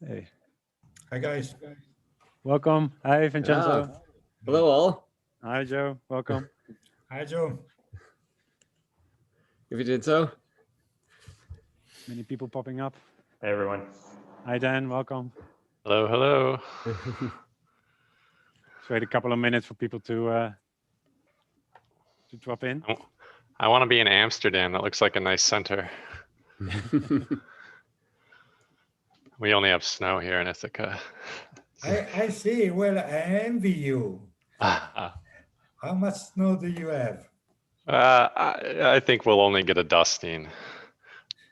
Hey, Hi guys. welcome. Hi, Vincenzo. Hello all. Hi, Joe. Welcome. Hi Joe. If you did so. Many people popping up. Hey everyone. Hi, Dan. Welcome. Hello, hello. Let's wait a couple of minutes for people to drop in. I want to be in Amsterdam. That looks like a nice center. We only have snow here in Ithaca. I see. Well, I envy you. How much snow do you have? I think we'll only get a dusting.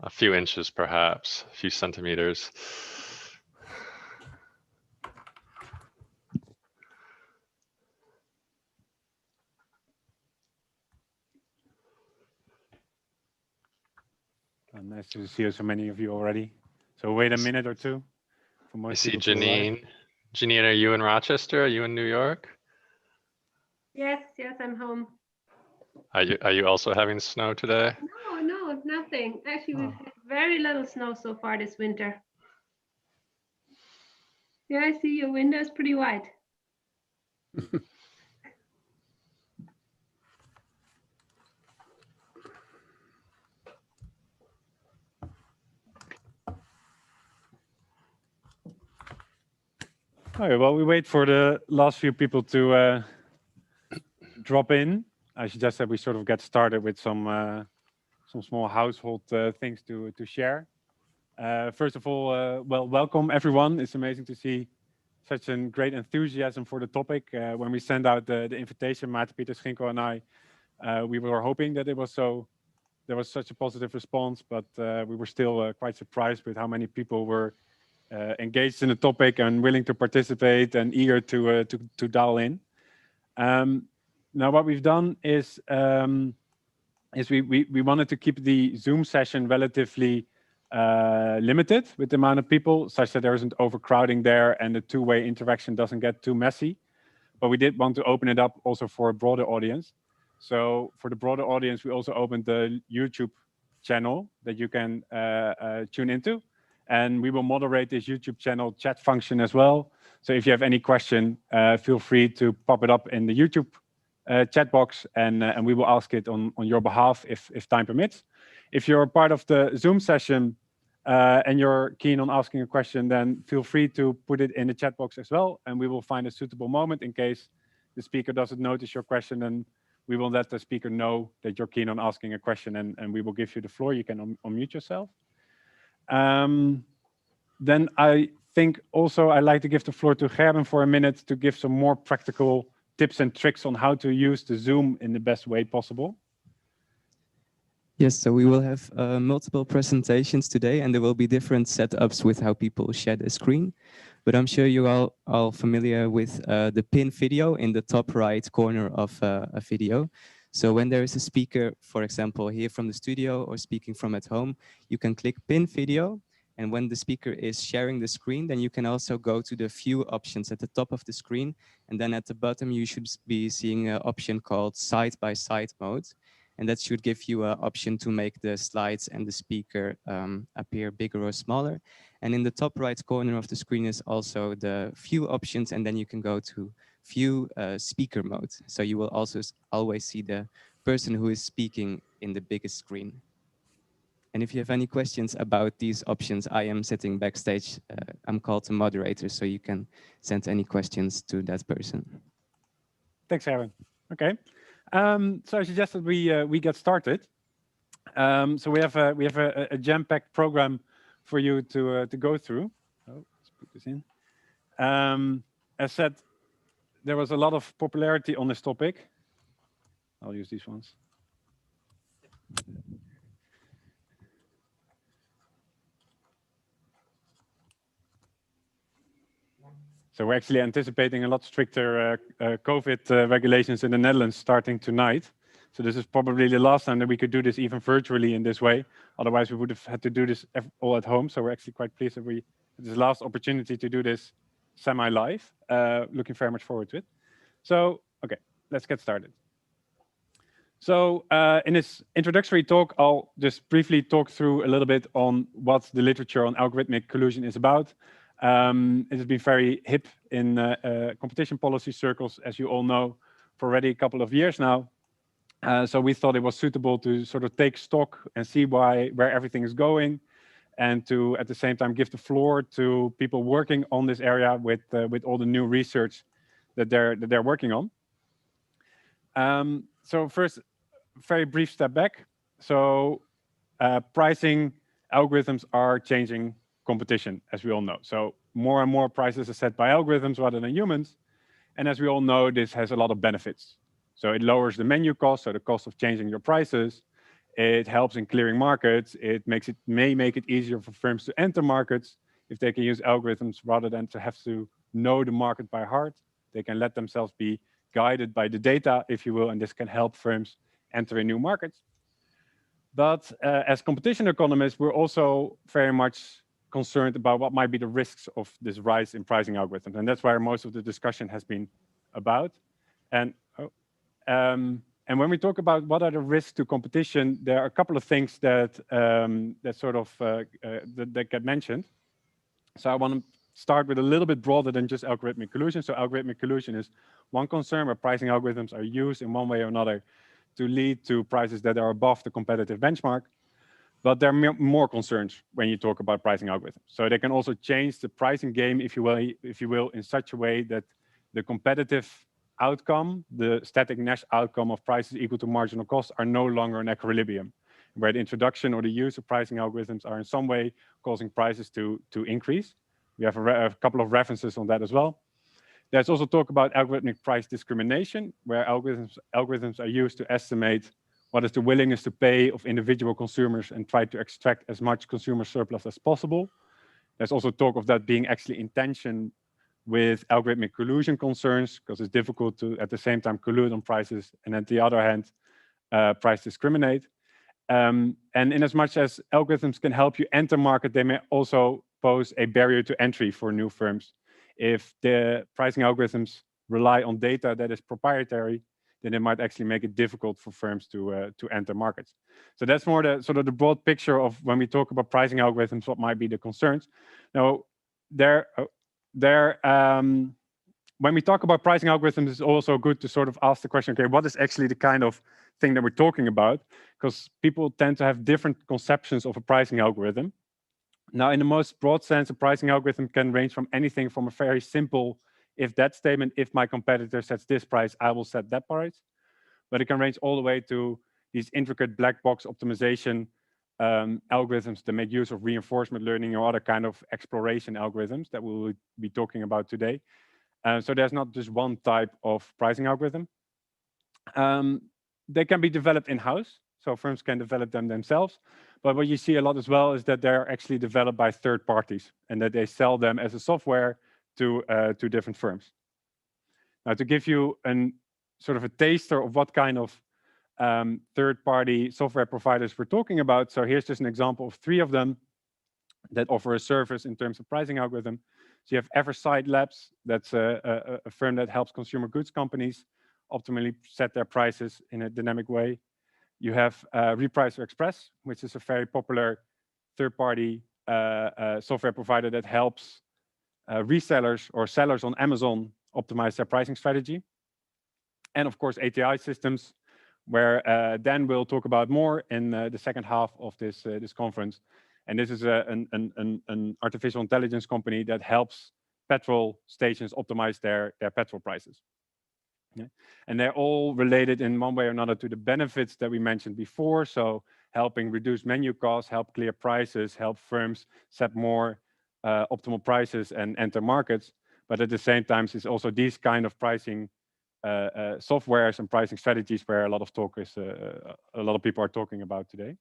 A few inches, perhaps. A few centimeters. Nice to see so many of you already. So wait a minute or two for I most see people to arrive. Janine. Janine, are you in Rochester? Are you in New York? Yes, I'm home. Are you also having snow today? No, nothing. Actually, we've had very little snow so far this winter. Yeah, I see your window is pretty wide. Okay, well, we wait for the last few people to drop in. I suggest that we sort of get started with some small household things to share. First of all, well, welcome everyone. It's amazing to see such a great enthusiasm for the topic. When we sent out the invitation, Maarten, Pieter, Schinkel, and I, we were hoping that there was such a positive response, but we were still quite surprised with how many people were engaged in the topic and willing to participate and eager to dial in. Now, what we've done is we wanted to keep the Zoom session relatively limited with the amount of people, such that there isn't overcrowding there and the two-way interaction doesn't get too messy. But we did want to open it up also for a broader audience. So for the broader audience, we also opened the YouTube channel that you can tune into. And we will moderate this YouTube channel chat function as well. So if you have any question, feel free to pop it up in the YouTube chat box, and we will ask it on your behalf if time permits. If you're part of the Zoom session and you're keen on asking a question, then feel free to put it in the chat box as well, and we will find a suitable moment in case the speaker doesn't notice your question, and we will let the speaker know that you're keen on asking a question, and we will give you the floor. You can unmute yourself. Then I think also I'd like to give the floor to Gerben for a minute to give some more practical tips and tricks on how to use the Zoom in the best way possible. Yes, so we will have multiple presentations today, and there will be different setups with how people share the screen. But I'm sure you're all familiar with the pin video in the top right corner of a video. So when there is a speaker, for example, here from the studio or speaking from at home, you can click pin video. And when the speaker is sharing the screen, then you can also go to the view options at the top of the screen. And then at the bottom, you should be seeing an option called side-by-side mode. And that should give you an option to make the slides and the speaker appear bigger or smaller. And in the top right corner of the screen is also the view options. And then you can go to view speaker mode. So you will also always see the person who is speaking in the biggest screen. And if you have any questions about these options, I am sitting backstage. I'm called the moderator, so you can send any questions to that person. Thanks, Aaron. Okay. So I suggest that we get started. So we have a jam-packed program for you to go through. Oh, let's put this in. As said, there was a lot of popularity on this topic. I'll use these ones. So we're actually anticipating a lot stricter COVID regulations in the Netherlands starting tonight. So this is probably the last time that we could do this even virtually in this way. Otherwise, we would have had to do this all at home. So we're actually quite pleased that we had this last opportunity to do this semi-live. Looking very much forward to it. So, okay, let's get started. So in this introductory talk, I'll just briefly talk through a little bit on what the literature on algorithmic collusion is about. It has been very hip in competition policy circles, as you all know, for already a couple of years now. So we thought it was suitable to sort of take stock and see where everything is going, and to at the same time give the floor to people working on this area with all the new research that they're working on. So first, very brief step back. So pricing algorithms are changing competition, as we all know. So more and more prices are set by algorithms rather than humans. And as we all know, this has a lot of benefits. So it lowers the menu cost, so the cost of changing your prices. It helps in clearing markets. It may make it easier for firms to enter markets if they can use algorithms rather than to have to know the market by heart. They can let themselves be guided by the data, if you will, and this can help firms enter in new markets. But as competition economists, we're also very much concerned about what might be the risks of this rise in pricing algorithms. And that's where most of the discussion has been about. And when we talk about what are the risks to competition, there are a couple of things that that get mentioned. So I want to start with a little bit broader than just algorithmic collusion. So algorithmic collusion is one concern where pricing algorithms are used in one way or another to lead to prices that are above the competitive benchmark. But there are more concerns when you talk about pricing algorithms. So they can also change the pricing game, if you will, in such a way that the competitive outcome, the static Nash outcome of prices equal to marginal cost, are no longer in equilibrium, where the introduction or the use of pricing algorithms are in some way causing prices to increase. We have a couple of references on that as well. There's also talk about algorithmic price discrimination, where algorithms are used to estimate what is the willingness to pay of individual consumers and try to extract as much consumer surplus as possible. There's also talk of that being actually in tension with algorithmic collusion concerns, because it's difficult to at the same time collude on prices and at the other hand, price discriminate. And in as much as algorithms can help you enter market, they may also pose a barrier to entry for new firms. If the pricing algorithms rely on data that is proprietary, then it might actually make it difficult for firms to enter markets. So that's more the sort of the broad picture of when we talk about pricing algorithms, what might be the concerns. Now, when we talk about pricing algorithms, it's also good to sort of ask the question, okay, what is actually the kind of thing that we're talking about? Because people tend to have different conceptions of a pricing algorithm. Now, in the most broad sense, a pricing algorithm can range from anything from a very simple if that statement, if my competitor sets this price, I will set that price. But it can range all the way to these intricate black box optimization algorithms that make use of reinforcement learning or other kind of exploration algorithms that we will be talking about today. So there's not just one type of pricing algorithm. They can be developed in-house, so firms can develop them themselves. But what you see a lot as well is that they're actually developed by third parties and that they sell them as a software to different firms. Now, to give you sort of a taster of what kind of third-party software providers we're talking about. So here's just an example of 3 of them that offer a service in terms of pricing algorithm. So you have Eversight Labs, that's a firm that helps consumer goods companies optimally set their prices in a dynamic way. You have Repricer Express, which is a very popular third-party software provider that helps resellers or sellers on Amazon optimize their pricing strategy. And of course, ATI Systems, where Dan will talk about more in the second half of this conference. And this is an artificial intelligence company that helps petrol stations optimize their petrol prices. Yeah. And they're all related in one way or another to the benefits that we mentioned before. So helping reduce menu costs, help clear prices, help firms set more optimal prices and enter markets. But at the same time, it's also these kind of pricing softwares and pricing strategies where a lot of talk is, a lot of people are talking about today.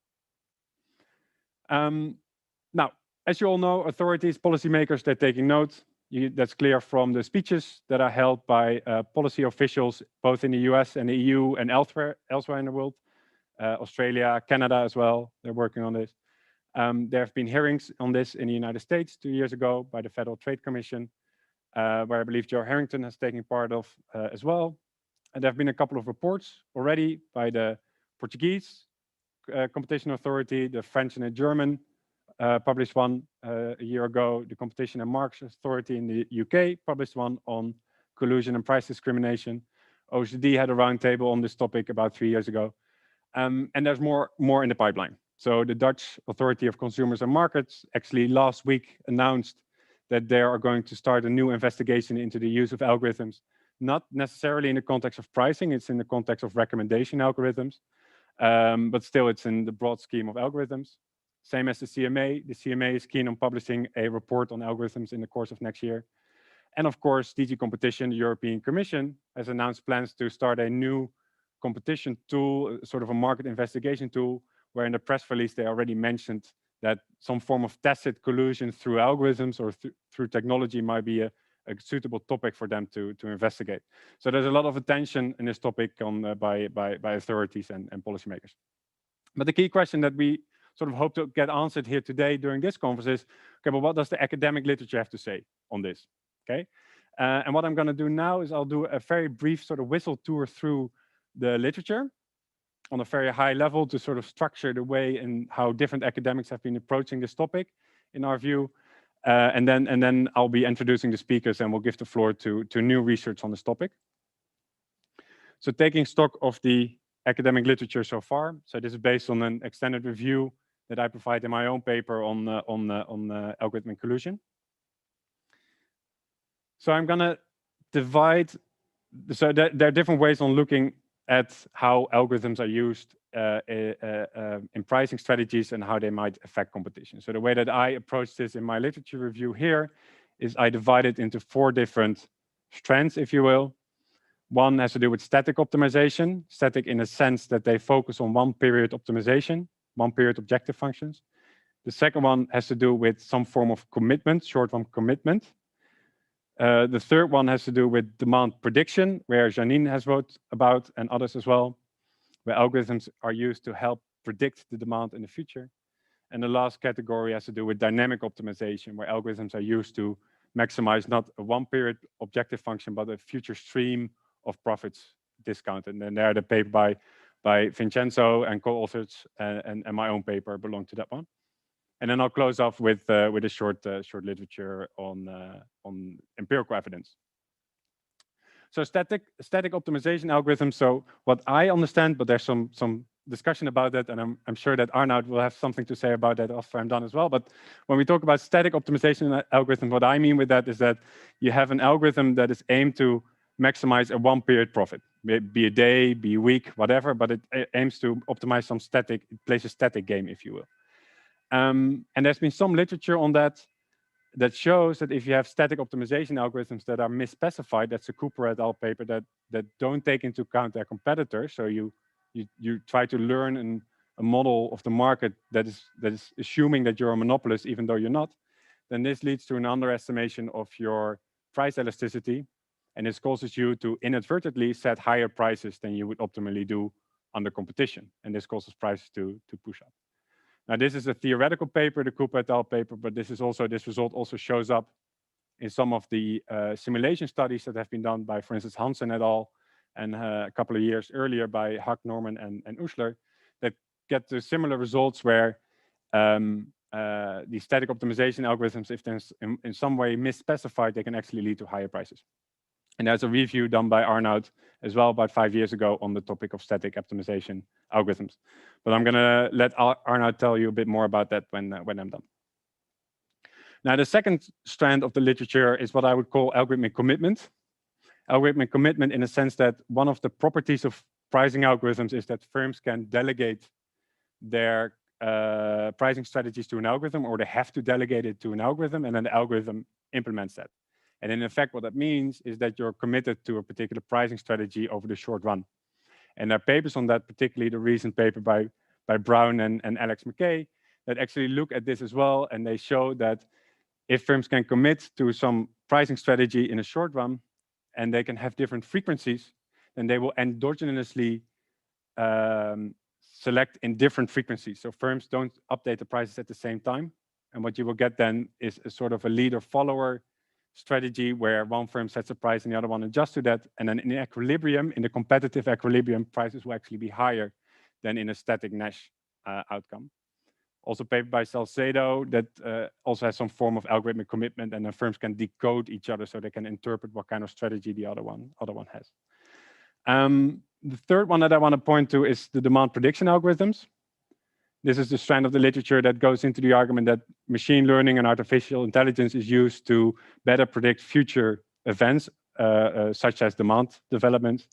Now, as you all know, authorities, policymakers, they're taking note. That's clear from the speeches that are held by policy officials, both in the US and the EU and elsewhere in the world. Australia, Canada as well, they're working on this. There have been hearings on this in the United States 2 years ago by the Federal Trade Commission, where I believe Joe Harrington has taken part of as well. And there have been a couple of reports already by the Portuguese Competition Authority, the French and the German published one a year ago. The Competition and Markets Authority in the UK published one on collusion and price discrimination. OECD had a roundtable on this topic about 3 years ago. And there's more in the pipeline. So the Dutch Authority of Consumers and Markets actually last week announced that they are going to start a new investigation into the use of algorithms, not necessarily in the context of pricing, it's in the context of recommendation algorithms, but still it's in the broad scheme of algorithms. Same as the CMA. The CMA is keen on publishing a report on algorithms in the course of next year. And of course, DG Competition, the European Commission, has announced plans to start a new competition tool, sort of a market investigation tool, where in the press release they already mentioned that some form of tacit collusion through algorithms or through technology might be a suitable topic for them to investigate. So there's a lot of attention in this topic on by authorities and policymakers. But the key question that we sort of hope to get answered here today during this conference is, okay, but what does the academic literature have to say on this? Okay, and what I'm going to do now is I'll do a very brief sort of whistle tour through the literature on a very high level to sort of structure the way and how different academics have been approaching this topic, in our view, and then I'll be introducing the speakers and we'll give the floor to new research on this topic. So taking stock of the academic literature so far, so this is based on an extended review that I provide in my own paper on algorithmic collusion. So I'm going to divide, so there are different ways on looking at how algorithms are used in pricing strategies and how they might affect competition. So the way that I approach this in my literature review here is I divide it into 4 different strands, if you will. One has to do with static optimization, static in a sense that they focus on one period optimization, one period objective functions. The second one has to do with some form of commitment, short-term commitment. The third one has to do with demand prediction, where Janine has wrote about, and others as well, where algorithms are used to help predict the demand in the future. And the last category has to do with dynamic optimization, where algorithms are used to maximize not a one-period objective function, but a future stream of profits discounted. And then there the paper by Vincenzo and co-authors and my own paper belong to that one. And then I'll close off with a short literature on empirical evidence. So static optimization algorithms. So what I understand, but there's some discussion about that, and I'm sure that Arnoud will have something to say about that after I'm done as well. But when we talk about static optimization algorithm, what I mean with that is that you have an algorithm that is aimed to maximize a one-period profit, be a day, be a week, whatever, but it aims to optimize some static, it plays a static game, if you will. And there's been some literature on that shows that if you have static optimization algorithms that are misspecified, that's a Cooper et al. Paper that don't take into account their competitors. So you try to learn a model of the market that is assuming that you're a monopolist, even though you're not. Then this leads to an underestimation of your price elasticity, and this causes you to inadvertently set higher prices than you would optimally do under competition, and this causes prices to push up. Now, this is a theoretical paper, the Cooper et al. Paper, but this result also shows up in some of the simulation studies that have been done by, for instance, Hansen et al. And a couple of years earlier by Hack, Norman, and Uschler, that get to similar results where the static optimization algorithms, if they're in some way misspecified, they can actually lead to higher prices. And there's a review done by Arnoud as well about 5 years ago on the topic of static optimization algorithms. But I'm going to let Arnoud tell you a bit more about that when I'm done. Now, the second strand of the literature is what I would call algorithmic commitment. Algorithmic commitment in the sense that one of the properties of pricing algorithms is that firms can delegate their pricing strategies to an algorithm, or they have to delegate it to an algorithm, and then the algorithm implements that. And in effect, what that means is that you're committed to a particular pricing strategy over the short run. And there are papers on that, particularly the recent paper by Brown and Alex McKay, that actually look at this as well. And they show that if firms can commit to some pricing strategy in a short run, and they can have different frequencies, then they will endogenously select in different frequencies. So firms don't update the prices at the same time. And what you will get then is a sort of a leader-follower strategy where one firm sets a price and the other one adjusts to that. And then in equilibrium, in the competitive equilibrium, prices will actually be higher than in a static Nash outcome. Also paper by Salcedo that also has some form of algorithmic commitment, and then firms can decode each other so they can interpret what kind of strategy the other one has. The third one that I want to point to is the demand prediction algorithms. This is the strand of the literature that goes into the argument that machine learning and artificial intelligence is used to better predict future events, such as demand development.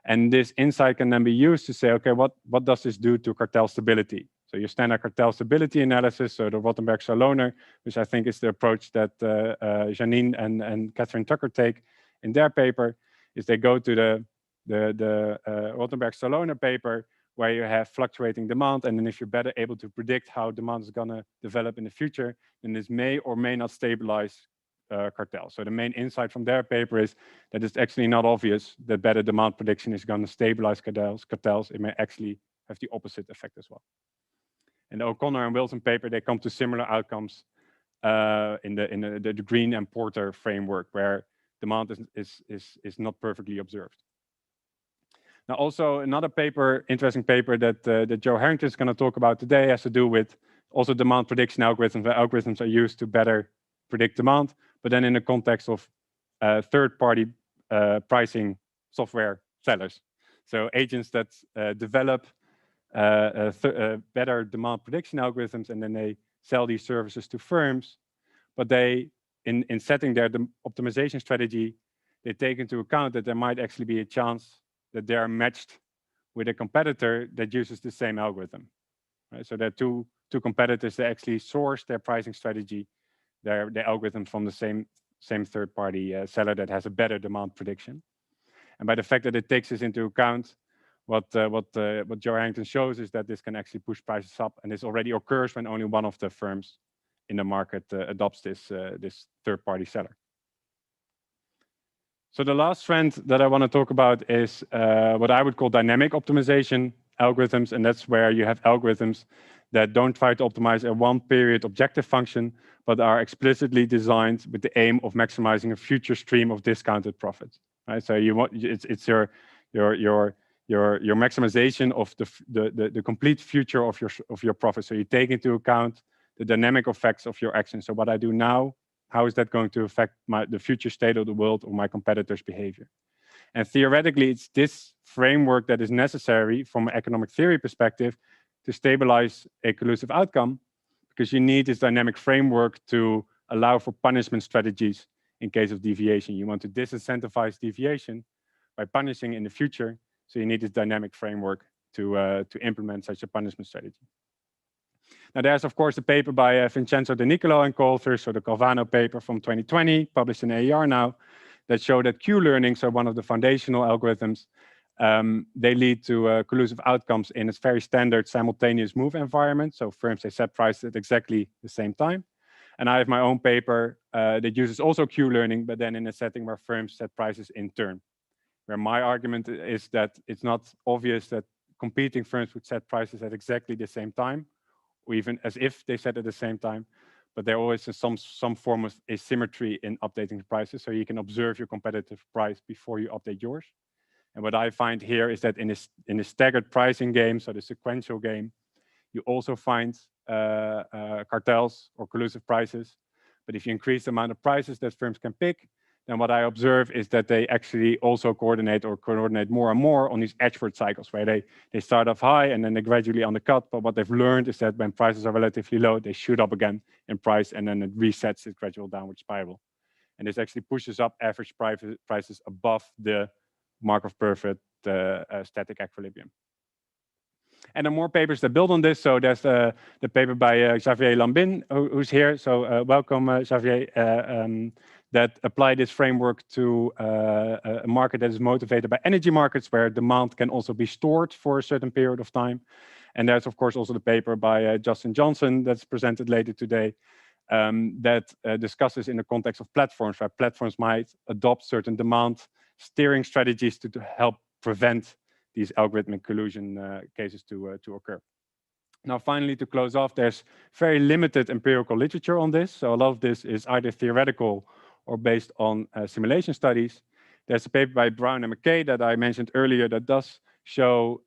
And this insight can then be used to say, okay, what does this do to cartel stability? So your standard cartel stability analysis, so the Rothenberg-Saloner, which I think is the approach that Janine and Catherine Tucker take in their paper, is they go to the Rothenberg-Saloner paper, where you have fluctuating demand, and then if you're better able to predict how demand is going to develop in the future, then this may or may not stabilize cartels. So the main insight from their paper is that it's actually not obvious that better demand prediction is going to stabilize cartels. It may actually have the opposite effect as well. In the O'Connor and Wilson paper, they come to similar outcomes in the Green and Porter framework, where demand is not perfectly observed. Now, also another paper, interesting paper that Joe Harrington is going to talk about today, has to do with also demand prediction algorithms, where algorithms are used to better predict demand, but then in the context of third-party pricing software sellers. So agents that develop better demand prediction algorithms, and then they sell these services to firms. But they, in setting their optimization strategy, they take into account that there might actually be a chance that they are matched with a competitor that uses the same algorithm. Right? So there are two competitors that actually source their pricing strategy, their algorithm from the same third-party seller that has a better demand prediction. And by the fact that it takes this into account, what Joe Harrington shows is that this can actually push prices up, and this already occurs when only one of the firms in the market adopts this third-party seller. So the last trend that I want to talk about is what I would call dynamic optimization algorithms, and that's where you have algorithms that don't try to optimize a one-period objective function, but are explicitly designed with the aim of maximizing a future stream of discounted profits. Right? So you want it's your maximization of the complete future of your profit. So you take into account the dynamic effects of your action. So what I do now, how is that going to affect the future state of the world or my competitors' behavior? And theoretically, it's this framework that is necessary from an economic theory perspective to stabilize a collusive outcome, because you need this dynamic framework to allow for punishment strategies in case of deviation. You want to disincentivize deviation by punishing in the future, so you need this dynamic framework to implement such a punishment strategy. Now, there's, of course, a paper by Vincenzo De Nicolo and co-authors, so the Calvano paper from 2020, published in AER now, that show that Q-learning, so one of the foundational algorithms, they lead to collusive outcomes in a very standard simultaneous move environment. So firms, they set prices at exactly the same time. And I have my own paper that uses also Q-learning, but then in a setting where firms set prices in turn. Where my argument is that it's not obvious that competing firms would set prices at exactly the same time, or even as if they set at the same time, but there always is some form of asymmetry in updating the prices, so you can observe your competitive price before you update yours. And what I find here is that in a staggered pricing game, so the sequential game, you also find cartels or collusive prices. But if you increase the amount of prices that firms can pick, then what I observe is that they actually also coordinate more and more on these edgeward cycles, where they start off high and then they gradually undercut. But what they've learned is that when prices are relatively low, they shoot up again in price, and then it resets its gradual downward spiral. And this actually pushes up average prices above the Markov perfect static equilibrium. And there are more papers that build on this. So there's the paper by Xavier Lambin, who's here. So welcome, Xavier, that apply this framework to a market that is motivated by energy markets, where demand can also be stored for a certain period of time. And there's, of course, also the paper by Justin Johnson that's presented later today that discusses in the context of platforms, where platforms might adopt certain demand steering strategies to help prevent these algorithmic collusion cases to occur. Now, finally, to close off, there's very limited empirical literature on this. So a lot of this is either theoretical or based on simulation studies. There's a paper by Brown and McKay that I mentioned earlier that does show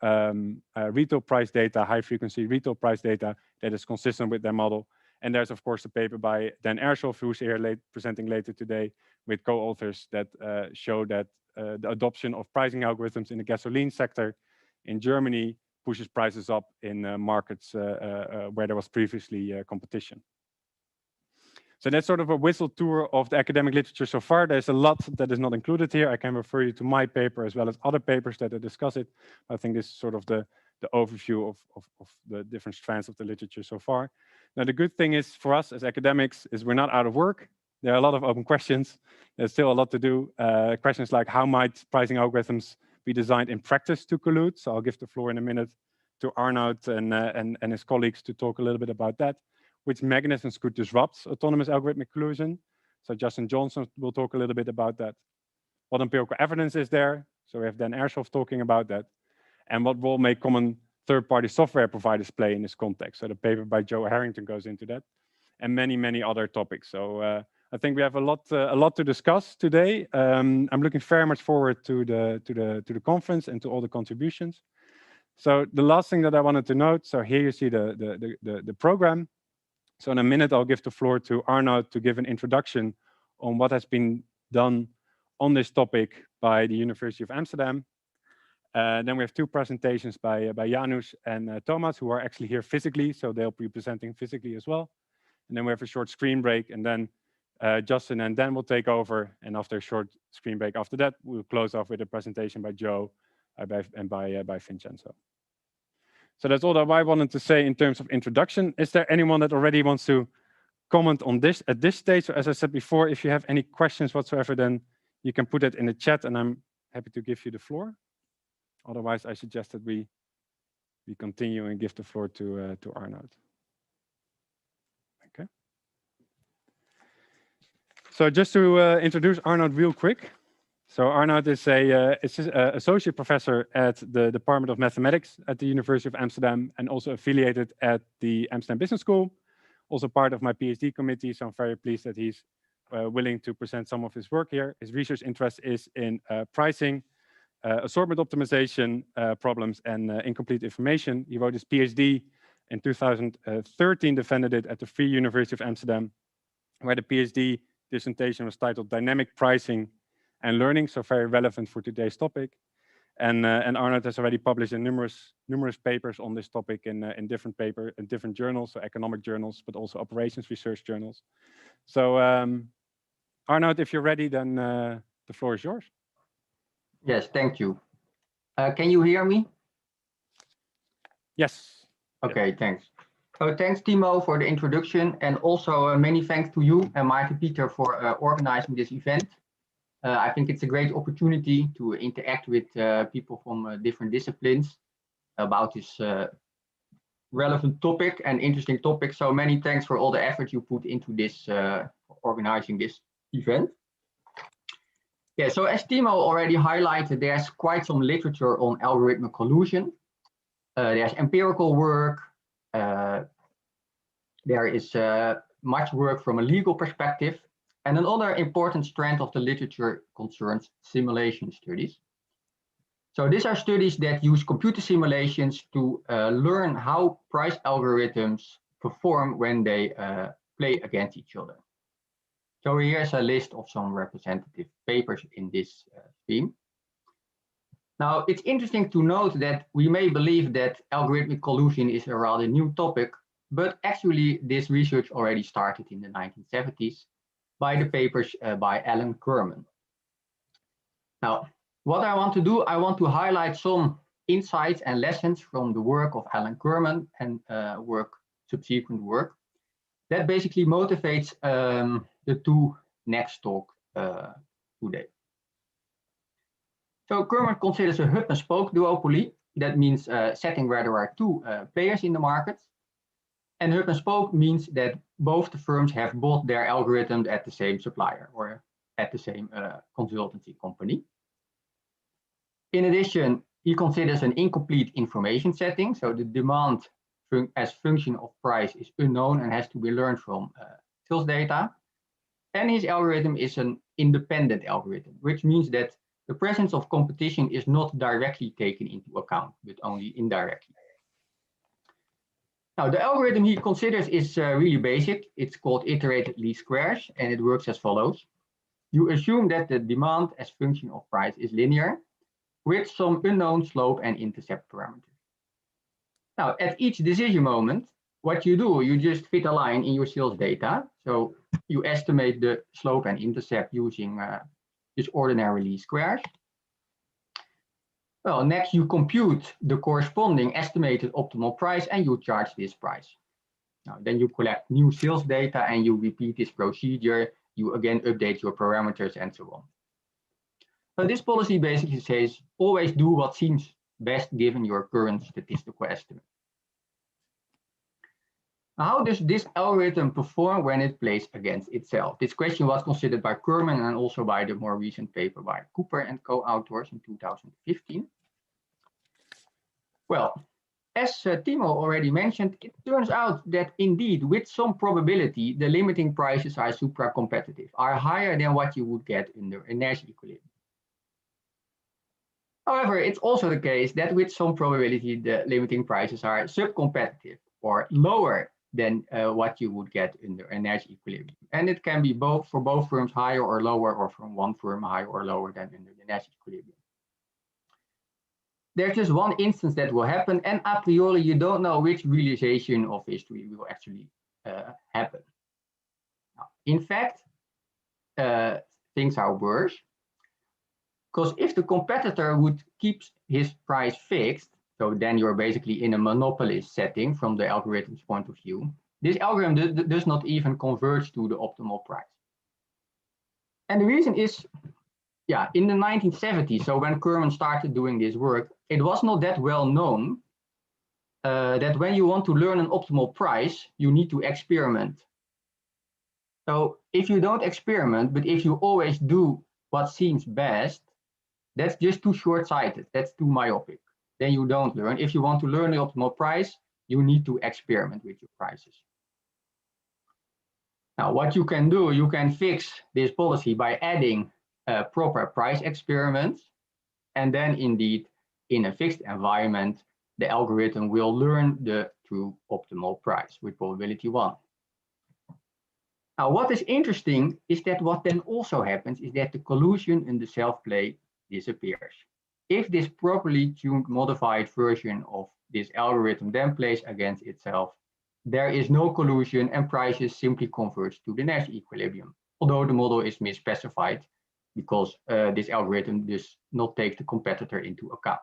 retail price data, high frequency retail price data that is consistent with their model. And there's of course a paper by Dan Ershoff, who's here presenting later today, with co-authors that show that the adoption of pricing algorithms in the gasoline sector in Germany pushes prices up in markets where there was previously competition. So that's sort of a whistle tour of the academic literature so far. There's a lot that is not included here. I can refer you to my paper as well as other papers that discuss it. I think this is sort of the overview of the different strands of the literature so far. Now, the good thing is for us as academics is we're not out of work. There are a lot of open questions. There's still a lot to do. Questions like how might pricing algorithms be designed in practice to collude? So I'll give the floor in a minute to Arnoud and his colleagues to talk a little bit about that. Which mechanisms could disrupt autonomous algorithmic collusion? So Justin Johnson will talk a little bit about that. What empirical evidence is there? So we have Dan Ershoff talking about that. And what role may common third-party software providers play in this context? So the paper by Joe Harrington goes into that, and many, many other topics. So I think we have a lot to discuss today. I'm looking very much forward to the conference and to all the contributions. So the last thing that I wanted to note. So here you see the program. So in a minute, I'll give the floor to Arnoud to give an introduction on what has been done on this topic by the University of Amsterdam. Then we have two presentations by Janusz and Thomas, who are actually here physically, so they'll be presenting physically as well. And then we have a short screen break, and then Justin and Dan will take over. And after a short screen break after that, we'll close off with a presentation by Joe and by Vincenzo. So that's all that I wanted to say in terms of introduction. Is there anyone that already wants to comment on this at this stage? So as I said before, if you have any questions whatsoever, then you can put it in the chat and I'm happy to give you the floor. Otherwise, I suggest that we continue and give the floor to Arnoud. Okay. So just to introduce Arnoud real quick. So Arnoud is an associate professor at the Department of Mathematics at the University of Amsterdam and also affiliated at the Amsterdam Business School, also part of my PhD committee. So I'm very pleased that he's willing to present some of his work here. His research interest is in pricing, assortment optimization problems, and incomplete information. He wrote his PhD in 2013, defended it at the Free University of Amsterdam, where the PhD dissertation was titled Dynamic Pricing and Learning, so very relevant for today's topic. And Arnoud has already published in numerous papers on this topic in different journals, so economic journals, but also operations research journals. So Arnoud, if you're ready, then the floor is yours. Yes, thank you. Can you hear me? Yes. Okay, thanks. So thanks, Timo, for the introduction, and also many thanks to you and Maarten Pieter for organizing this event. I think it's a great opportunity to interact with people from different disciplines about this relevant topic and interesting topic. So many thanks for all the effort you put into this, organizing this event. Yeah, so as Timo already highlighted, there's quite some literature on algorithmic collusion. There's empirical work. There is much work from a legal perspective. And another important strand of the literature concerns simulation studies. So these are studies that use computer simulations to learn how price algorithms perform when they play against each other. So here's a list of some representative papers in this theme. Now, it's interesting to note that we may believe that algorithmic collusion is a rather new topic, but actually this research already started in the 1970s. By the papers by Alan Kerman. Now, what I want to do, I want to highlight some insights and lessons from the work of Alan Kerman and subsequent work that basically motivates the two next talk today. So Kerman considers a hub and spoke duopoly. That means a setting where there are two players in the market. And hub and spoke means that both the firms have bought their algorithms at the same supplier or at the same consultancy company. In addition, he considers an incomplete information setting. So the demand as function of price is unknown and has to be learned from sales data. And his algorithm is an independent algorithm, which means that the presence of competition is not directly taken into account, but only indirectly. Now, the algorithm he considers is really basic. It's called iterated least squares, and it works as follows. You assume that the demand as function of price is linear with some unknown slope and intercept parameters. Now, at each decision moment, what you do, you just fit a line in your sales data. So you estimate the slope and intercept using just ordinary least squares. Well, next you compute the corresponding estimated optimal price and you charge this price. Now, then you collect new sales data and you repeat this procedure. You again update your parameters and so on. So this policy basically says always do what seems best given your current statistical estimate. How does this algorithm perform when it plays against itself? This question was considered by Kerman and also by the more recent paper by Cooper and co-authors in 2015. Well, as Timo already mentioned, it turns out that indeed, with some probability, the limiting prices are supra-competitive, are higher than what you would get under inertia equilibrium. However, it's also the case that with some probability, the limiting prices are sub-competitive or lower than what you would get under inertia equilibrium. And it can be both for both firms higher or lower, or from one firm higher or lower than under the inertia equilibrium. There's just one instance that will happen, and a priori you don't know which realization of history will actually happen. Now, in fact, things are worse, because if the competitor would keep his price fixed, so then you're basically in a monopolist setting from the algorithm's point of view, this algorithm does not even converge to the optimal price. And the reason is, yeah, in the 1970s, so when Kerman started doing this work, it was not that well known that when you want to learn an optimal price, you need to experiment. So if you don't experiment, but if you always do what seems best, that's just too short-sighted, that's too myopic. Then you don't learn. If you want to learn the optimal price, you need to experiment with your prices. Now, what you can do, you can fix this policy by adding proper price experiments, and then indeed, in a fixed environment, the algorithm will learn the true optimal price with probability 1. Now, what is interesting is that what then also happens is that the collusion in the self-play disappears. If this properly tuned modified version of this algorithm then plays against itself, there is no collusion and prices simply converge to the Nash equilibrium, although the model is misspecified because this algorithm does not take the competitor into account.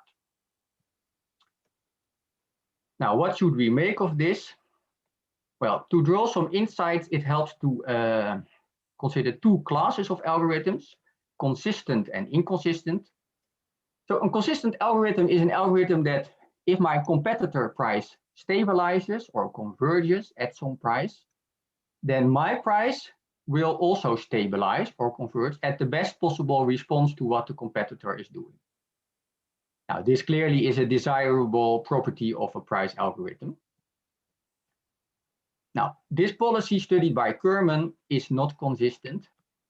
Now, what should we make of this? Well, to draw some insights, it helps to consider two classes of algorithms, consistent and inconsistent. So a consistent algorithm is an algorithm that if my competitor price stabilizes or converges at some price, then my price will also stabilize or converge at the best possible response to what the competitor is doing. Now, this clearly is a desirable property of a price algorithm. Now, this policy studied by Kerman is not consistent,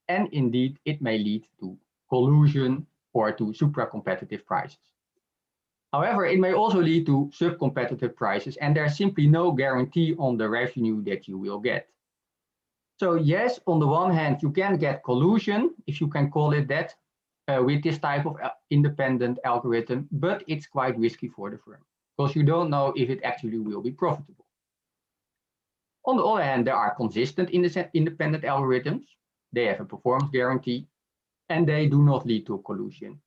and indeed it may lead to collusion or to supra-competitive prices. However, it may also lead to sub-competitive prices, and there's simply no guarantee on the revenue that you will get. So yes, on the one hand, you can get collusion, if you can call it that, with this type of independent algorithm, but it's quite risky for the firm, because you don't know if it actually will be profitable. On the other hand, there are consistent independent algorithms. They have a performance guarantee, and they do not lead to collusion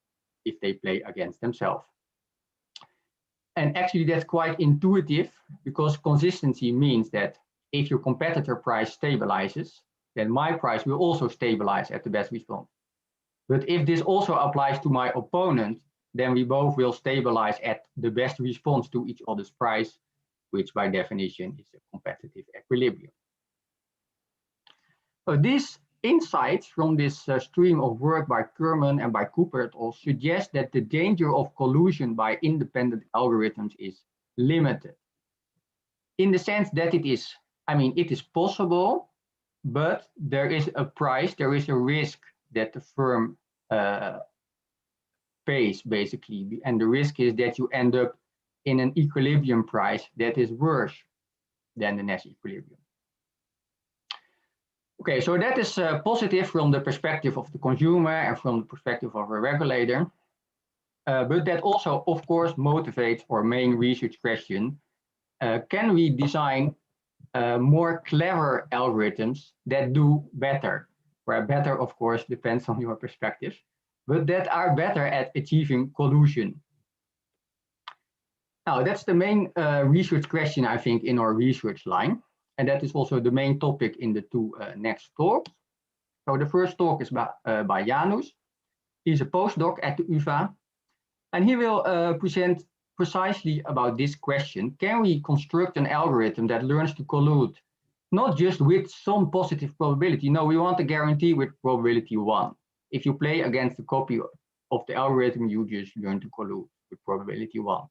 if they play against themselves. And actually, that's quite intuitive, because consistency means that if your competitor price stabilizes, then my price will also stabilize at the best response. But if this also applies to my opponent, then we both will stabilize at the best response to each other's price, which by definition is a competitive equilibrium. So these insights from this stream of work by Kerman and by Cooper et al. Suggest that the danger of collusion by independent algorithms is limited, in the sense that it is, it is possible, but there is a price, there is a risk that the firm pace, basically. And the risk is that you end up in an equilibrium price that is worse than the Nash equilibrium. Okay, so that is positive from the perspective of the consumer and from the perspective of a regulator. But that also, of course, motivates our main research question. Can we design more clever algorithms that do better? Where better, of course, depends on your perspective, but that are better at achieving collusion. Now, that's the main research question, I think, in our research line. And that is also the main topic in the two next talks. So the first talk is by Janus. He's a postdoc at the UvA. And he will present precisely about this question. Can we construct an algorithm that learns to collude, not just with some positive probability? No, we want a guarantee with probability 1. If you play against a copy of the algorithm, you just learn to collude with probability 1.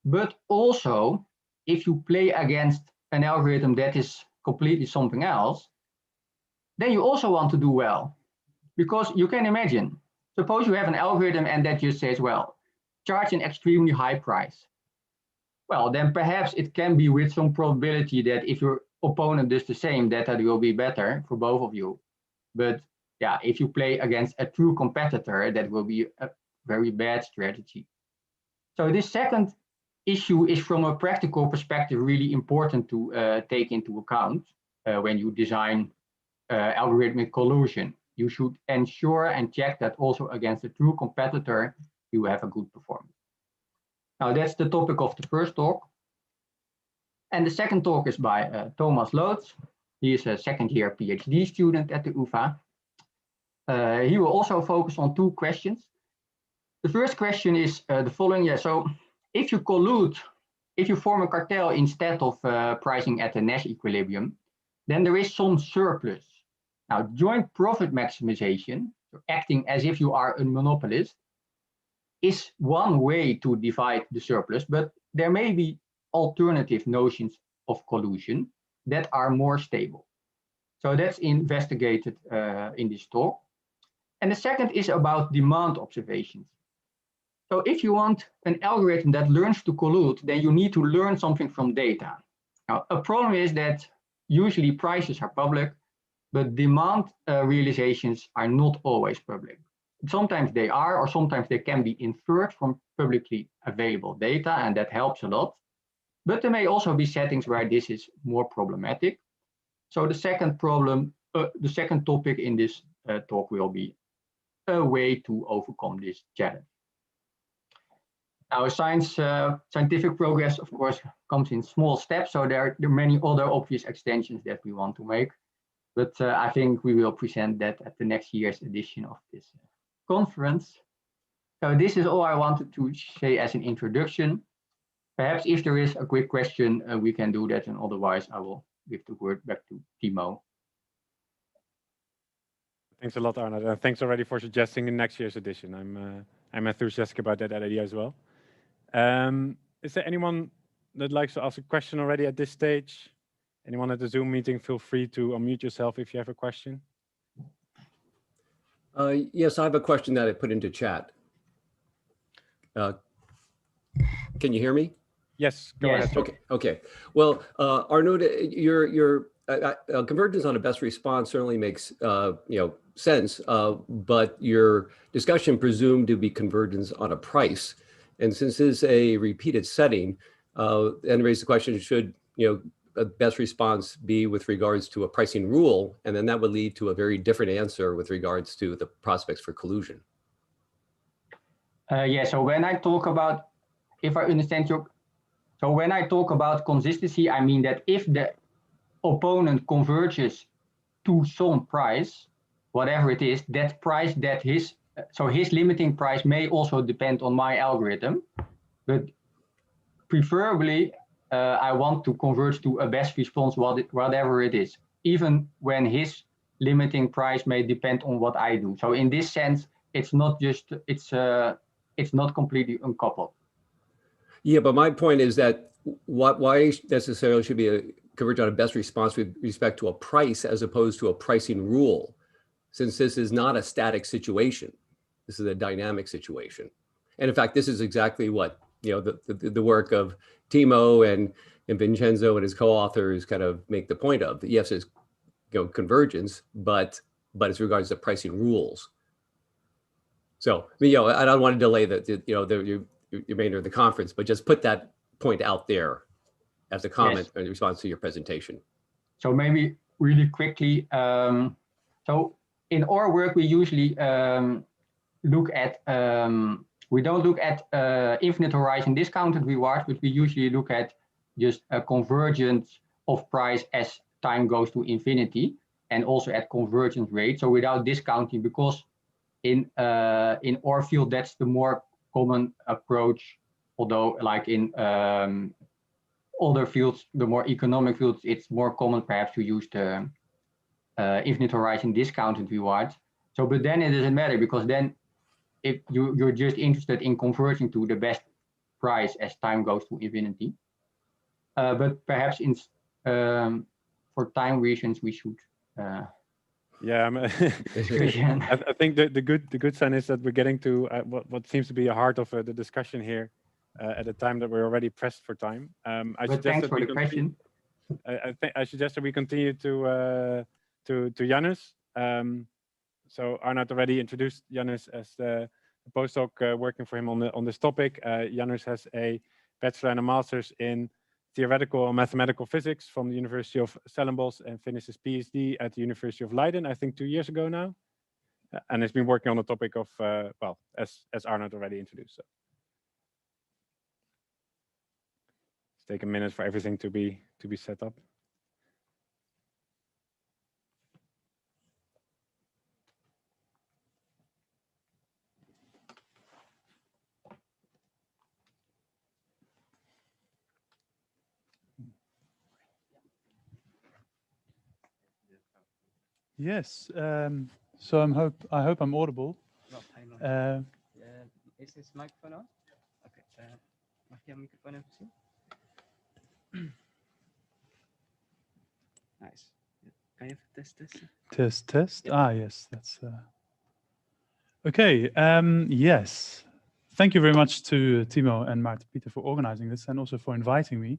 But also, if you play against an algorithm that is completely something else, then you also want to do well. Because you can imagine, suppose you have an algorithm and that just says, well, charge an extremely high price. Well, then perhaps it can be with some probability that if your opponent does the same, that will be better for both of you. But yeah, if you play against a true competitor, that will be a very bad strategy. So this second issue is, from a practical perspective, really important to take into account when you design algorithmic collusion. You should ensure and check that also against a true competitor, you have a good performance. Now, that's the topic of the first talk. And the second talk is by Thomas Loods. He is a second-year PhD student at the UvA. He will also focus on two questions. The first question is the following. Yeah, so if you collude, if you form a cartel instead of pricing at the Nash equilibrium, then there is some surplus. Now, joint profit maximization, so acting as if you are a monopolist, is one way to divide the surplus, but there may be alternative notions of collusion that are more stable. So that's investigated in this talk. And the second is about demand observations. So if you want an algorithm that learns to collude, then you need to learn something from data. Now, a problem is that usually prices are public, but demand realizations are not always public. Sometimes they are, or sometimes they can be inferred from publicly available data, and that helps a lot. But there may also be settings where this is more problematic. So the second problem, the second topic in this talk will be a way to overcome this challenge. Now, scientific progress, of course, comes in small steps. So there are many other obvious extensions that we want to make. But I think we will present that at the next year's edition of this conference. So this is all I wanted to say as an introduction. Perhaps if there is a quick question, we can do that, and otherwise I will give the word back to Timo. Thanks a lot, Arnold. Thanks already for suggesting in next year's edition. I'm enthusiastic about that idea as well. Is there anyone that likes to ask a question already at this stage? Anyone at the Zoom meeting, feel free to unmute yourself if you have a question. Yes, I have a question that I put into chat. Can you hear me? Yes, go ahead. Okay. Well, Arnaud, your convergence on a best response certainly makes sense, but your discussion presumed to be convergence on a price, and since this is a repeated setting, then raise the question: should a best response be with regards to a pricing rule, and then that would lead to a very different answer with regards to the prospects for collusion. Yeah. So when I talk about, if I understand your. So when I talk about consistency, I mean that if the opponent converges to some price, whatever it is, that price that his limiting price may also depend on my algorithm, but preferably I want to converge to a best response, whatever it is, even when his limiting price may depend on what I do. So in this sense, it's not just, it's not completely uncoupled. Yeah, but my point is that why necessarily should be a converge on a best response with respect to a price as opposed to a pricing rule, since this is not a static situation. This is a dynamic situation. And in fact, this is exactly what, the work of Timo and Vincenzo and his co-authors kind of make the point of. That yes, it's convergence, but as regards to pricing rules. So, I don't want to delay the remainder of the conference, but just put that point out there as a comment in response to your presentation. So maybe really quickly, so in our work, we usually look at, we don't look at infinite horizon discounted rewards, but we usually look at just a convergence of price as time goes to infinity, and also at convergence rate. So without discounting, because in our field, that's the more common approach, although like in other fields, the more economic fields, it's more common perhaps to use the infinite horizon discounted reward. So, but then it doesn't matter, because then if you're just interested in converting to the best price as time goes to infinity. But perhaps for time reasons, we should. Yeah, I think the good sign is that we're getting to what seems to be a heart of the discussion here at a time that we're already pressed for time. But thanks for the question. I suggest that we continue to Janus. So Arnoud already introduced Janus as the postdoc working for him on this topic. Janus has a bachelor and a master's in theoretical and mathematical physics from the University of Stellenbosch, and finished his PhD at the University of Leiden, I think 2 years ago now, and has been working on the topic of well, as Arnoud already introduced. So let's take a minute for everything to be set up. Yes. So I hope I'm audible. Is this microphone on? Okay. Mag je jouw microfoon even zien? Nice. Kan je even testen? Test. Yeah. Yes. That's. Okay. Yes. Thank you very much to Timo and Maarten Pieter for organizing this, and also for inviting me.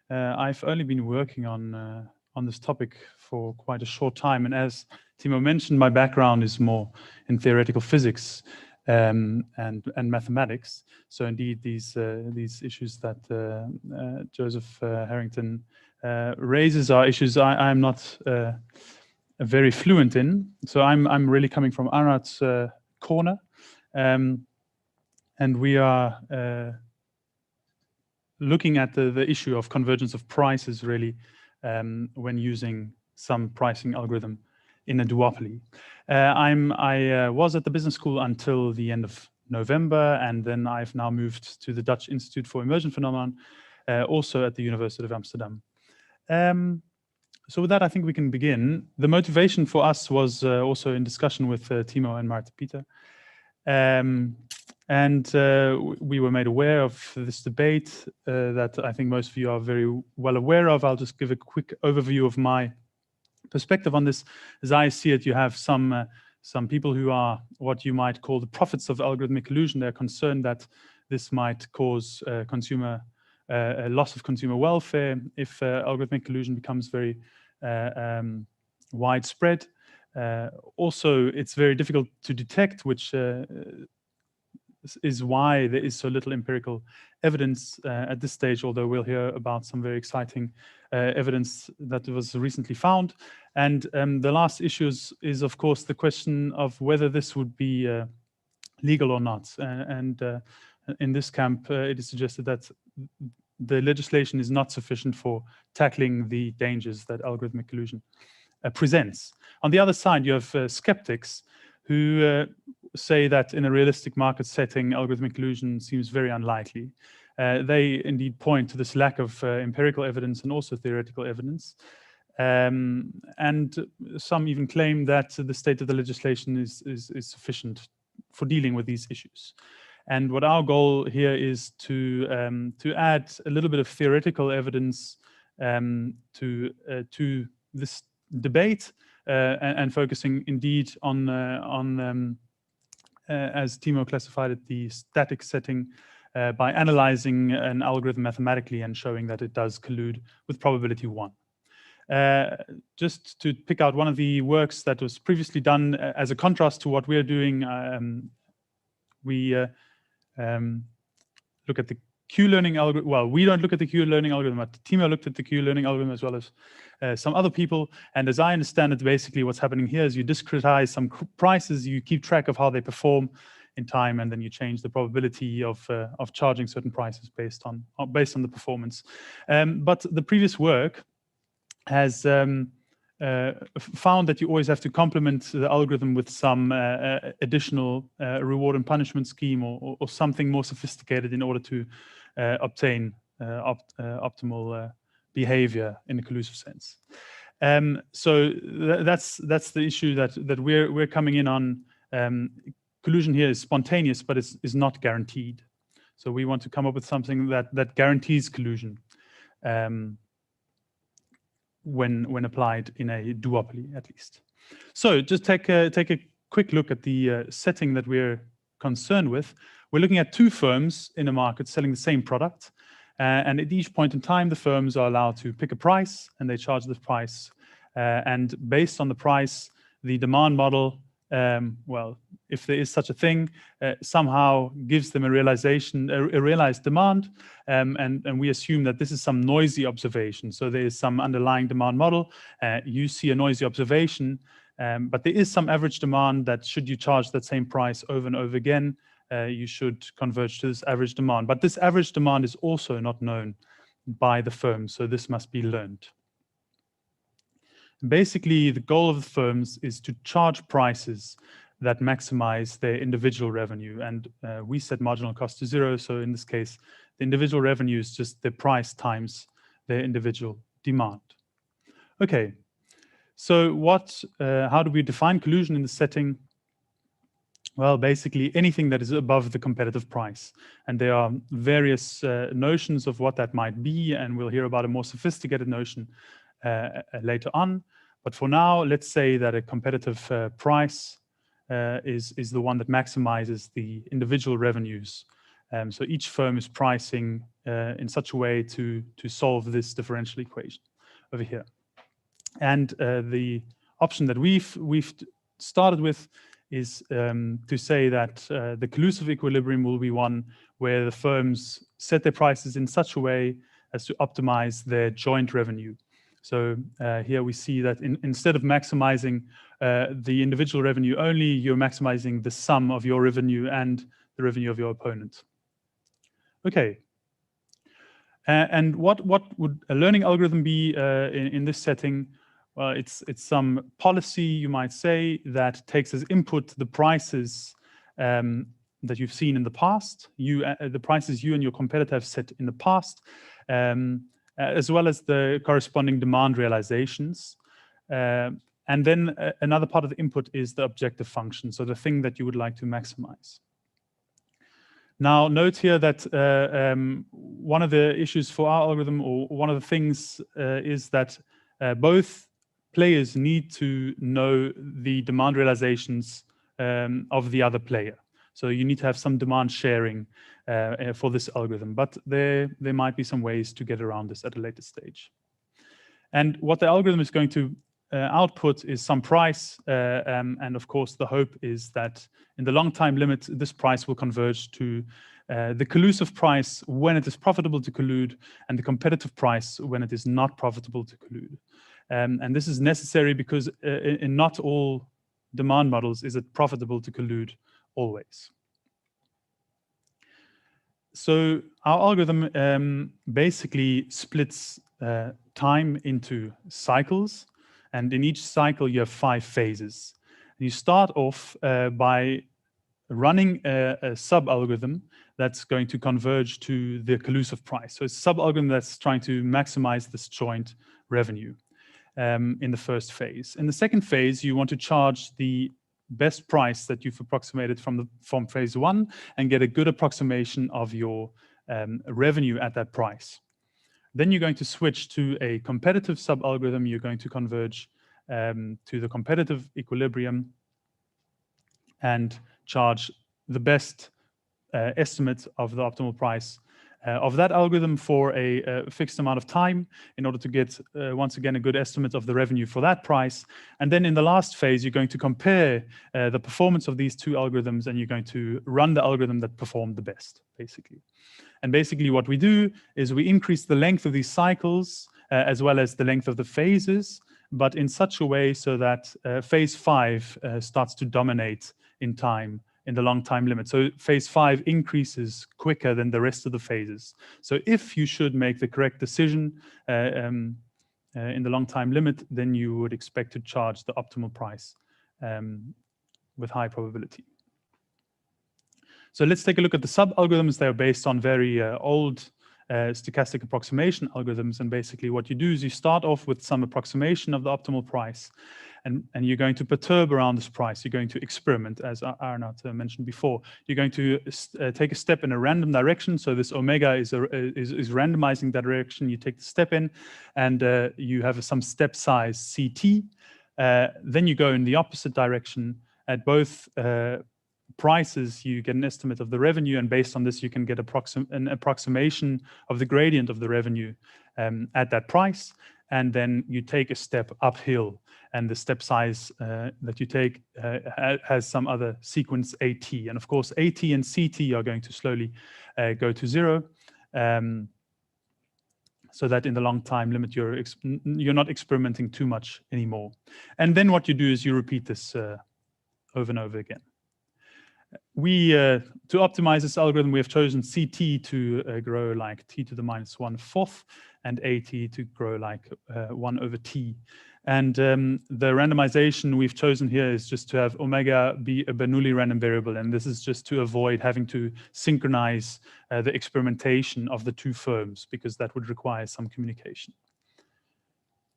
I've only been working on this topic for quite a short time, and as Timo mentioned, my background is more in theoretical physics and mathematics. So indeed, these issues that Joseph Harrington raises are issues I'm not very fluent in. So I'm really coming from Arnoud's corner, and we are looking at the issue of convergence of prices really when using some pricing algorithm in a duopoly. I was at the business school until the end of November, and then I've now moved to the Dutch Institute for Emergent Phenomenon, also at the University of Amsterdam. So with that, I think we can begin. The motivation for us was also in discussion with Timo and Maarten Pieter. And we were made aware of this debate that I think most of you are very well aware of. I'll just give a quick overview of my perspective on this. As I see it, you have some people who are what you might call the prophets of algorithmic illusion. They're concerned that this might cause a loss of consumer welfare if algorithmic illusion becomes very widespread. Also, it's very difficult to detect, which is why there is so little empirical evidence at this stage, although we'll hear about some very exciting evidence that was recently found. And the last issue is, of course, the question of whether this would be legal or not. And in this camp, it is suggested that the legislation is not sufficient for tackling the dangers that algorithmic illusion presents. On the other side, you have skeptics who say that in a realistic market setting, algorithmic illusion seems very unlikely. They indeed point to this lack of empirical evidence and also theoretical evidence. And some even claim that the state of the legislation is sufficient for dealing with these issues. And what our goal here is to add a little bit of theoretical evidence to this debate, and focusing indeed on as Timo classified it, the static setting by analyzing an algorithm mathematically and showing that it does collude with probability 1. Just to pick out one of the works that was previously done as a contrast to what we're doing, we look at the Q-learning algorithm. Well, we don't look at the Q-learning algorithm, but Timo looked at the Q-learning algorithm as well as some other people. And as I understand it, basically what's happening here is you discretize some prices, you keep track of how they perform in time, and then you change the probability of charging certain prices based on the performance. But the previous work has found that you always have to complement the algorithm with some additional reward and punishment scheme or something more sophisticated in order to obtain optimal behavior in a collusive sense. So that's the issue that we're coming in on. Collusion here is spontaneous, but is not guaranteed. So we want to come up with something that guarantees collusion when applied in a duopoly, at least. So just take a quick look at the setting that we're concerned with. We're looking at two firms in a market selling the same product. And at each point in time, the firms are allowed to pick a price, and they charge the price. And based on the price, the demand model, well, if there is such a thing, somehow gives them a realized demand. And we assume that this is some noisy observation. So there is some underlying demand model. You see a noisy observation, but there is some average demand that should you charge that same price over and over again, you should converge to this average demand. But this average demand is also not known by the firm, so this must be learned. Basically, the goal of the firms is to charge prices that maximize their individual revenue. And we set marginal cost to 0. So in this case, the individual revenue is just the price times their individual demand. Okay, so how do we define collusion in the setting? Well, basically anything that is above the competitive price. And there are various notions of what that might be, and we'll hear about a more sophisticated notion later on. But for now, let's say that a competitive price is the one that maximizes the individual revenues. So each firm is pricing in such a way to solve this differential equation over here. And the option that we've started with is to say that the collusive equilibrium will be one where the firms set their prices in such a way as to optimize their joint revenue. So here we see that instead of maximizing the individual revenue only, you're maximizing the sum of your revenue and the revenue of your opponent. Okay. And what would a learning algorithm be in this setting? Well, it's some policy, you might say, that takes as input the prices that you've seen in the past, the prices you and your competitor have set in the past, as well as the corresponding demand realizations. And then another part of the input is the objective function, so the thing that you would like to maximize. Now, note here that one of the issues for our algorithm, or one of the things, is that both players need to know the demand realizations of the other player. So you need to have some demand sharing for this algorithm, but there might be some ways to get around this at a later stage. And what the algorithm is going to output is some price, and of course the hope is that in the long time limit, this price will converge to the collusive price when it is profitable to collude, and the competitive price when it is not profitable to collude. And this is necessary because in not all demand models is it profitable to collude always. So our algorithm basically splits time into cycles, and in each cycle you have 5 phases. And you start off by running a sub-algorithm that's going to converge to the collusive price. So it's a sub-algorithm that's trying to maximize this joint revenue in the first phase. In the second phase, you want to charge the best price that you've approximated from phase 1 and get a good approximation of your revenue at that price. Then you're going to switch to a competitive sub-algorithm. You're going to converge to the competitive equilibrium and charge the best estimate of the optimal price of that algorithm for a fixed amount of time in order to get, once again, a good estimate of the revenue for that price. And then in the last phase, you're going to compare the performance of these two algorithms, and you're going to run the algorithm that performed the best, basically. And basically what we do is we increase the length of these cycles as well as the length of the phases, but in such a way so that phase 5 starts to dominate in time, in the long time limit. So phase 5 increases quicker than the rest of the phases. So if you should make the correct decision in the long time limit, then you would expect to charge the optimal price with high probability. So let's take a look at the sub-algorithms. They're based on very old stochastic approximation algorithms. And basically what you do is you start off with some approximation of the optimal price, and you're going to perturb around this price. You're going to experiment, as Arnaud mentioned before. You're going to take a step in a random direction. So this omega is randomizing that direction. You take the step in, and you have some step size CT. Then you go in the opposite direction. At both prices, you get an estimate of the revenue, and based on this, you can get an approximation of the gradient of the revenue at that price. And then you take a step uphill, and the step size that you take has some other sequence AT. And of course, AT and CT are going to slowly go to 0. So that in the long time limit, you're not experimenting too much anymore. And then what you do is you repeat this over and over again. To optimize this algorithm, we have chosen CT to grow like t to the -1/4, and AT to grow like 1 over t. And the randomization we've chosen here is just to have omega be a Bernoulli random variable. And this is just to avoid having to synchronize the experimentation of the two firms, because that would require some communication.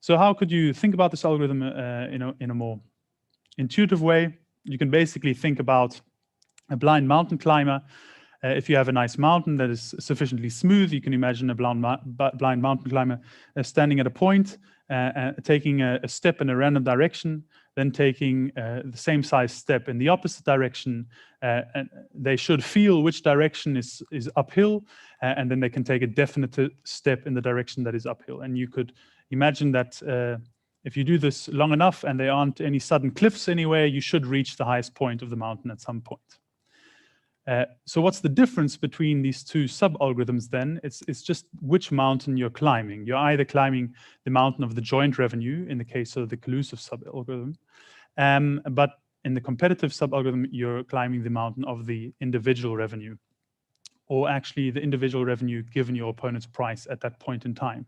So how could you think about this algorithm in a more intuitive way? You can basically think about a blind mountain climber. If you have a nice mountain that is sufficiently smooth, you can imagine a blind mountain climber standing at a point, taking a step in a random direction, then taking the same size step in the opposite direction. And they should feel which direction is uphill, and then they can take a definite step in the direction that is uphill. And you could imagine that if you do this long enough and there aren't any sudden cliffs anywhere, you should reach the highest point of the mountain at some point. So what's the difference between these two sub-algorithms then? It's just which mountain you're climbing. You're either climbing the mountain of the joint revenue in the case of the collusive sub-algorithm, but in the competitive sub-algorithm, you're climbing the mountain of the individual revenue, or actually the individual revenue given your opponent's price at that point in time.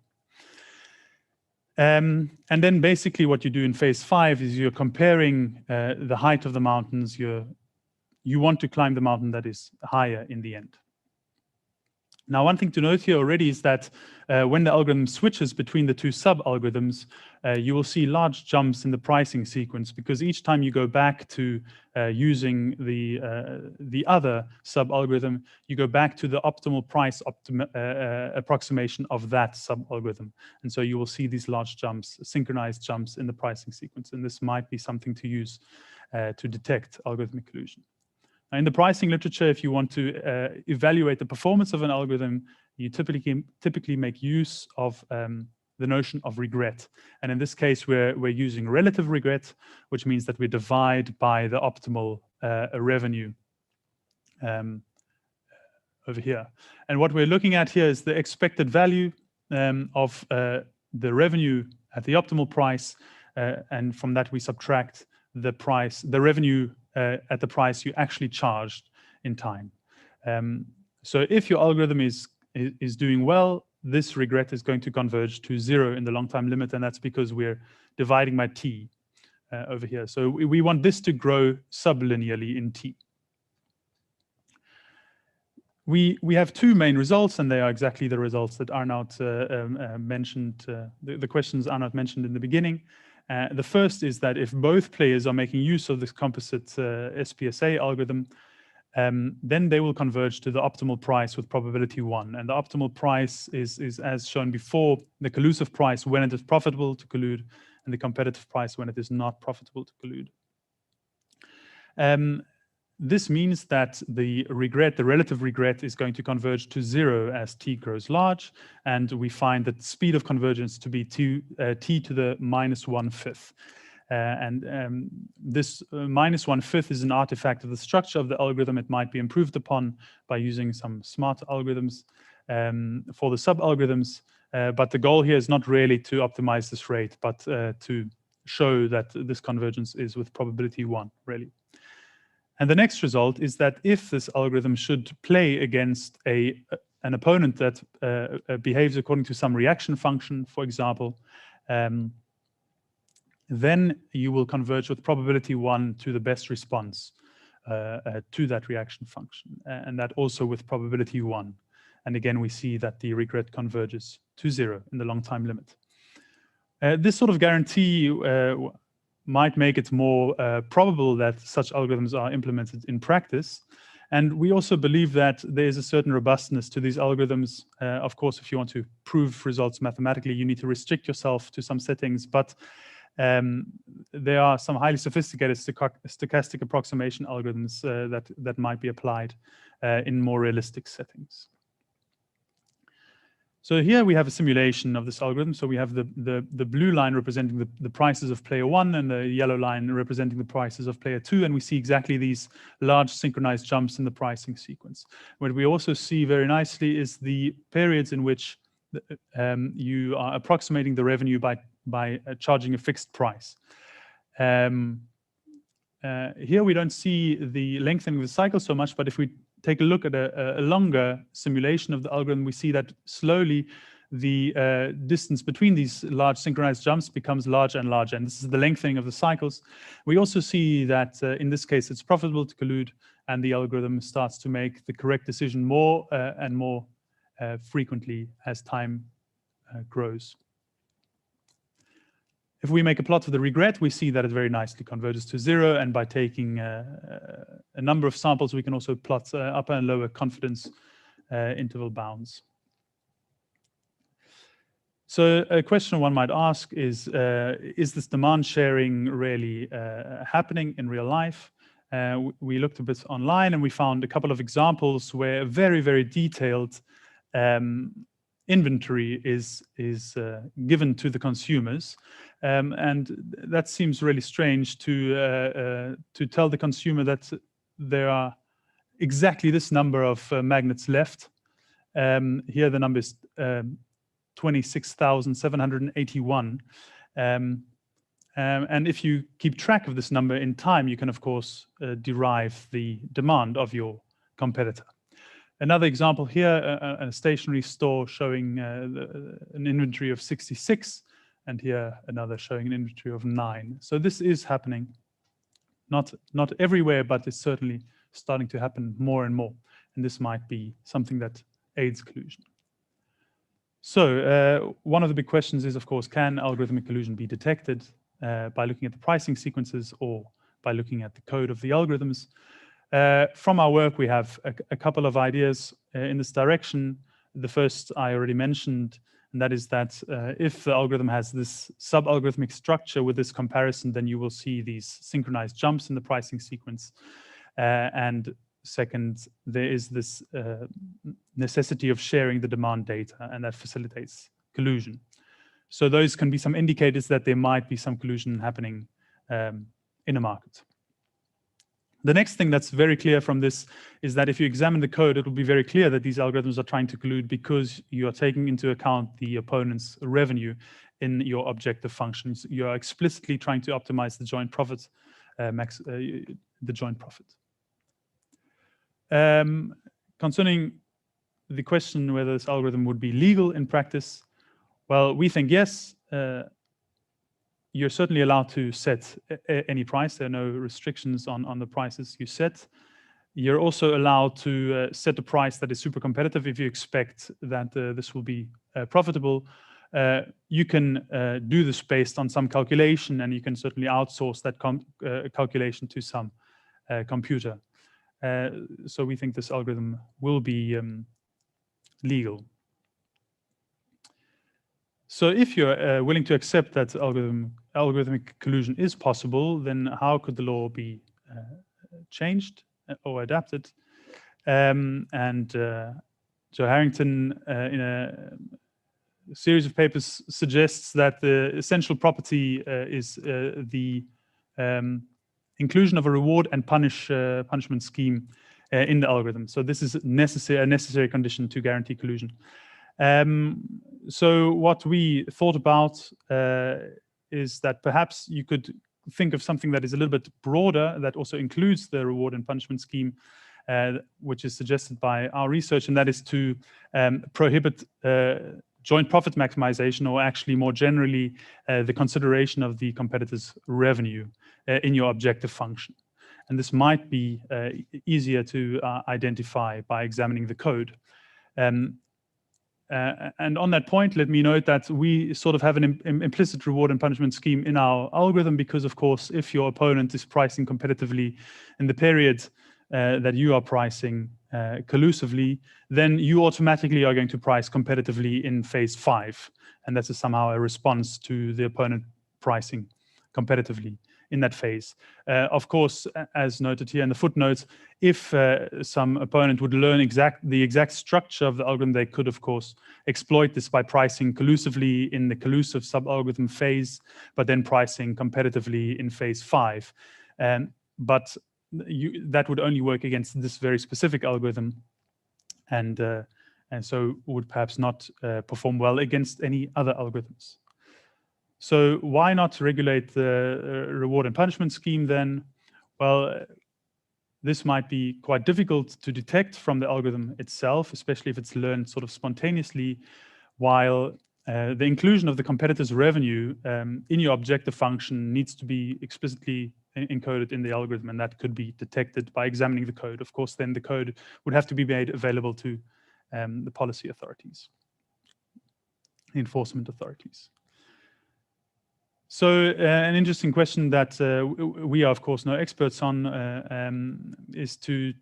And then basically what you do in phase 5 is you're comparing the height of the mountains. You want to climb the mountain that is higher in the end. Now, one thing to note here already is that when the algorithm switches between the two sub-algorithms, you will see large jumps in the pricing sequence, because each time you go back to using the other sub-algorithm, you go back to the optimal price approximation of that sub-algorithm. And so you will see these large jumps, synchronized jumps in the pricing sequence. And this might be something to use to detect algorithmic collusion. In the pricing literature, if you want to evaluate the performance of an algorithm, you typically make use of the notion of regret. And in this case, we're using relative regret, which means that we divide by the optimal revenue over here. And what we're looking at here is the expected value of the revenue at the optimal price. And from that, we subtract the revenue at the price you actually charged in time. So if your algorithm is doing well, this regret is going to converge to 0 in the long time limit, and that's because we're dividing by t over here. So we want this to grow sublinearly in t. We have two main results, and they are exactly the results that Arnaud mentioned, the questions Arnaud mentioned in the beginning. The first is that if both players are making use of this composite SPSA algorithm, then they will converge to the optimal price with probability 1. And the optimal price is as shown before, the collusive price when it is profitable to collude, and the competitive price when it is not profitable to collude. This means that the relative regret is going to converge to 0 as t grows large, and we find that speed of convergence to be t to the minus 1/5. This minus 1/5 is an artifact of the structure of the algorithm. It might be improved upon by using some smart algorithms for the sub-algorithms, but the goal here is not really to optimize this rate, but to show that this convergence is with probability 1, really. And the next result is that if this algorithm should play against an opponent that behaves according to some reaction function, for example, then you will converge with probability 1 to the best response to that reaction function, and that also with probability 1. And again, we see that the regret converges to 0 in the long time limit. This sort of guarantee might make it more probable that such algorithms are implemented in practice. And we also believe that there is a certain robustness to these algorithms. Of course, if you want to prove results mathematically, you need to restrict yourself to some settings, but there are some highly sophisticated stochastic approximation algorithms that might be applied in more realistic settings. So here we have a simulation of this algorithm. So we have the blue line representing the prices of player 1 and the yellow line representing the prices of player 2. And we see exactly these large synchronized jumps in the pricing sequence. What we also see very nicely is the periods in which you are approximating the revenue by charging a fixed price. Here we don't see the lengthening of the cycle so much, but if we take a look at a longer simulation of the algorithm, we see that slowly the distance between these large synchronized jumps becomes larger and larger, and this is the lengthening of the cycles. We also see that in this case it's profitable to collude, and the algorithm starts to make the correct decision more and more frequently as time grows. If we make a plot of the regret, we see that it very nicely converges to 0, and by taking a number of samples, we can also plot upper and lower confidence interval bounds. So a question one might ask is this demand sharing really happening in real life? We looked a bit online and we found a couple of examples where very, very detailed inventory is given to the consumers, and that seems really strange to tell the consumer that there are exactly this number of magnets left. Here the number is 26,781, and if you keep track of this number in time, you can of course derive the demand of your competitor. Another example here, a stationery store showing an inventory of 66, and here another showing an inventory of 9. So this is happening, not everywhere, but it's certainly starting to happen more and more. And this might be something that aids collusion. So one of the big questions is, of course, can algorithmic collusion be detected by looking at the pricing sequences or by looking at the code of the algorithms? From our work, we have a couple of ideas in this direction. The first I already mentioned, and that is that if the algorithm has this sub-algorithmic structure with this comparison, then you will see these synchronized jumps in the pricing sequence. And second, there is this necessity of sharing the demand data, and that facilitates collusion. So those can be some indicators that there might be some collusion happening in a market. The next thing that's very clear from this is that if you examine the code, it will be very clear that these algorithms are trying to collude because you are taking into account the opponent's revenue in your objective functions. You are explicitly trying to optimize the joint profit, Concerning the question whether this algorithm would be legal in practice, well, we think yes. You're certainly allowed to set any price. There are no restrictions on the prices you set. You're also allowed to set a price that is super competitive if you expect that this will be profitable. You can do this based on some calculation, and you can certainly outsource that calculation to some computer. So we think this algorithm will be legal. So if you're willing to accept that algorithmic collusion is possible, then how could the law be changed? or adapted. And Joe Harrington, in a series of papers, suggests that the essential property is the inclusion of a reward and punishment scheme in the algorithm. So this is a necessary condition to guarantee collusion. So what we thought about is that perhaps you could think of something that is a little bit broader, that also includes the reward and punishment scheme, which is suggested by our research, and that is to prohibit joint profit maximization, or actually more generally, the consideration of the competitor's revenue in your objective function. And this might be easier to identify by examining the code. And on that point, let me note that we sort of have an implicit reward and punishment scheme in our algorithm, because, of course, if your opponent is pricing competitively in the period that you are pricing collusively, then you automatically are going to price competitively in phase 5. And that's somehow a response to the opponent pricing competitively in that phase. Of course, as noted here in the footnotes, if some opponent would learn the exact structure of the algorithm, they could, of course, exploit this by pricing collusively in the collusive sub-algorithm phase, but then pricing competitively in phase 5. But that would only work against this very specific algorithm, and so would perhaps not perform well against any other algorithms. So why not regulate the reward and punishment scheme then? Well, this might be quite difficult to detect from the algorithm itself, especially if it's learned sort of spontaneously, while the inclusion of the competitor's revenue in your objective function needs to be explicitly encoded in the algorithm, and that could be detected by examining the code. Of course, then the code would have to be made available to the policy authorities, the enforcement authorities. So an interesting question that we are, of course, no experts on is to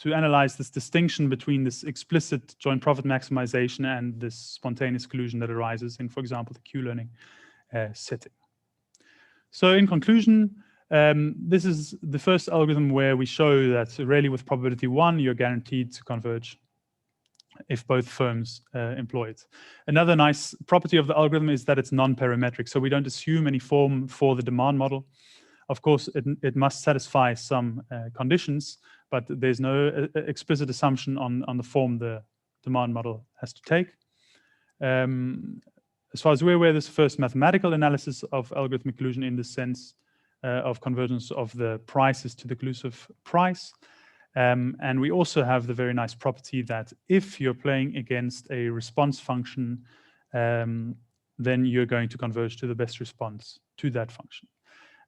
analyze this distinction between this explicit joint profit maximization and this spontaneous collusion that arises in, for example, the Q-learning setting. So in conclusion, this is the first algorithm where we show that really with probability 1, you're guaranteed to converge if both firms employ it. Another nice property of the algorithm is that it's non-parametric, so we don't assume any form for the demand model. Of course, it must satisfy some conditions, but there's no explicit assumption on the form the demand model has to take. As far as we're aware, this first mathematical analysis of algorithmic collusion in the sense of convergence of the prices to the collusive price. And we also have the very nice property that if you're playing against a response function, then you're going to converge to the best response to that function.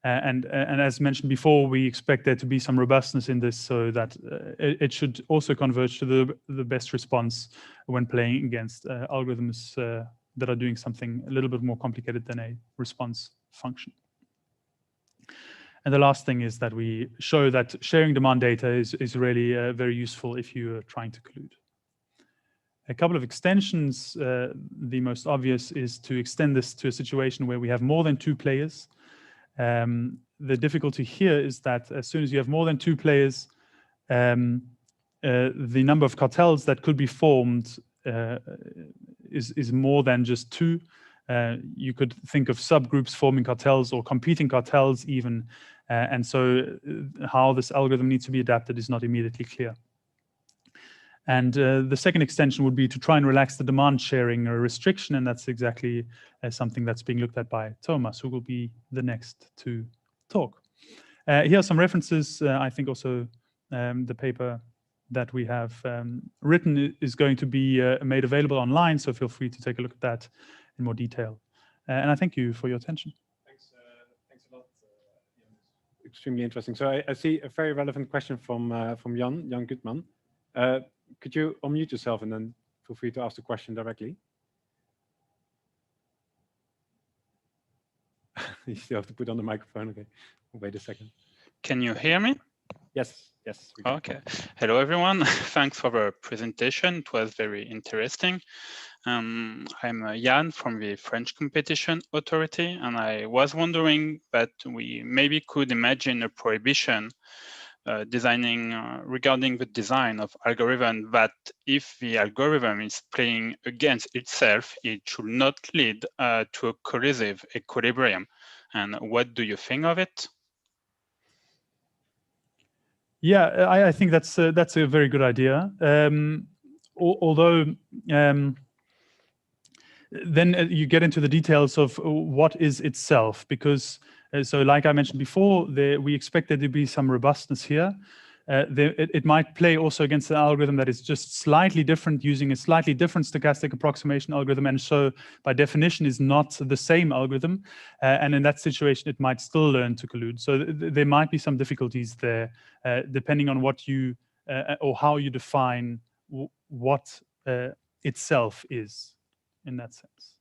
And as mentioned before, we expect there to be some robustness in this, so that it should also converge to the best response when playing against algorithms that are doing something a little bit more complicated than a response function. And the last thing is that we show that sharing demand data is really very useful if you are trying to collude. A couple of extensions, the most obvious is to extend this to a situation where we have more than 2 players. The difficulty here is that as soon as you have more than 2 players, the number of cartels that could be formed is more than just 2. You could think of subgroups forming cartels or competing cartels even. And so how this algorithm needs to be adapted is not immediately clear. And the second extension would be to try and relax the demand sharing restriction, and that's exactly something that's being looked at by Thomas, who will be the next to talk. Here are some references. I think also the paper that we have written is going to be made available online, so feel free to take a look at that in more detail. And I thank you for your attention. Thanks a lot. Extremely interesting. So I see a very relevant question from Jan Gutman. Could you unmute yourself and then feel free to ask the question directly? You still have to put on the microphone. Okay, wait a second. Can you hear me? Yes. Okay. Hello, everyone. Thanks for the presentation. It was very interesting. I'm Jan from the French Competition Authority, and I was wondering that we maybe could imagine a prohibition regarding the design of algorithm, that if the algorithm is playing against itself, it should not lead to a collusive equilibrium. And what do you think of it? Yeah, I think that's a very good idea. Although then you get into the details of what is itself, because so like I mentioned before, we expect there to be some robustness here. It might play also against an algorithm that is just slightly different, using a slightly different stochastic approximation algorithm, and so by definition is not the same algorithm. And in that situation, it might still learn to collude. So there might be some difficulties there, depending on what you or how you define what itself is in that sense.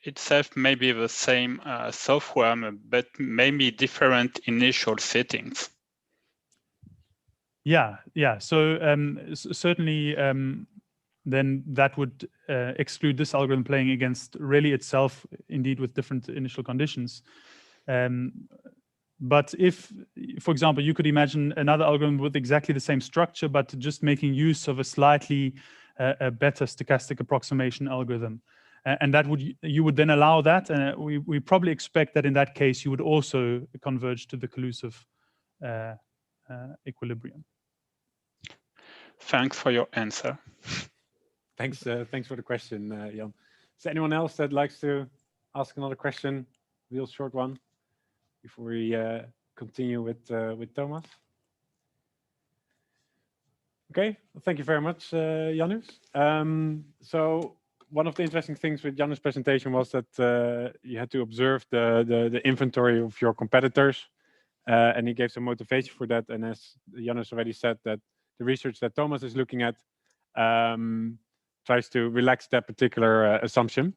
Itself may be the same software, but maybe different initial settings. Yeah. So certainly, then that would exclude this algorithm playing against really itself, indeed, with different initial conditions. But if, for example, you could imagine another algorithm with exactly the same structure, but just making use of a slightly better stochastic approximation algorithm, and that you would then allow that, and we probably expect that in that case you would also converge to the collusive equilibrium. Thanks for your answer. Thanks for the question, Jan. Is there anyone else that likes to ask another question? Real short one before we continue with Thomas. Okay, well, thank you very much, Janus. So one of the interesting things with Janus' presentation was that you had to observe the inventory of your competitors, and he gave some motivation for that. And as Janus already said, that the research that Thomas is looking at tries to relax that particular assumption.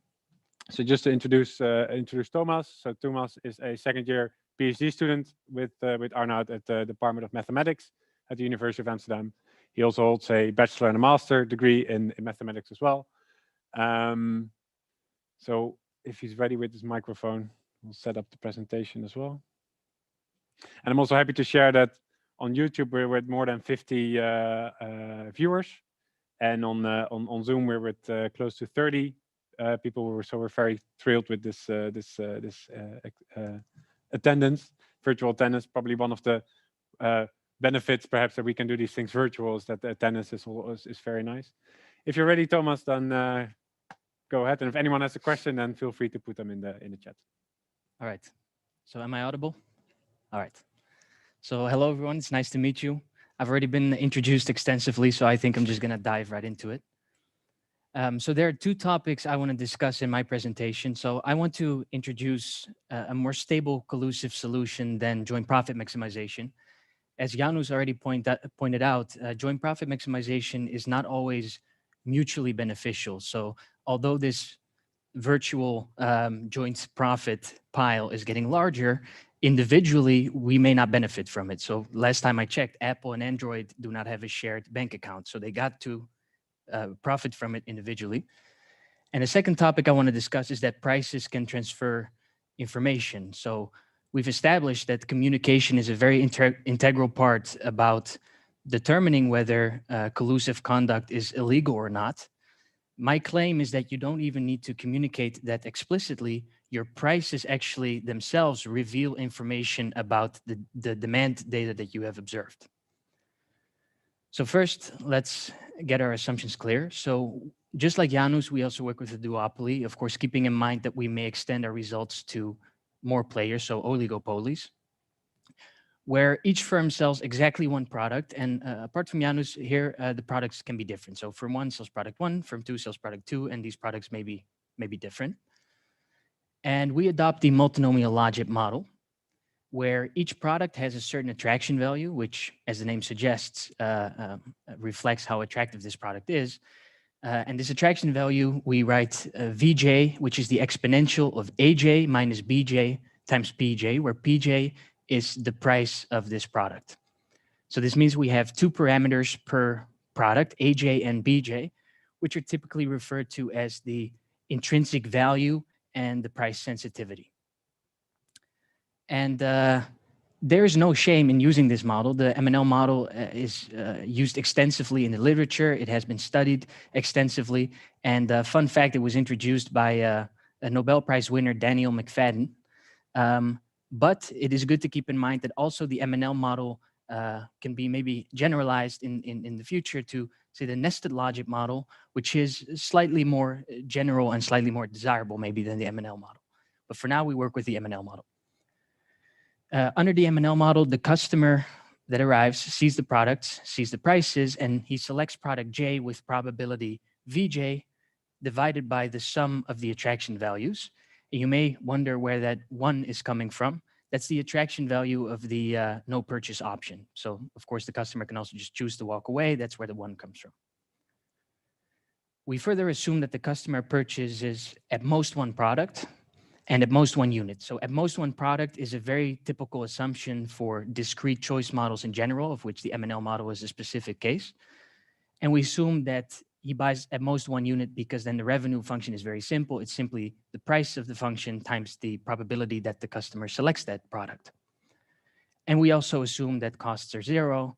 So just to introduce Thomas. So Thomas is a second-year PhD student with Arnoud at the Department of Mathematics at the University of Amsterdam. He also holds a bachelor and a master degree in mathematics as well. So if he's ready with his microphone, we'll set up the presentation as well. And I'm also happy to share that on YouTube we're with more than 50 viewers, and on Zoom we're with close to 30 people. So we're very thrilled with this attendance, virtual attendance. Probably one of the benefits perhaps that we can do these things virtual is that the attendance is very nice. If you're ready, Thomas, then go ahead. And if anyone has a question, then feel free to put them in the chat. All right. So am I audible? All right. So hello, everyone. It's nice to meet you. I've already been introduced extensively, so I think I'm just going to dive right into it. So there are two topics I want to discuss in my presentation. So I want to introduce a more stable collusive solution than joint profit maximization. As Janus already pointed out, joint profit maximization is not always mutually beneficial. So although this virtual joint profit pile is getting larger, individually, we may not benefit from it. So last time I checked, Apple and Android do not have a shared bank account. So they got to profit from it individually. And the second topic I want to discuss is that prices can transfer information. So we've established that communication is a very integral part about determining whether collusive conduct is illegal or not. My claim is that you don't even need to communicate that explicitly. Your prices actually themselves reveal information about the demand data that you have observed. So first, let's get our assumptions clear. So just like Janus, we also work with a duopoly, of course, keeping in mind that we may extend our results to more players, so oligopolies, where each firm sells exactly one product. And apart from Janus, here the products can be different. So firm one sells product one, firm two sells product two, and these products may be different. And we adopt the multinomial logic model, where each product has a certain attraction value, which, as the name suggests, reflects how attractive this product is. And this attraction value, we write Vj, which is the exponential of Aj minus Bj times Pj, where Pj is the price of this product. So this means we have two parameters per product, Aj and Bj, which are typically referred to as the intrinsic value and the price sensitivity. And there is no shame in using this model. The MNL model is used extensively in the literature. It has been studied extensively. And fun fact, it was introduced by a Nobel Prize winner, Daniel McFadden. But it is good to keep in mind that also the MNL model can be maybe generalized in the future to, say, the nested logic model, which is slightly more general and slightly more desirable maybe than the MNL model. But for now, we work with the MNL model. Under the MNL model, the customer that arrives sees the products, sees the prices, and he selects product J with probability Vj divided by the sum of the attraction values. And you may wonder where that 1 is coming from. That's the attraction value of the no purchase option. So, of course, the customer can also just choose to walk away. That's where the 1 comes from. We further assume that the customer purchases at most 1 product and at most 1 unit. So at most 1 product is a very typical assumption for discrete choice models in general, of which the MNL model is a specific case. And we assume that he buys at most 1 unit because then the revenue function is very simple. It's simply the price of the function times the probability that the customer selects that product. And we also assume that costs are 0,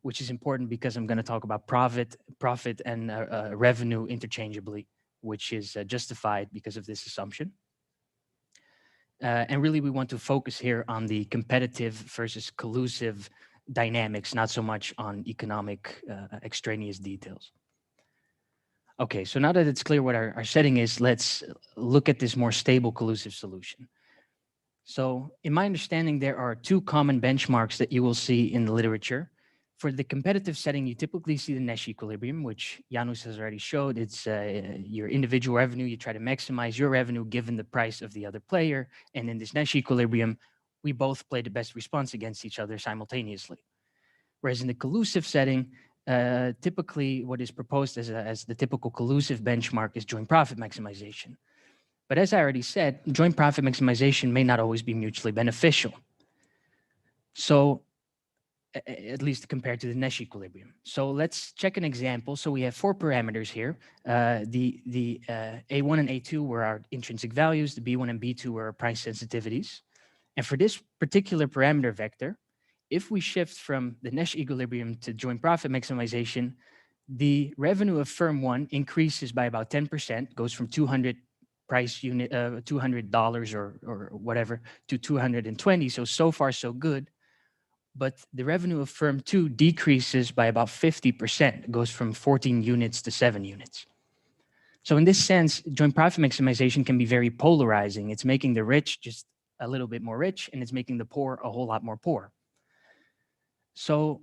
which is important because I'm going to talk about profit and revenue interchangeably, which is justified because of this assumption. And really, we want to focus here on the competitive versus collusive dynamics, not so much on economic extraneous details. Okay, so now that it's clear what our setting is, let's look at this more stable collusive solution. So in my understanding, there are 2 common benchmarks that you will see in the literature. For the competitive setting, you typically see the Nash equilibrium, which Janus has already showed. It's your individual revenue. You try to maximize your revenue given the price of the other player. And in this Nash equilibrium, we both play the best response against each other simultaneously. Whereas in the collusive setting, typically what is proposed as the typical collusive benchmark is joint profit maximization. But as I already said, joint profit maximization may not always be mutually beneficial. So at least compared to the Nash equilibrium. So let's check an example. So we have 4 parameters here. The A1 and A2 were our intrinsic values. The B1 and B2 were our price sensitivities. And for this particular parameter vector, if we shift from the Nash equilibrium to joint profit maximization, the revenue of firm 1 increases by about 10%, goes from 200 price unit, $200 or whatever to 220. So far, so good. But the revenue of firm 2 decreases by about 50%. It goes from 14 units to 7 units. So in this sense, joint profit maximization can be very polarizing. It's making the rich just a little bit more rich, and it's making the poor a whole lot more poor. So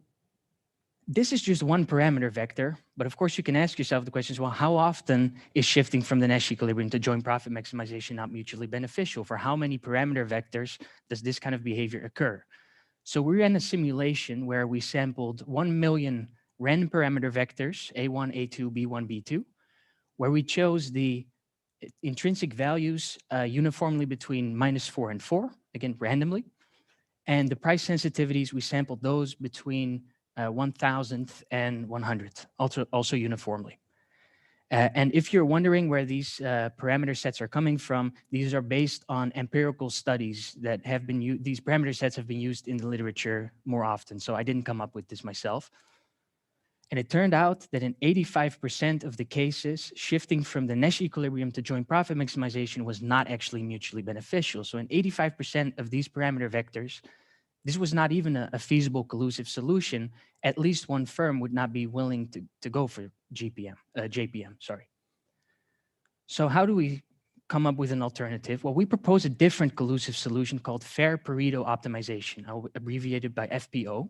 this is just 1 parameter vector. But of course, you can ask yourself the questions, well, how often is shifting from the Nash equilibrium to joint profit maximization not mutually beneficial? For how many parameter vectors does this kind of behavior occur? So we ran a simulation where we sampled 1 million random parameter vectors, A1, A2, B1, B2, where we chose the intrinsic values uniformly between -4 and 4, again, randomly. And the price sensitivities, we sampled those between 1,000 and 100, also uniformly. And if you're wondering where these parameter sets are coming from, these are based on empirical studies that have been used. These parameter sets have been used in the literature more often. So I didn't come up with this myself. And it turned out that in 85% of the cases, shifting from the Nash equilibrium to joint profit maximization was not actually mutually beneficial. So in 85% of these parameter vectors, this was not even a feasible collusive solution. At least 1 firm would not be willing to go for JPM. So how do we come up with an alternative? Well, we propose a different collusive solution called fair Pareto optimization, abbreviated by FPO.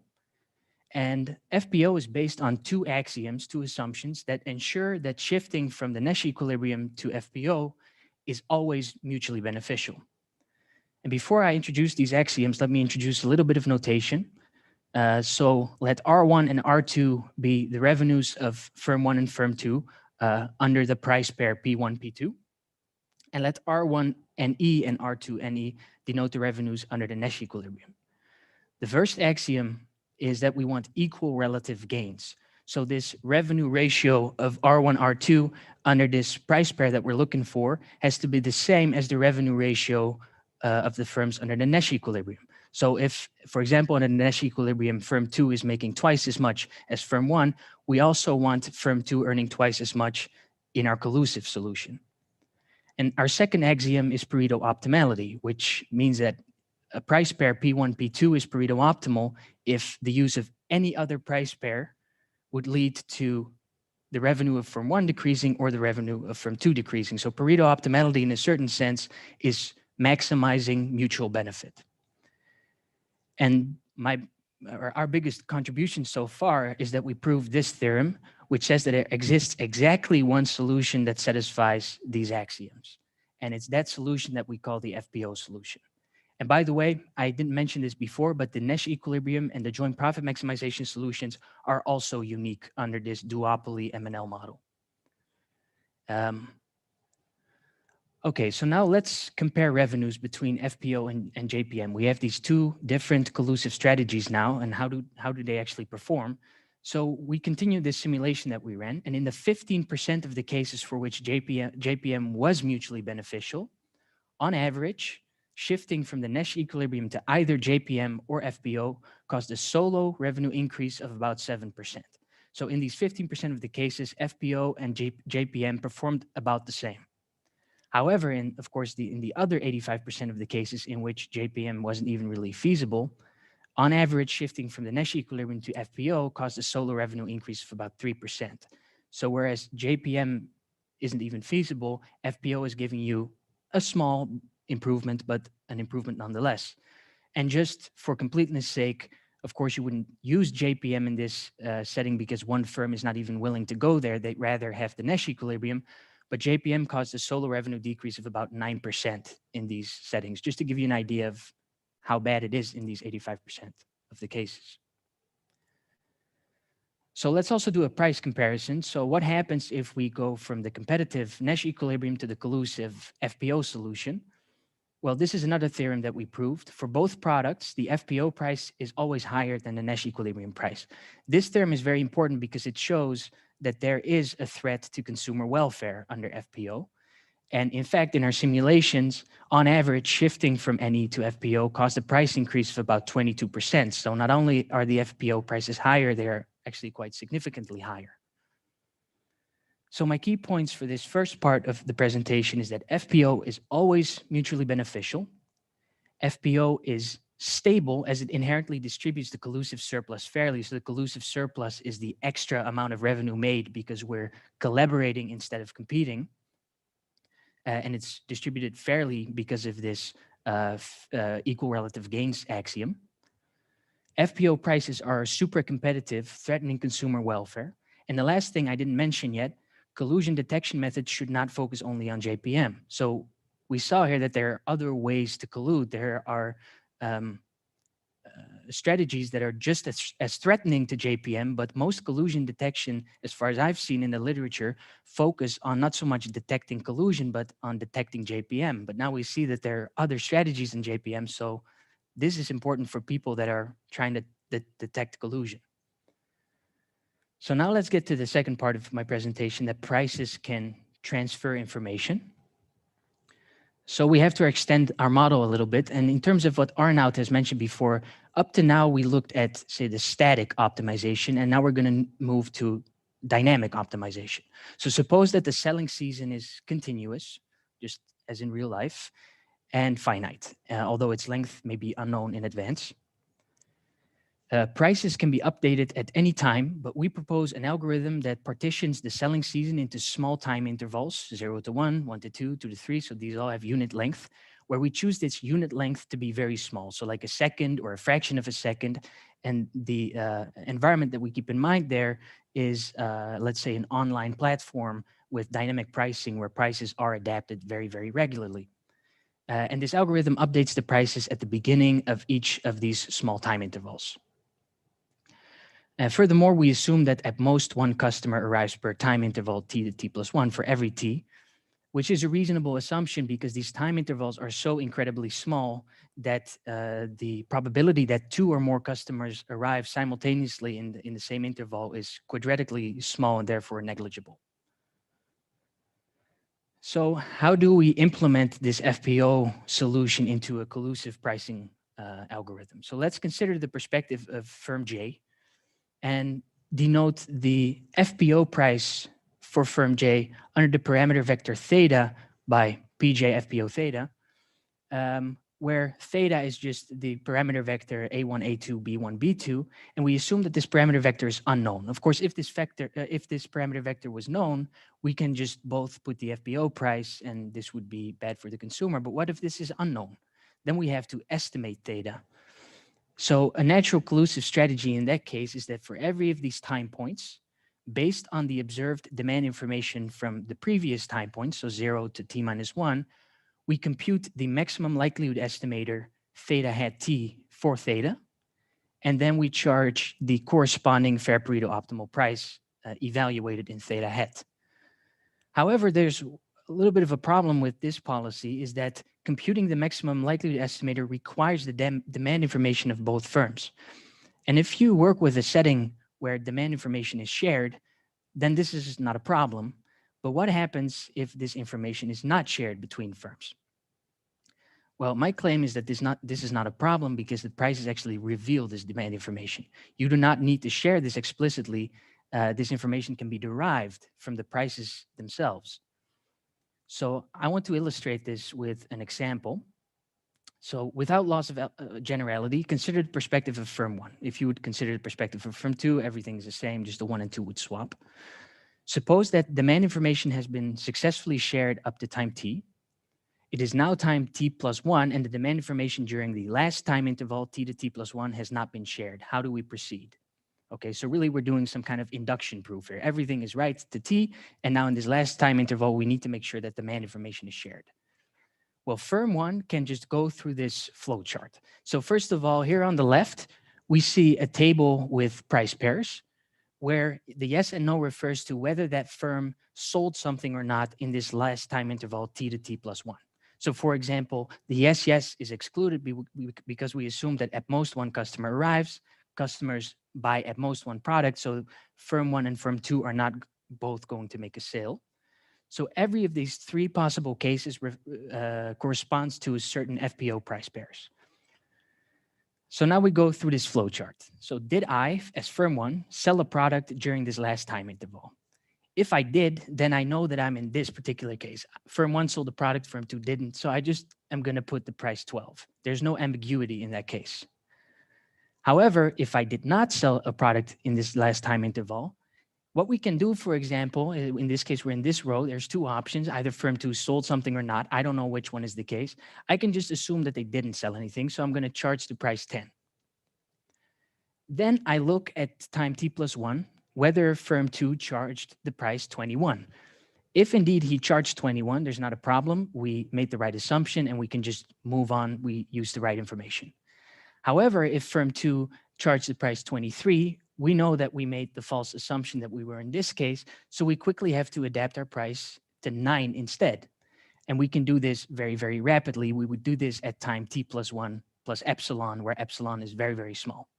And FPO is based on 2 axioms, 2 assumptions that ensure that shifting from the Nash equilibrium to FPO is always mutually beneficial. And before I introduce these axioms, let me introduce a little bit of notation. So let R1 and R2 be the revenues of firm 1 and firm 2 under the price pair P1, P2. And let R1 and E and R2 and E denote the revenues under the Nash equilibrium. The first axiom is that we want equal relative gains. So this revenue ratio of R1, R2 under this price pair that we're looking for has to be the same as the revenue ratio of the firms under the Nash equilibrium. So if, for example, in a Nash equilibrium, firm 2 is making twice as much as firm 1, we also want firm 2 earning twice as much in our collusive solution. And our second axiom is Pareto optimality, which means that a price pair P1, P2 is Pareto optimal if the use of any other price pair would lead to the revenue of firm 1 decreasing or the revenue of firm 2 decreasing. So Pareto optimality in a certain sense is maximizing mutual benefit. And our biggest contribution so far is that we proved this theorem, which says that there exists exactly one solution that satisfies these axioms. And it's that solution that we call the FPO solution. And by the way, I didn't mention this before, but the Nash equilibrium and the joint profit maximization solutions are also unique under this duopoly M&L model. Okay, so now let's compare revenues between FPO and JPM. We have these two different collusive strategies now, and how do they actually perform? So we continue this simulation that we ran, and in the 15% of the cases for which JPM was mutually beneficial, on average, shifting from the Nash equilibrium to either JPM or FPO caused a solo revenue increase of about 7%. So in these 15% of the cases, FPO and JPM performed about the same. However, in the other 85% of the cases in which JPM wasn't even really feasible, on average, shifting from the Nash equilibrium to FPO caused a solo revenue increase of about 3%. So whereas JPM isn't even feasible, FPO is giving you a small improvement, but an improvement nonetheless. And just for completeness sake, of course, you wouldn't use JPM in this setting because one firm is not even willing to go there. They'd rather have the Nash equilibrium. But JPM caused a solo revenue decrease of about 9% in these settings, just to give you an idea of how bad it is in these 85% of the cases. So let's also do a price comparison. So what happens if we go from the competitive Nash equilibrium to the collusive FPO solution? Well, this is another theorem that we proved. For both products, the FPO price is always higher than the Nash equilibrium price. This theorem is very important because it shows that there is a threat to consumer welfare under FPO. And in fact, in our simulations, on average, shifting from NE to FPO caused a price increase of about 22%. So not only are the FPO prices higher, they're actually quite significantly higher. So my key points for this first part of the presentation is that FPO is always mutually beneficial. FPO is stable as it inherently distributes the collusive surplus fairly. So the collusive surplus is the extra amount of revenue made because we're collaborating instead of competing. And it's distributed fairly because of this equal relative gains axiom. FPO prices are super competitive, threatening consumer welfare. And the last thing I didn't mention yet, collusion detection methods should not focus only on JPM. So we saw here that there are other ways to collude. There are strategies that are just as threatening to JPM, but most collusion detection, as far as I've seen in the literature, focus on not so much detecting collusion, but on detecting JPM. But now we see that there are other strategies in JPM. So this is important for people that are trying to detect collusion. So now let's get to the second part of my presentation, that prices can transfer information. So we have to extend our model a little bit. And in terms of what Arnoud has mentioned before, up to now, we looked at, say, the static optimization, and now we're going to move to dynamic optimization. So suppose that the selling season is continuous, just as in real life, and finite, although its length may be unknown in advance. Prices can be updated at any time, but we propose an algorithm that partitions the selling season into small time intervals, 0 to 1, 1 to 2, 2 to 3. So these all have unit length, where we choose this unit length to be very small. So like a second or a fraction of a second. And the environment that we keep in mind there is, let's say, an online platform with dynamic pricing where prices are adapted very, very regularly. And this algorithm updates the prices at the beginning of each of these small time intervals. Furthermore, we assume that at most one customer arrives per time interval t to t plus 1 for every t, which is a reasonable assumption because these time intervals are so incredibly small that the probability that 2 or more customers arrive simultaneously in the same interval is quadratically small and therefore negligible. So how do we implement this FPO solution into a collusive pricing algorithm. So let's consider the perspective of firm J and denote the FPO price for firm J under the parameter vector theta by Pj FPO theta, where theta is just the parameter vector A1, A2, B1, B2, and we assume that this parameter vector is unknown. Of course, if this parameter vector was known, we can just both put the FPO price, and this would be bad for the consumer. But what if this is unknown? Then we have to estimate theta. So a natural collusive strategy in that case is that for every of these time points, based on the observed demand information from the previous time points, so 0 to t minus 1, we compute the maximum likelihood estimator theta hat t for theta, and then we charge the corresponding fair Pareto optimal price evaluated in theta hat. However, there's a little bit of a problem with this policy is that computing the maximum likelihood estimator requires the demand information of both firms. And if you work with a setting where demand information is shared, then this is not a problem. But what happens if this information is not shared between firms? Well, my claim is that this is not a problem because the prices actually reveal this demand information. You do not need to share this explicitly. This information can be derived from the prices themselves. So I want to illustrate this with an example. So without loss of generality, consider the perspective of firm 1. If you would consider the perspective of firm 2, everything is the same, just the 1 and 2 would swap. Suppose that demand information has been successfully shared up to time t. It is now time t plus 1, and the demand information during the last time interval t to t plus 1 has not been shared. How do we proceed? Okay, so really we're doing some kind of induction proof here. Everything is right to t, and now in this last time interval, we need to make sure that demand information is shared. Well, firm 1 can just go through this flow chart. So first of all, here on the left, we see a table with price pairs where the yes and no refers to whether that firm sold something or not in this last time interval t to t plus 1. So for example, the yes is excluded because we assume that at most one customer arrives, customers buy at most one product, so firm 1 and firm 2 are not both going to make a sale. So every of these 3 possible cases corresponds to a certain FPO price pairs. So now we go through this flow chart. So did I, as firm 1, sell a product during this last time interval? If I did, then I know that I'm in this particular case. Firm 1 sold the product, firm 2 didn't. So I just am going to put the price 12. There's no ambiguity in that case. However, if I did not sell a product in this last time interval, what we can do, for example, in this case, we're in this row, there's 2 options, either firm 2 sold something or not. I don't know which one is the case. I can just assume that they didn't sell anything. So I'm going to charge the price 10. Then I look at time t plus 1, whether firm 2 charged the price 21. If indeed he charged 21, there's not a problem. We made the right assumption and we can just move on. We use the right information. However, if firm 2 charged the price 23, we know that we made the false assumption that we were in this case. So we quickly have to adapt our price to 9 instead. And we can do this very, very rapidly. We would do this at time t plus 1 plus epsilon, where epsilon is very, very small.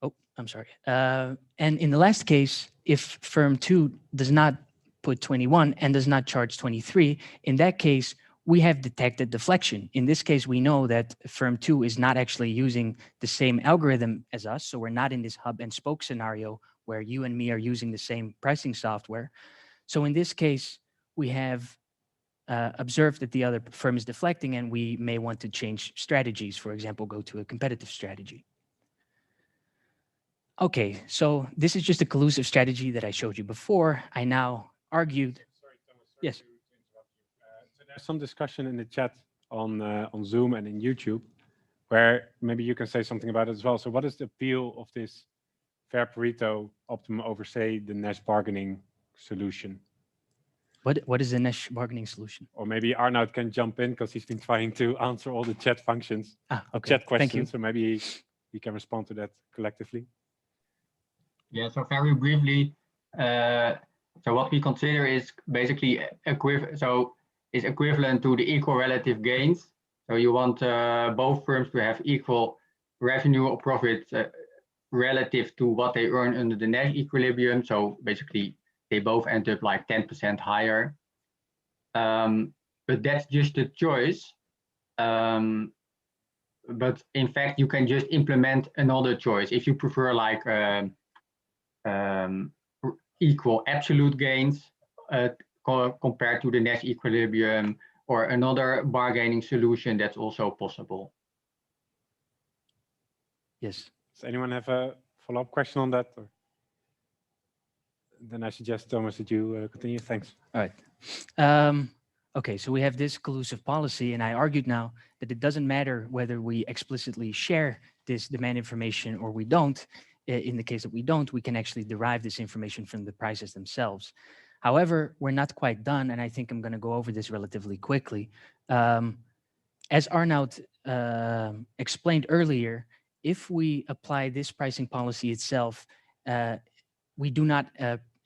Oh, I'm sorry. And in the last case, if firm 2 does not put 21 and does not charge 23, in that case, we have detected deflection. In this case, we know that firm 2 is not actually using the same algorithm as us. So we're not in this hub and spoke scenario where you and me are using the same pricing software. So in this case, we have observed that the other firm is deflecting and we may want to change strategies. For example, go to a competitive strategy. Okay, so this is just a collusive strategy that I showed you before. I now argued. Sorry, Thomas. Yes. To interrupt you. So there's some discussion in the chat on Zoom and in YouTube, where maybe you can say something about it as well. So what is the appeal of this fair Pareto optimum over, say, the Nash bargaining solution? What is the Nash bargaining solution? Or maybe Arnoud can jump in because he's been trying to answer all the chat functions, chat questions. Thank you. So maybe he can respond to that collectively. Yeah, so very briefly, so what we consider is basically equivalent to the equal relative gains. So you want both firms to have equal revenue or profit relative to what they earn under the Nash equilibrium. So basically, they both end up like 10% higher. But that's just a choice. but in fact, you can just implement another choice. If you prefer like equal absolute gains compared to the Nash equilibrium, or another bargaining solution, that's also possible. Yes. Does anyone have a follow-up question on that? Or? Then I suggest, Thomas, that you continue. Thanks. All right. Okay, so we have this collusive policy, and I argued now that it doesn't matter whether we explicitly share this demand information or we don't. In the case that we don't, we can actually derive this information from the prices themselves. However, we're not quite done, and I think I'm going to go over this relatively quickly. As Arnoud explained earlier, if we apply this pricing policy itself, we do not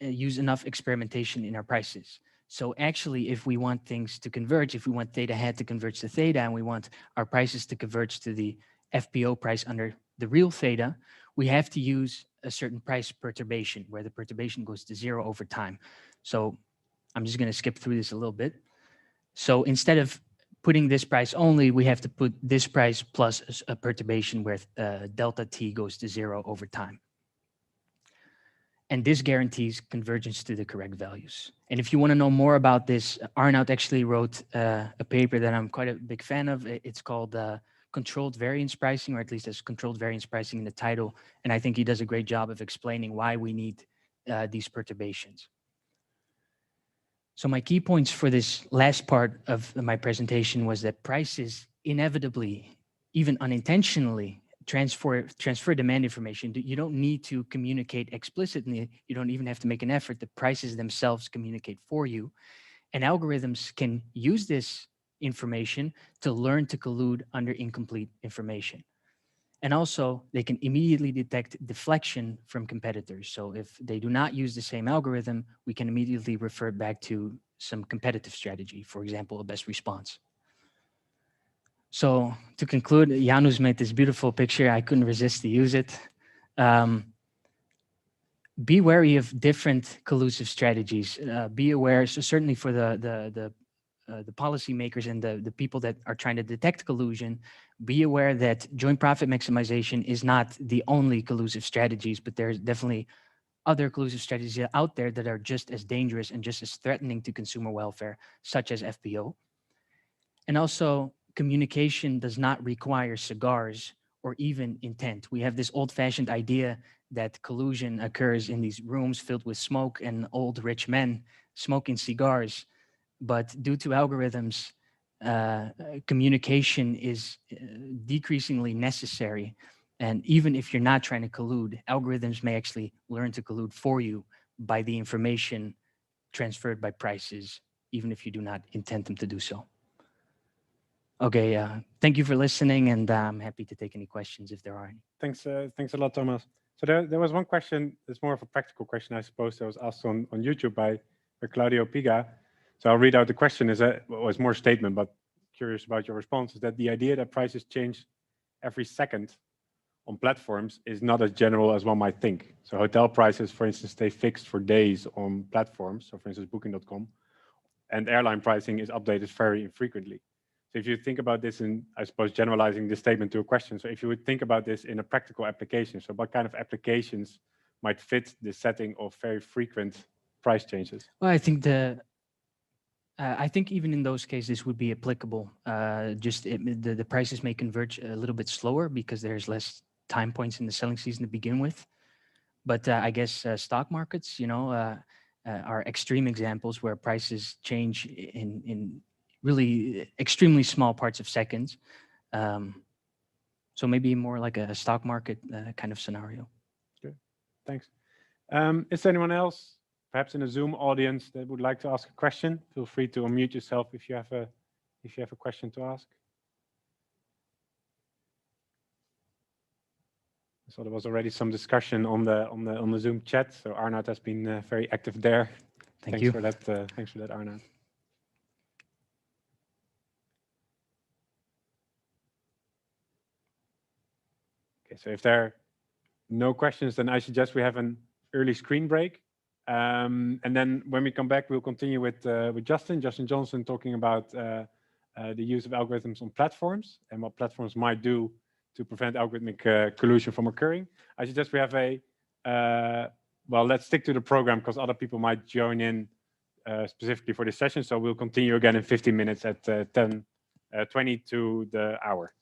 use enough experimentation in our prices. So actually, if we want things to converge, if we want theta hat to converge to theta, and we want our prices to converge to the FPO price under the real theta, we have to use a certain price perturbation where the perturbation goes to 0 over time. So I'm just going to skip through this a little bit. So instead of putting this price only, we have to put this price plus a perturbation where delta t goes to 0 over time. And this guarantees convergence to the correct values. And if you want to know more about this, Arnoud actually wrote a paper that I'm quite a big fan of. It's called Controlled Variance Pricing, or at least has Controlled Variance Pricing in the title. And I think he does a great job of explaining why we need these perturbations. So my key points for this last part of my presentation was that prices inevitably, even unintentionally, transfer demand information. You don't need to communicate explicitly. You don't even have to make an effort. The prices themselves communicate for you. And algorithms can use this information to learn to collude under incomplete information. And also, they can immediately detect deflection from competitors. So if they do not use the same algorithm, we can immediately refer back to some competitive strategy, for example, a best response. So to conclude, Janusz made this beautiful picture. I couldn't resist to use it. Be wary of different collusive strategies. Be aware, so certainly for the policymakers and the people that are trying to detect collusion, be aware that joint profit maximization is not the only collusive strategies, but there's definitely other collusive strategies out there that are just as dangerous and just as threatening to consumer welfare, such as FPO. And also, communication does not require cigars or even intent. We have this old-fashioned idea that collusion occurs in these rooms filled with smoke and old rich men smoking cigars. But due to algorithms, communication is decreasingly necessary. And even if you're not trying to collude, algorithms may actually learn to collude for you by the information transferred by prices, even if you do not intend them to do so. Okay, thank you for listening, and I'm happy to take any questions if there are any. Thanks a lot, Thomas. So there was one question, it's more of a practical question, I suppose, that was asked on YouTube by Claudio Piga. So I'll read out the question. Was more a statement, but curious about your response. Is that the idea that prices change every second on platforms is not as general as one might think. So hotel prices, for instance, stay fixed for days on platforms. So for instance, booking.com, and airline pricing is updated very infrequently. So if you think about this in, I suppose, generalizing this statement to a question. So if you would think about this in a practical application, so what kind of applications might fit the setting of very frequent price changes? Well, I think even in those cases, this would be applicable. The prices may converge a little bit slower because there's less time points in the selling season to begin with. But I guess stock markets, are extreme examples where prices change in really extremely small parts of seconds. So maybe more like a stock market kind of scenario. Good, thanks. Is there anyone else, perhaps in the Zoom audience, that would like to ask a question? Feel free to unmute yourself if you have a question to ask. So there was already some discussion on the Zoom chat. So Arnoud has been very active there. Thanks you for that. Thanks for that, Arnoud. Okay, so if there are no questions, then I suggest we have an early screen break. And then when we come back, we'll continue with Justin Johnson talking about the use of algorithms on platforms and what platforms might do to prevent algorithmic collusion from occurring. I suggest we have a, well, let's stick to the program because other people might join in specifically for this session. So we'll continue again in 15 minutes at 20 to the hour.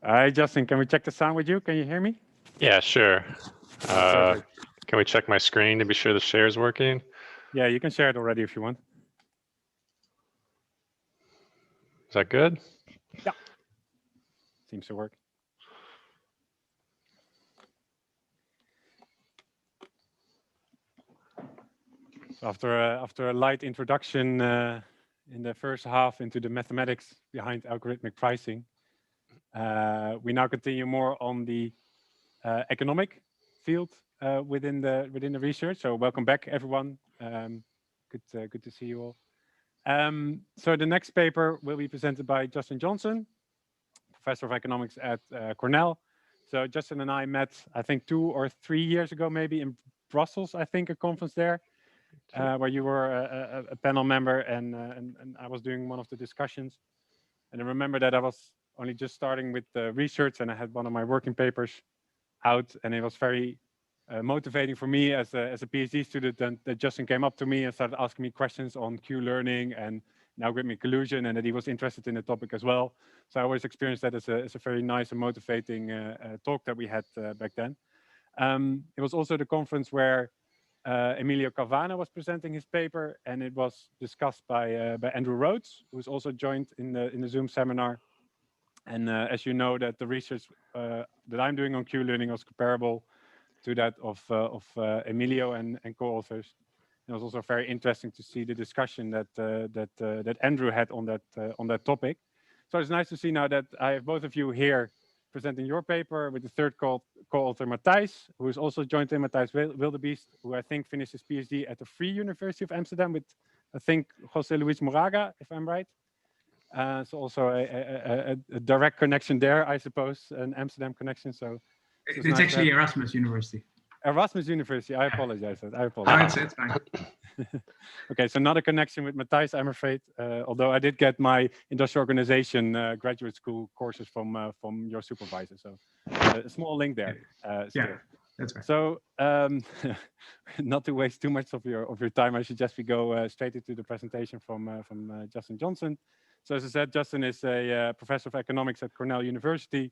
Hi, Justin, can we check the sound with you? Can you hear me? Yeah, sure. Perfect. Can we check my screen to be sure the share is working? Yeah, you can share it already if you want. Is that good? Yeah. Seems to work. So after a light introduction in the first half into the mathematics behind algorithmic pricing, we now continue more on the economic field within the research. So welcome back, everyone. Good to see you all. So the next paper will be presented by Justin Johnson, professor of economics at Cornell. So Justin and I met, I think, 2 or 3 years ago, maybe in Brussels, I think, a conference there, where you were a panel member and I was doing one of the discussions. And I remember that I was only just starting with the research and I had one of my working papers out, and it was very motivating for me as a PhD student that Justin came up to me and started asking me questions on Q-learning and algorithmic collusion, and that he was interested in the topic as well. So I always experienced that as a very nice and motivating talk that we had back then. It was also the conference where Emilio Cavana was presenting his paper, and it was discussed by Andrew Rhodes, who's also joined in the Zoom seminar. And as you know, that the research that I'm doing on Q-learning was comparable to that of Emilio and co-authors. It was also very interesting to see the discussion that Andrew had on that topic. So it's nice to see now that I have both of you here presenting your paper with the third co-author Matthijs, who is also joined in, Matthijs Wildebeest, who I think finished his PhD at the Free University of Amsterdam with, I think, José Luis Moraga, if I'm right. So also a direct connection there, I suppose, an Amsterdam connection. So it's nice actually Erasmus University. Erasmus University. I apologize. I apologize. Oh, it's fine. Okay, so not a connection with Matthijs, I'm afraid. Although I did get my industrial organization graduate school courses from your supervisor. So a small link there. Yeah, that's right. So not to waste too much of your time, I suggest we go straight into the presentation from Justin Johnson. So as I said, Justin is a professor of economics at Cornell University.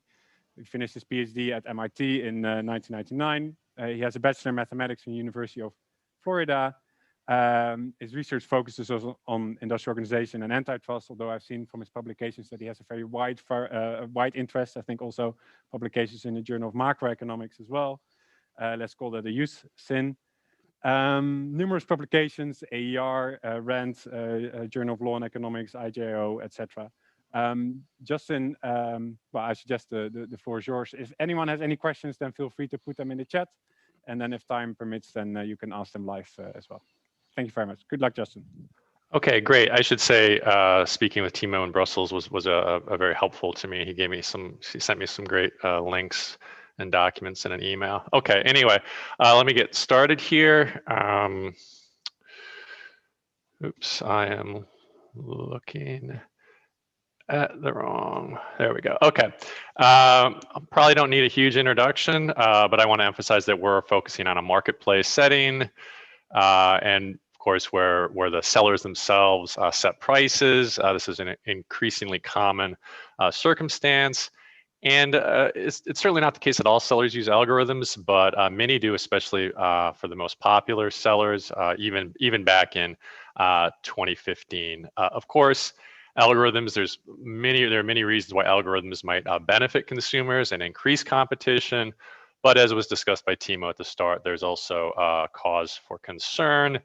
He finished his PhD at MIT in 1999. He has a bachelor in mathematics from the University of Florida. His research focuses also on industrial organization and antitrust, although I've seen from his publications that he has a very wide interest. I think also publications in the Journal of Macroeconomics as well. Let's call that a use sin. Numerous publications, AER, RAND, Journal of Law and Economics, IJO, etc. Justin, well, I suggest the floor is yours. If anyone has any questions, then feel free to put them in the chat. And then if time permits, then you can ask them live as well. Thank you very much. Good luck, Justin. Okay, great. I should say, speaking with Timo in Brussels was a very helpful to me. He sent me some great links and documents in an email. Okay, anyway, let me get started here. Oops, I am looking at the wrong, there we go. Okay, probably don't need a huge introduction, but I want to emphasize that we're focusing on a marketplace setting, and of course where the sellers themselves set prices. This is an increasingly common circumstance. And it's certainly not the case that all sellers use algorithms, but many do, especially for the most popular sellers, even back in 2015. Of course, algorithms, there are many reasons why algorithms might benefit consumers and increase competition. But as was discussed by Timo at the start, there's also cause for concern.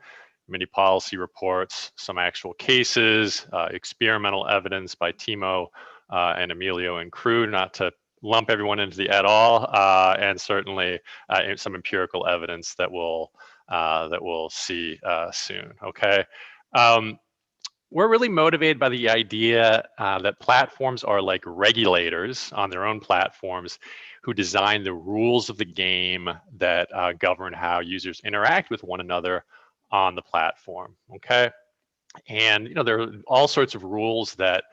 Many policy reports, some actual cases, experimental evidence by Timo and Emilio and crew, not to lump everyone into the et al, and certainly some empirical evidence that we'll see soon. Okay, we're really motivated by the idea that platforms are like regulators on their own platforms who design the rules of the game that govern how users interact with one another on the platform. Okay. And there are all sorts of rules that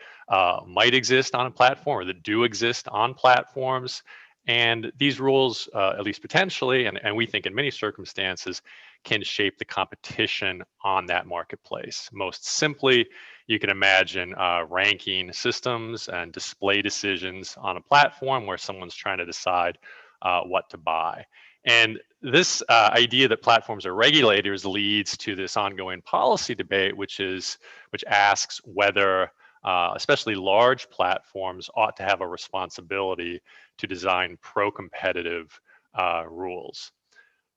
might exist on a platform or that do exist on platforms. And these rules, at least potentially, and we think in many circumstances, can shape the competition on that marketplace. Most simply, you can imagine ranking systems and display decisions on a platform where someone's trying to decide what to buy. And this idea that platforms are regulators leads to this ongoing policy debate, which asks whether especially large platforms ought to have a responsibility to design pro-competitive rules.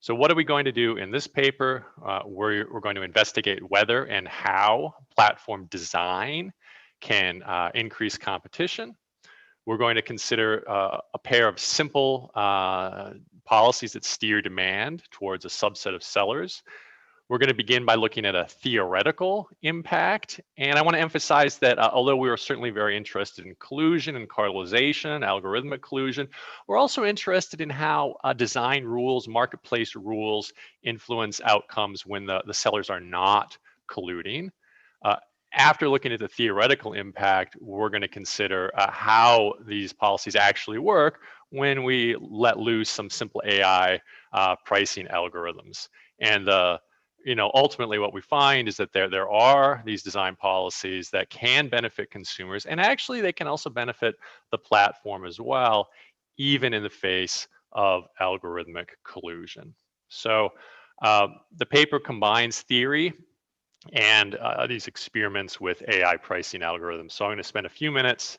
So what are we going to do in this paper? We're going to investigate whether and how platform design can increase competition. We're going to consider a pair of simple policies that steer demand towards a subset of sellers. We're going to begin by looking at a theoretical impact. And I want to emphasize that although we are certainly very interested in collusion and cartelization, algorithmic collusion, we're also interested in how design rules, marketplace rules influence outcomes when the sellers are not colluding. After looking at the theoretical impact, we're going to consider how these policies actually work when we let loose some simple AI pricing algorithms. And ultimately what we find is that there are these design policies that can benefit consumers, and actually they can also benefit the platform as well, even in the face of algorithmic collusion. So the paper combines theory and these experiments with AI pricing algorithms. So I'm going to spend a few minutes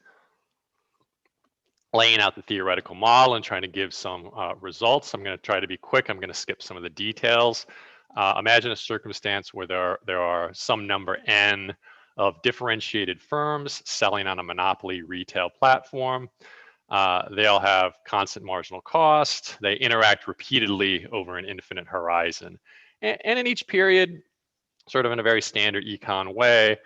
laying out the theoretical model and trying to give some results. I'm going to try to be quick. I'm going to skip some of the details. Imagine a circumstance where there are some number N of differentiated firms selling on a monopoly retail platform. They all have constant marginal cost. They interact repeatedly over an infinite horizon. And in each period, sort of in a very standard econ way,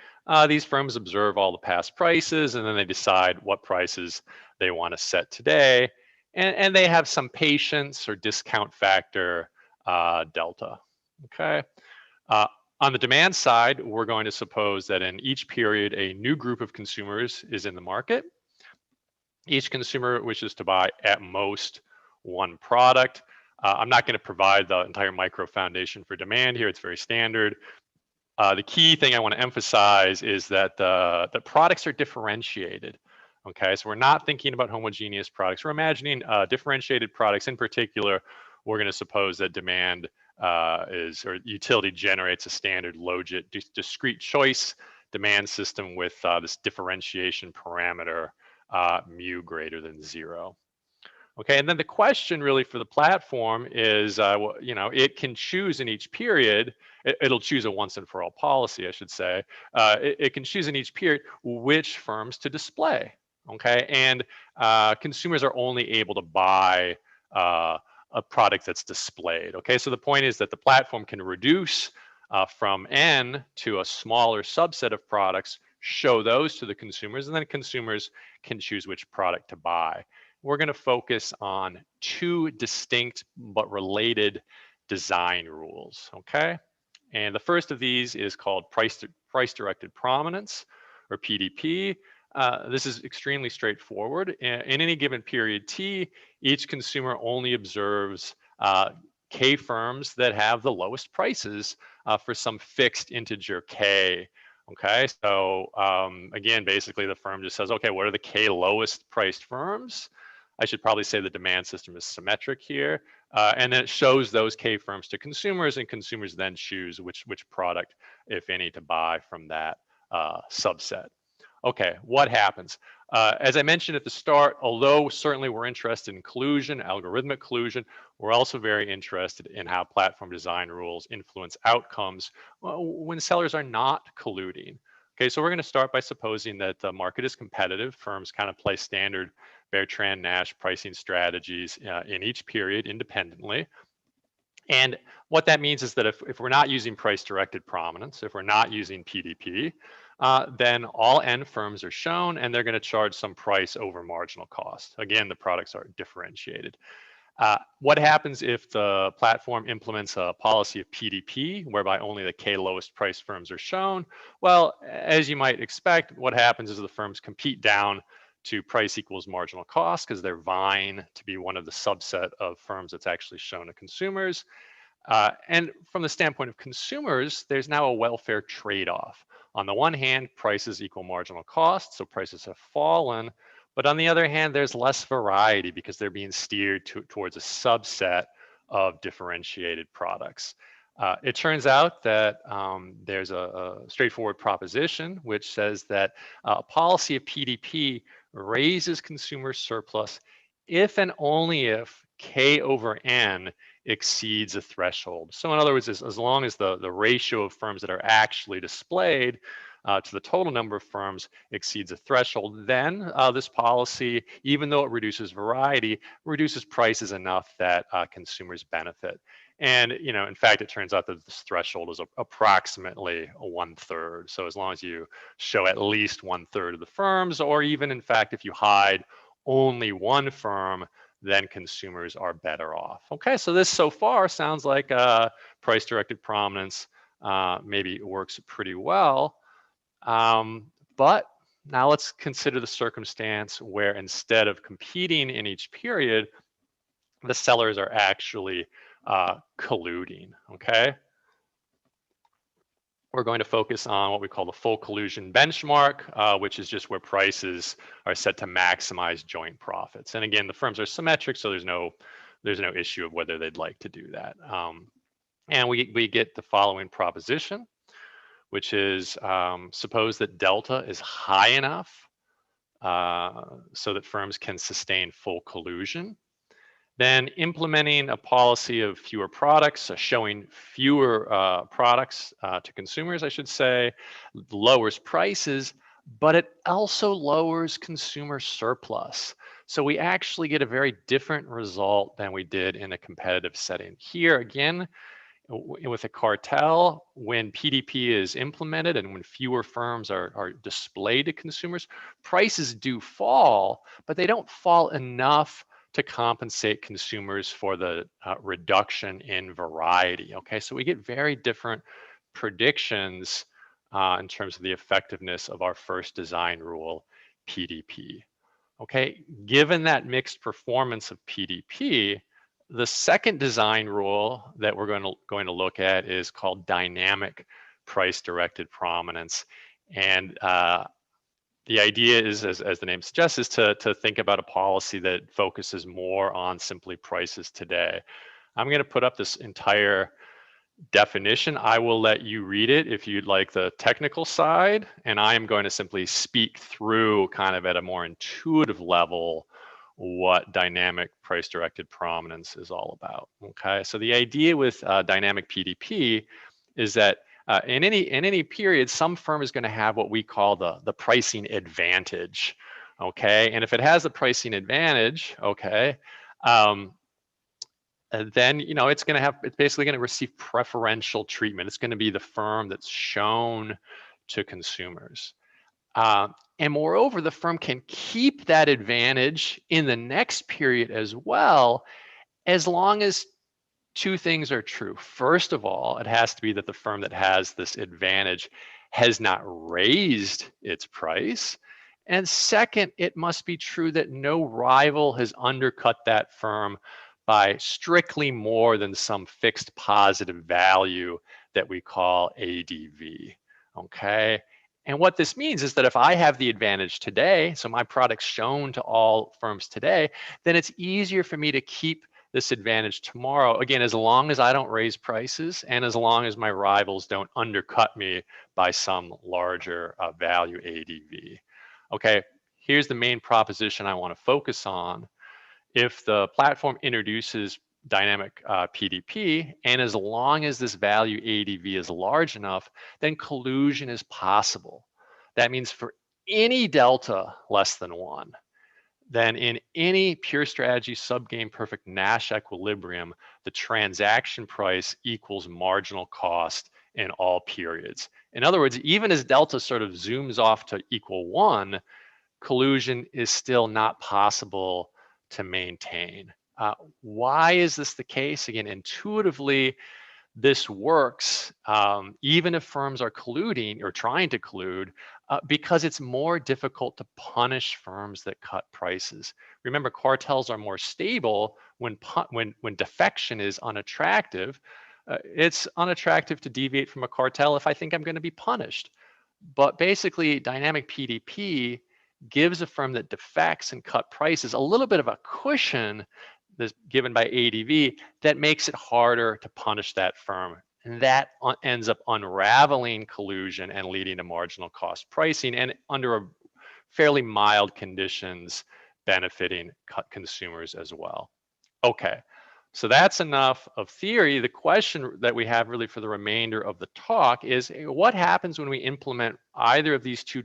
these firms observe all the past prices and then they decide what prices they want to set today. And they have some patience or discount factor delta. Okay. On the demand side, we're going to suppose that in each period, a new group of consumers is in the market. Each consumer wishes to buy at most one product. I'm not going to provide the entire micro foundation for demand here. It's very standard. The key thing I want to emphasize is that the products are differentiated. Okay, so we're not thinking about homogeneous products. We're imagining differentiated products. In particular, we're going to suppose that demand or utility generates a standard logit discrete choice demand system with this differentiation parameter mu greater than 0. Okay, and then the question really for the platform is, it can choose in each period, it'll choose a once and for all policy, I should say. It can choose in each period which firms to display, okay? And consumers are only able to buy a product that's displayed, okay? So the point is that the platform can reduce from N to a smaller subset of products, show those to the consumers, and then consumers can choose which product to buy. We're going to focus on two distinct but related design rules, okay? And the first of these is called price-directed prominence, or PDP. This is extremely straightforward. In any given period T, each consumer only observes K firms that have the lowest prices for some fixed integer K. Okay, so again, basically the firm just says, okay, what are the K lowest priced firms? I should probably say the demand system is symmetric here. And then it shows those K firms to consumers, and consumers then choose which product, if any, to buy from that subset. Okay, what happens? As I mentioned at the start, although certainly we're interested in collusion, algorithmic collusion, we're also very interested in how platform design rules influence outcomes when sellers are not colluding. Okay, so we're going to start by supposing that the market is competitive. Firms kind of play standard Bertrand-Nash pricing strategies in each period independently. And what that means is that if we're not using price-directed prominence, if we're not using PDP, then all N firms are shown and they're going to charge some price over marginal cost. Again, the products are differentiated. What happens if the platform implements a policy of PDP, whereby only the K lowest price firms are shown? Well, as you might expect, what happens is the firms compete down to price equals marginal cost because they're vying to be one of the subset of firms that's actually shown to consumers. And from the standpoint of consumers, there's now a welfare trade-off. On the one hand, prices equal marginal cost, so prices have fallen. But on the other hand, there's less variety because they're being steered towards a subset of differentiated products. It turns out that there's a straightforward proposition which says that a policy of PDP raises consumer surplus if and only if K over N exceeds a threshold. So in other words, as long as the ratio of firms that are actually displayed to the total number of firms exceeds a threshold, then this policy, even though it reduces variety, reduces prices enough that consumers benefit. And in fact, it turns out that this threshold is approximately 1/3. So as long as you show at least 1/3 of the firms, or even in fact, if you hide only one firm, then consumers are better off. Okay, so this so far sounds like price-directed prominence maybe works pretty well. But now let's consider the circumstance where instead of competing in each period, the sellers are actually colluding, okay? We're going to focus on what we call the full collusion benchmark, which is just where prices are set to maximize joint profits. And again, the firms are symmetric, so there's no issue of whether they'd like to do that. And we get the following proposition, which is suppose that delta is high enough so that firms can sustain full collusion. Then implementing a policy of fewer products, showing fewer products to consumers, I should say, lowers prices, but it also lowers consumer surplus. So we actually get a very different result than we did in a competitive setting. Here again, with a cartel, when PDP is implemented and when fewer firms are displayed to consumers, prices do fall, but they don't fall enough to compensate consumers for the reduction in variety. Okay, so we get very different predictions in terms of the effectiveness of our first design rule, PDP. Okay, given that mixed performance of PDP, the second design rule that we're going to look at is called dynamic price-directed prominence. And the idea is, as the name suggests, is to think about a policy that focuses more on simply prices today. I'm going to put up this entire definition. I will let you read it if you'd like the technical side, and I am going to simply speak through kind of at a more intuitive level what dynamic price-directed prominence is all about. Okay, so the idea with dynamic PDP is that in any period, some firm is going to have what we call the pricing advantage. Okay, and if it has the pricing advantage, okay, then it's basically going to receive preferential treatment. It's going to be the firm that's shown to consumers. And moreover, the firm can keep that advantage in the next period as well, as long as two things are true. First of all, it has to be that the firm that has this advantage has not raised its price. And second, it must be true that no rival has undercut that firm by strictly more than some fixed positive value that we call ADV. Okay. And what this means is that if I have the advantage today, so my product's shown to all firms today, then it's easier for me to keep this advantage tomorrow, again, as long as I don't raise prices and as long as my rivals don't undercut me by some larger value ADV. Okay, here's the main proposition I want to focus on. If the platform introduces dynamic PDP, and as long as this value ADV is large enough, then collusion is possible. That means for any delta less than 1, then in any pure strategy subgame perfect Nash equilibrium, the transaction price equals marginal cost in all periods. In other words, even as delta sort of zooms off to equal 1, collusion is still not possible to maintain. Why is this the case? Again, intuitively, this works even if firms are colluding or trying to collude because it's more difficult to punish firms that cut prices. Remember, cartels are more stable when defection is unattractive. It's unattractive to deviate from a cartel if I think I'm going to be punished. But basically, dynamic PDP gives a firm that defects and cut prices a little bit of a cushion that's given by ADV that makes it harder to punish that firm. And that ends up unraveling collusion and leading to marginal cost pricing, and under a fairly mild conditions benefiting consumers as well. Okay, so that's enough of theory. The question that we have really for the remainder of the talk is what happens when we implement either of these two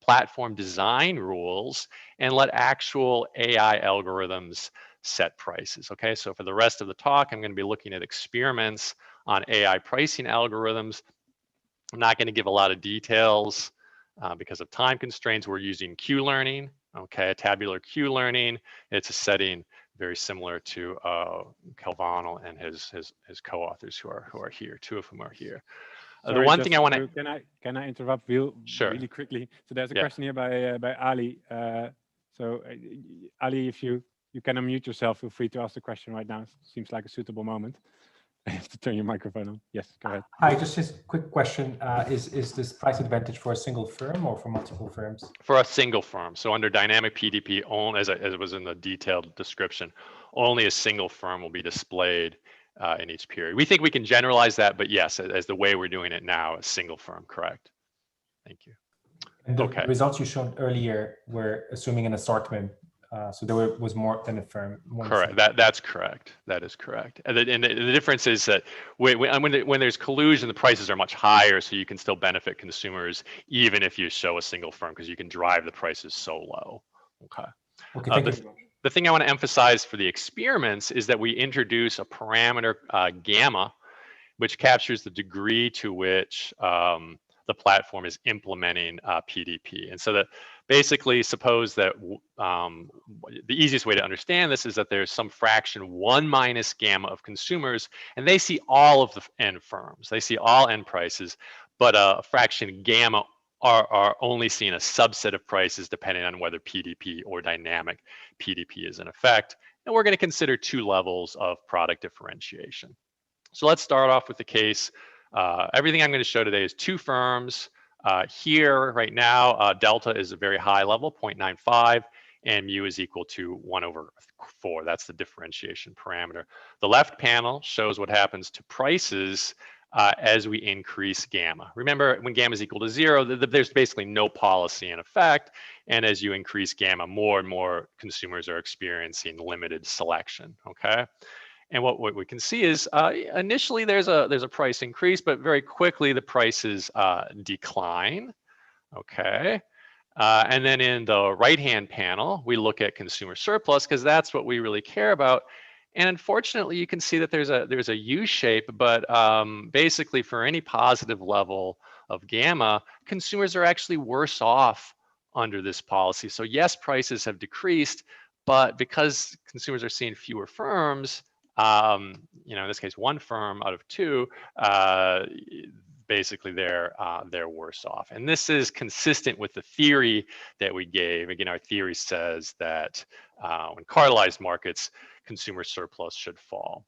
platform design rules and let actual AI algorithms set prices. Okay, so for the rest of the talk, I'm going to be looking at experiments on AI pricing algorithms. I'm not going to give a lot of details because of time constraints. We're using Q-learning, okay, tabular Q-learning. It's a setting very similar to Calvano and his co-authors who are here, two of whom are here. Sorry, the one thing I want to can I interrupt Sure. really quickly? So there's a question here by Ali. Ali, if you can unmute yourself, feel free to ask the question right now. Seems like a suitable moment. I have to turn your microphone on. Yes, go ahead. Hi, just a quick question. Is this price advantage for a single firm or for multiple firms? For a single firm. So under dynamic PDP, only, as it was in the detailed description, only a single firm will be displayed in each period. We think we can generalize that, but yes, as the way we're doing it now, a single firm, correct. Thank you. And the results you showed earlier were assuming an assortment. So there was more than a firm. Correct. That's correct. That is correct. And the difference is that when there's collusion, the prices are much higher, so you can still benefit consumers even if you show a single firm because you can drive the prices so low. Okay. Okay. Thank you. The thing I want to emphasize for the experiments is that we introduce a parameter gamma, which captures the degree to which the platform is implementing PDP. And so that basically suppose that the easiest way to understand this is that there's some fraction 1 minus gamma of consumers, and they see all of the end firms. They see all end prices, but a fraction gamma are only seeing a subset of prices depending on whether PDP or dynamic PDP is in effect. And we're going to consider 2 levels of product differentiation. So let's start off with the case. Everything I'm going to show today is 2 firms. Here right now, delta is a very high level, 0.95, and mu is equal to 1/4. That's the differentiation parameter. The left panel shows what happens to prices as we increase gamma. Remember, when gamma is equal to 0, there's basically no policy in effect. And as you increase gamma, more and more consumers are experiencing limited selection, okay? And what we can see is initially there's a price increase, but very quickly the prices decline, okay? And then in the right-hand panel, we look at consumer surplus because that's what we really care about. And unfortunately, you can see that there's a U shape, but basically for any positive level of gamma, consumers are actually worse off under this policy. So yes, prices have decreased, but because consumers are seeing fewer firms, you know, in this case, 1 firm out of 2, basically they're worse off. And this is consistent with the theory that we gave. Again, our theory says that when cartelized markets, consumer surplus should fall.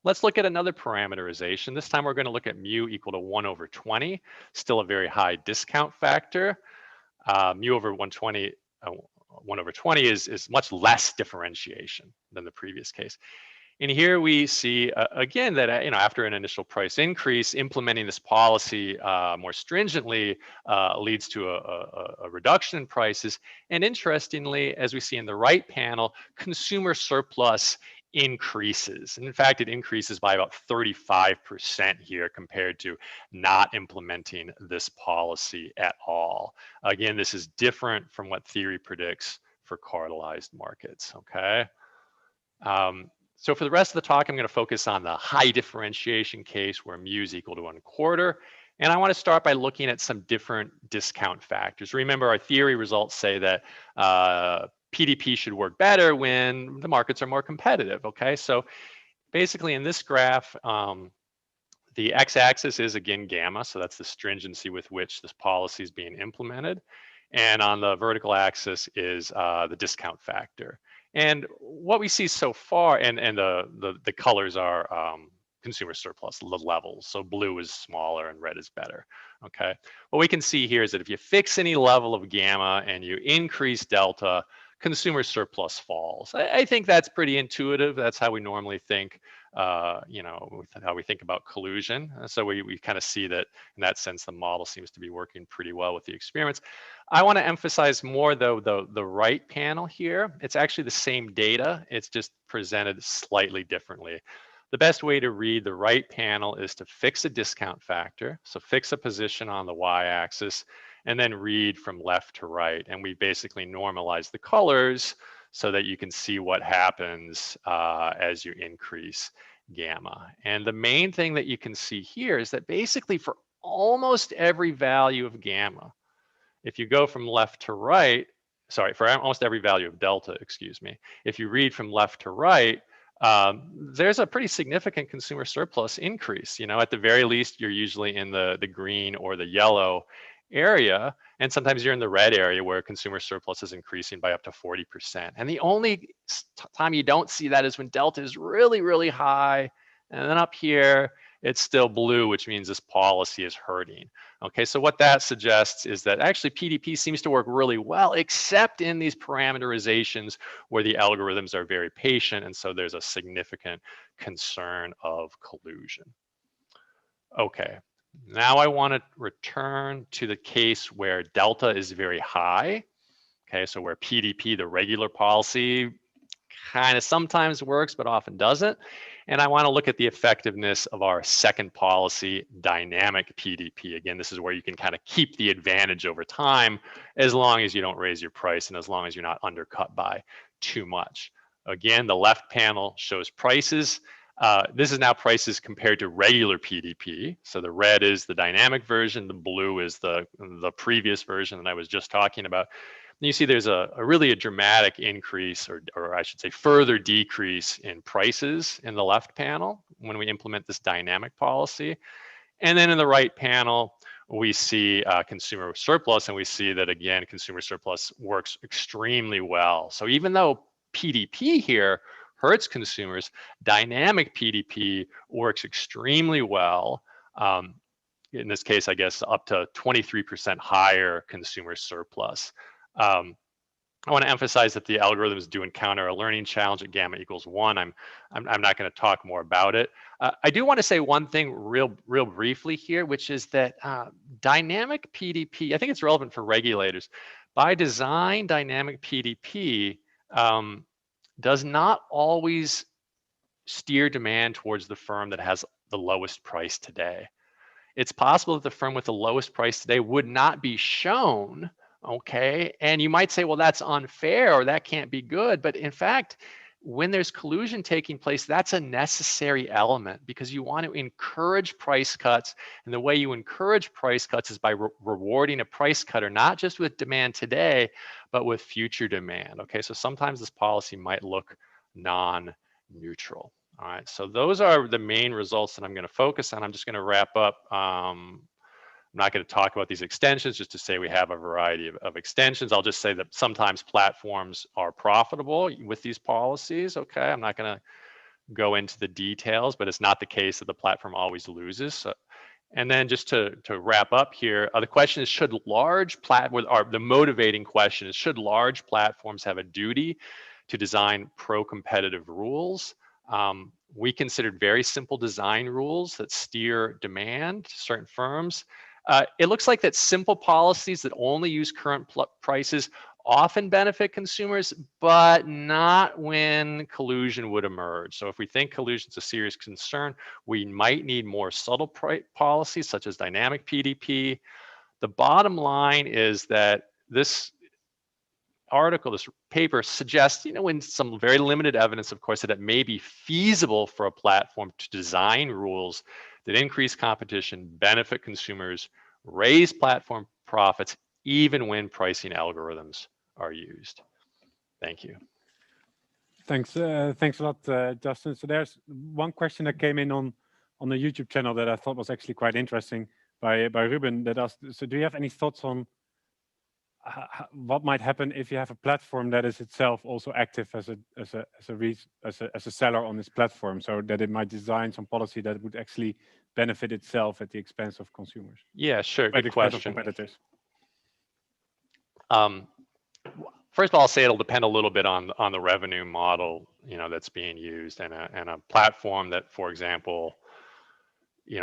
Let's look at another parameterization. This time we're going to look at mu equal to 1/20, still a very high discount factor. Mu over 120, 1/20 is much less differentiation than the previous case. And here we see, again, that you know, after an initial price increase, implementing this policy more stringently leads to a reduction in prices. And interestingly, as we see in the right panel, consumer surplus increases. And in fact, it increases by about 35% here compared to not implementing this policy at all. Again, this is different from what theory predicts for cartelized markets, okay? So for the rest of the talk, I'm going to focus on the high differentiation case where mu is equal to 1/4. And I want to start by looking at some different discount factors. Remember, our theory results say that PDP should work better when the markets are more competitive, okay? So basically in this graph, the x-axis is again gamma, so that's the stringency with which this policy is being implemented. And on the vertical axis is the discount factor. And what we see so far, and the colors are consumer surplus levels. So blue is smaller and red is better. Okay. What we can see here is that if you fix any level of gamma and you increase delta, consumer surplus falls. I think that's pretty intuitive. That's how we normally think, you know, how we think about collusion. So we kind of see that in that sense, the model seems to be working pretty well with the experiments. I want to emphasize more though the right panel here. It's actually the same data. It's just presented slightly differently. The best way to read the right panel is to fix a discount factor. So fix a position on the y-axis and then read from left to right. And we basically normalize the colors so that you can see what happens as you increase gamma. And the main thing that you can see here is that basically for almost every value of gamma, if you go from left to right, sorry, for almost every value of delta, excuse me, if you read from left to right, there's a pretty significant consumer surplus increase. You know, at the very least, you're usually in the green or the yellow area, and sometimes you're in the red area where consumer surplus is increasing by up to 40%. And the only time you don't see that is when delta is really, really high, and then up here, it's still blue, which means this policy is hurting. Okay, so what that suggests is that actually PDP seems to work really well, except in these parameterizations where the algorithms are very patient, and so there's a significant concern of collusion. Okay, now I want to return to the case where delta is very high. Okay, so where PDP, the regular policy, kind of sometimes works, but often doesn't. And I want to look at the effectiveness of our second policy, dynamic PDP. Again, this is where you can kind of keep the advantage over time as long as you don't raise your price and as long as you're not undercut by too much. Again, the left panel shows prices. This is now prices compared to regular PDP. So the red is the dynamic version, the blue is the previous version that I was just talking about. And you see there's really a dramatic increase, or I should say further decrease in prices in the left panel when we implement this dynamic policy. And then in the right panel, we see consumer surplus, and we see that again, consumer surplus works extremely well. So even though PDP here hurts consumers, dynamic PDP works extremely well. In this case, I guess up to 23% higher consumer surplus. I want to emphasize that the algorithms do encounter a learning challenge at gamma equals 1. I'm not going to talk more about it. I do want to say one thing real briefly here, which is that dynamic PDP, I think it's relevant for regulators. By design, dynamic PDP does not always steer demand towards the firm that has the lowest price today. It's possible that the firm with the lowest price today would not be shown. Okay, and you might say, well, that's unfair or that can't be good. But in fact, when there's collusion taking place, that's a necessary element because you want to encourage price cuts. And the way you encourage price cuts is by rewarding a price cutter, not just with demand today, but with future demand. Okay, so sometimes this policy might look non-neutral. All right, so those are the main results that I'm going to focus on. I'm just going to wrap up. I'm not going to talk about these extensions, just to say we have a variety of extensions. I'll just say that sometimes platforms are profitable with these policies. Okay, I'm not going to go into the details, but it's not the case that the platform always loses. So, and then just to wrap up here, the question is, should large the motivating question is, should large platforms have a duty to design pro-competitive rules? We considered very simple design rules that steer demand to certain firms. It looks like that simple policies that only use current prices often benefit consumers, but not when collusion would emerge. So if we think collusion is a serious concern, we might need more subtle policies such as dynamic PDP. The bottom line is that this article, this paper suggests, in some very limited evidence, of course, that it may be feasible for a platform to design rules that increase competition, benefit consumers, raise platform profits, even when pricing algorithms are used. Thank you. Thanks a lot, Justin. So there's one question that came in on the YouTube channel that I thought was actually quite interesting by Ruben that asked, so do you have any thoughts on what might happen if you have a platform that is itself also active as a seller on this platform, so that it might design some policy that would actually benefit itself at the expense of consumers. Yeah, sure. At Good the expense of question. competitors. First of all, I'll say it'll depend a little bit on the revenue model, that's being used, and a platform that, for example,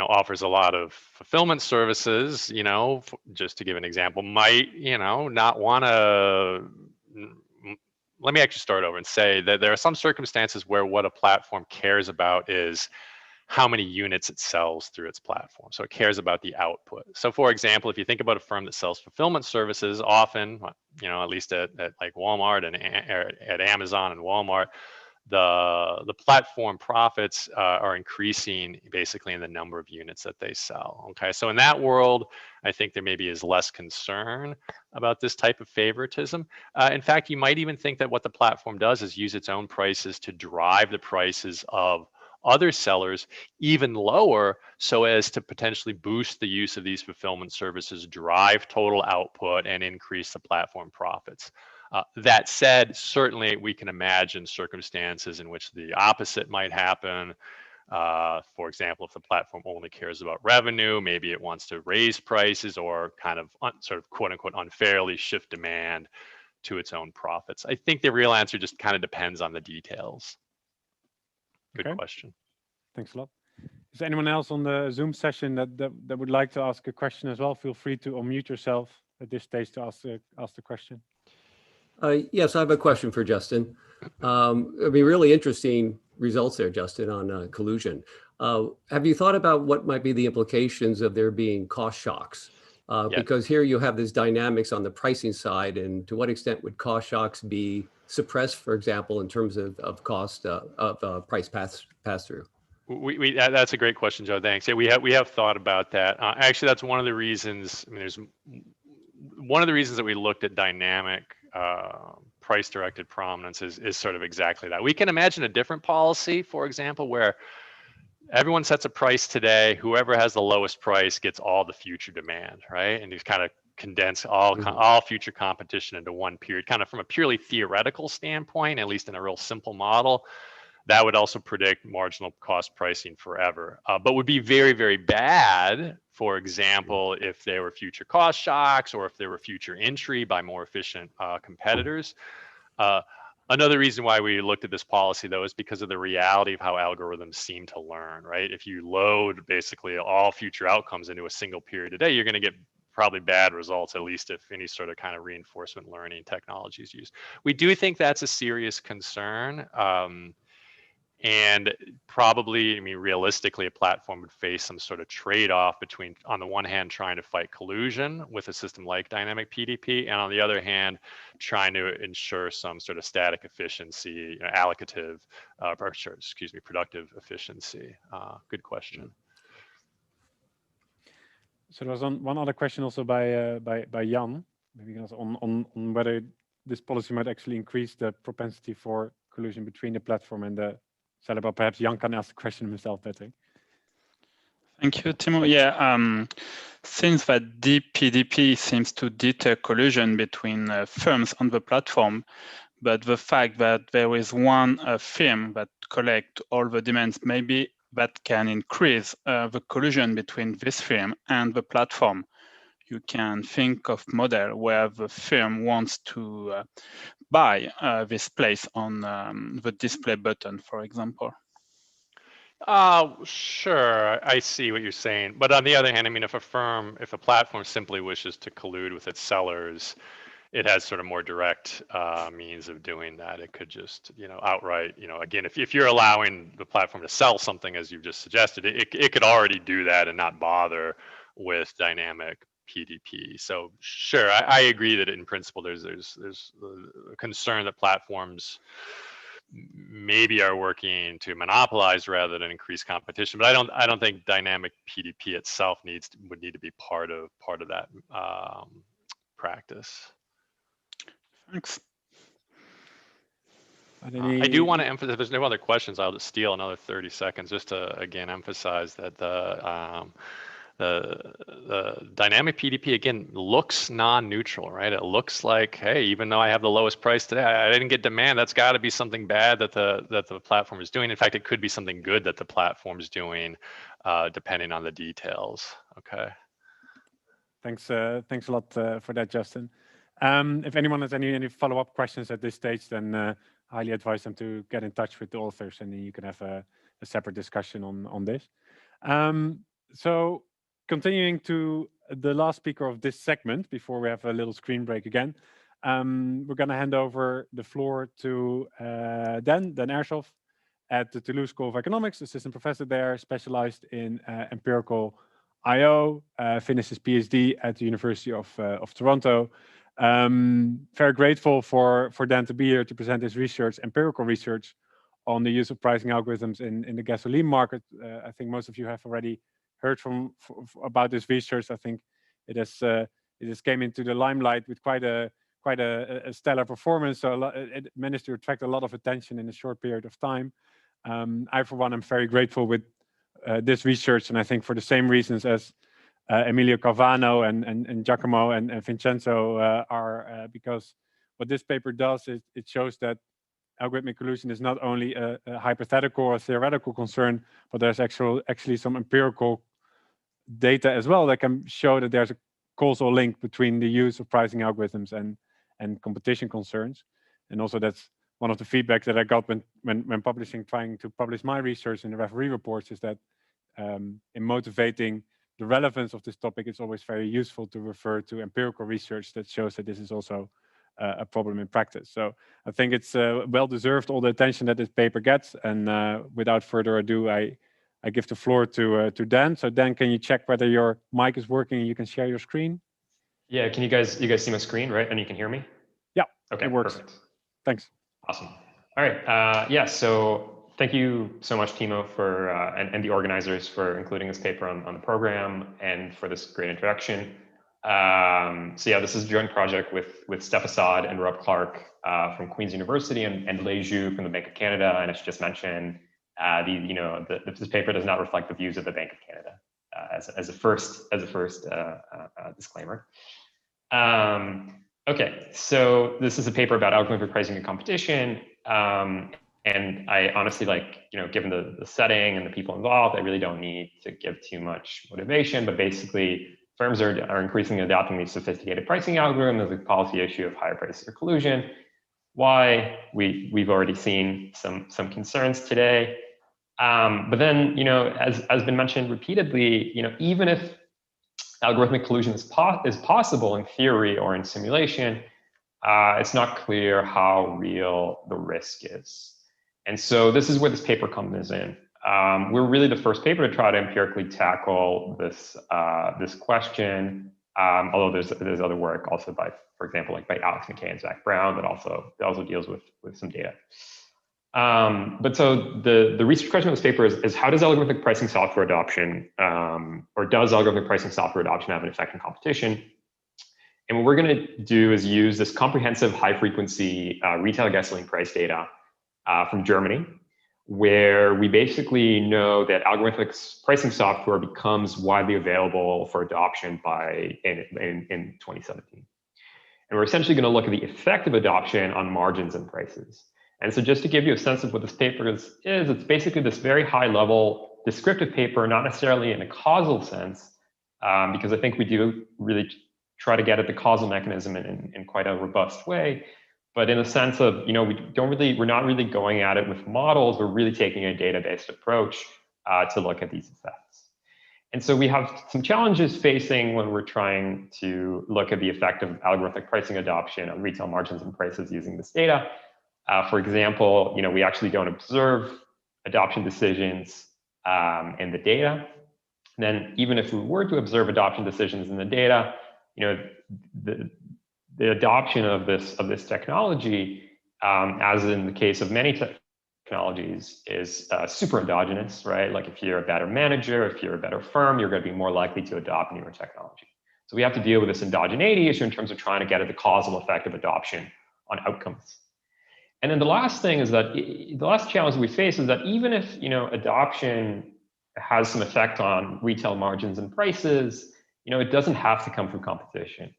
offers a lot of fulfillment services, just to give an example, might, not want to. Let me actually start over and say that there are some circumstances where what a platform cares about is how many units it sells through its platform. So it cares about the output. So for example, if you think about a firm that sells fulfillment services, often, at least at like Walmart and at Amazon and Walmart, the platform profits are increasing basically in the number of units that they sell. Okay, so in that world, I think there maybe is less concern about this type of favoritism. In fact, you might even think that what the platform does is use its own prices to drive the prices of other sellers even lower, so as to potentially boost the use of these fulfillment services, drive total output, and increase the platform profits. That said, certainly we can imagine circumstances in which the opposite might happen. For example, if the platform only cares about revenue, maybe it wants to raise prices or kind of sort of quote unquote unfairly shift demand to its own profits. I think the real answer just kind of depends on the details. Good question. Thanks a lot. Is there anyone else on the Zoom session that would like to ask a question as well? Feel free to unmute yourself at this stage to ask the question. Yes, I have a question for Justin. I mean, really interesting results there, Justin, on collusion. Have you thought about what might be the implications of there being cost shocks? Because here you have this dynamics on the pricing side, and to what extent would cost shocks be suppressed, for example, in terms of cost of price pass-through? That's a great question, Joe. Thanks. Yeah, we have thought about that. Actually, that's one of the reasons. I mean, there's one of the reasons that we looked at dynamic price-directed prominence is sort of exactly that. We can imagine a different policy, for example, where everyone sets a price today. Whoever has the lowest price gets all the future demand, right? And you kind of condense all future competition into one period, kind of from a purely theoretical standpoint, at least in a real simple model. That would also predict marginal cost pricing forever, but would be very, very bad, for example, if there were future cost shocks or if there were future entry by more efficient competitors. Another reason why we looked at this policy, though, is because of the reality of how algorithms seem to learn, right? If you load basically all future outcomes into a single period a day, you're going to get probably bad results, at least if any sort of kind of reinforcement learning technology is used. We do think that's a serious concern. And probably, I mean, realistically, a platform would face some sort of trade-off between, on the one hand, trying to fight collusion with a system like dynamic PDP, and on the other hand, trying to ensure some sort of static efficiency, allocative, productive efficiency. Good question. So there was one other question also by Jan, maybe on whether this policy might actually increase the propensity for collusion between the platform and the seller, but perhaps Jan can ask the question himself better. Thank you, Timo. Yeah, since that deep PDP seems to deter collusion between firms on the platform, but the fact that there is one firm that collects all the demands, maybe that can increase the collusion between this firm and the platform. You can think of model where the firm wants to buy this place on the display button, for example. Sure, I see what you're saying. But on the other hand, I mean, if a platform simply wishes to collude with its sellers, it has sort of more direct means of doing that. It could just, outright, again, if you're allowing the platform to sell something, as you've just suggested, it could already do that and not bother with dynamic PDP. So sure, I agree that in principle there's a concern that platforms maybe are working to monopolize rather than increase competition. But I don't think dynamic PDP itself would need to be part of that practice. Thanks. I do want to emphasize, if there's no other questions, I'll just steal another 30 seconds just to again emphasize that the dynamic PDP again looks non-neutral, right? It looks like, hey, even though I have the lowest price today, I didn't get demand. That's got to be something bad that the platform is doing. In fact, it could be something good that the platform is doing, depending on the details. Okay. Thanks a lot for that, Justin. If anyone has any follow-up questions at this stage, then highly advise them to get in touch with the authors, and then you can have a separate discussion on this. So continuing to the last speaker of this segment, before we have a little screen break again, we're going to hand over the floor to Dan Ershoff at the Toulouse School of Economics, assistant professor there, specialized in empirical IO, finished his PhD at the University of Toronto. Very grateful for Dan to be here to present his research, empirical research, on the use of pricing algorithms in the gasoline market. I think most of you have already heard about this research. I think it has came into the limelight with quite a stellar performance. So it managed to attract a lot of attention in a short period of time. I, for one, am very grateful with this research, and I think for the same reasons as Emilio Calvano and Giacomo and Vincenzo are, because what this paper does is it shows that algorithmic collusion is not only a hypothetical or theoretical concern, but there's actually some empirical data as well that can show that there's a causal link between the use of pricing algorithms and competition concerns. And also that's one of the feedback that I got when trying to publish my research in the referee reports, is that in motivating the relevance of this topic, it's always very useful to refer to empirical research that shows that this is also a problem in practice. So I think it's well deserved, all the attention that this paper gets. And without further ado, I give the floor to Dan. So Dan, can you check whether your mic is working and you can share your screen? Yeah, can you guys see my screen, right? And you can hear me? Yeah, okay, it works. Perfect. Thanks. Awesome. All right, yeah, so thank you so much, Timo, for and the organizers for including this paper on the program and for this great introduction. So yeah, this is a joint project with Steph Assad and Rob Clark from Queen's University and Lei Zhu from the Bank of Canada. And as just mentioned, this paper does not reflect the views of the Bank of Canada as a first disclaimer. Okay, so this is a paper about algorithmic pricing and competition. And I honestly, given the setting and the people involved, I really don't need to give too much motivation, but basically firms are increasingly adopting these sophisticated pricing algorithms as a policy issue of higher prices or collusion. Why? We've already seen some concerns today. But then, as been mentioned repeatedly, even if algorithmic collusion is possible in theory or in simulation, it's not clear how real the risk is. And so this is where this paper comes in. We're really the first paper to try to empirically tackle this question. Although there's other work also by, for example, by Alex McKay and Zach Brown that also deals with some data. But so the research question of this paper is how does algorithmic pricing software adoption, or does algorithmic pricing software adoption have an effect on competition? And what we're going to do is use this comprehensive high-frequency retail gasoline price data from Germany, where we basically know that algorithmic pricing software becomes widely available for adoption in 2017. And we're essentially going to look at the effect of adoption on margins and prices. And so just to give you a sense of what this paper is it's basically this very high-level descriptive paper, not necessarily in a causal sense, because I think we do really try to get at the causal mechanism in quite a robust way. But in the sense of, we're not really going at it with models. We're really taking a data-based approach to look at these effects. And so we have some challenges facing when we're trying to look at the effect of algorithmic pricing adoption on retail margins and prices using this data. For example, we actually don't observe adoption decisions in the data. And then even if we were to observe adoption decisions in the data, the adoption of this technology, as in the case of many technologies, is super endogenous, right? Like if you're a better manager, if you're a better firm, you're going to be more likely to adopt newer technology. So we have to deal with this endogeneity issue in terms of trying to get at the causal effect of adoption on outcomes. And then the last thing is that the last challenge we face is that even if adoption has some effect on retail margins and prices, it doesn't have to come from competition.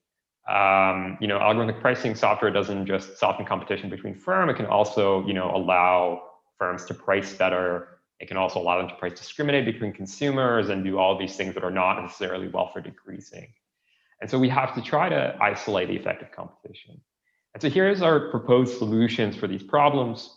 Algorithmic pricing software doesn't just soften competition between firms. It can also, allow firms to price better. It can also allow them to price discriminate between consumers and do all these things that are not necessarily welfare decreasing. And so we have to try to isolate the effect of competition. And so here's our proposed solutions for these problems.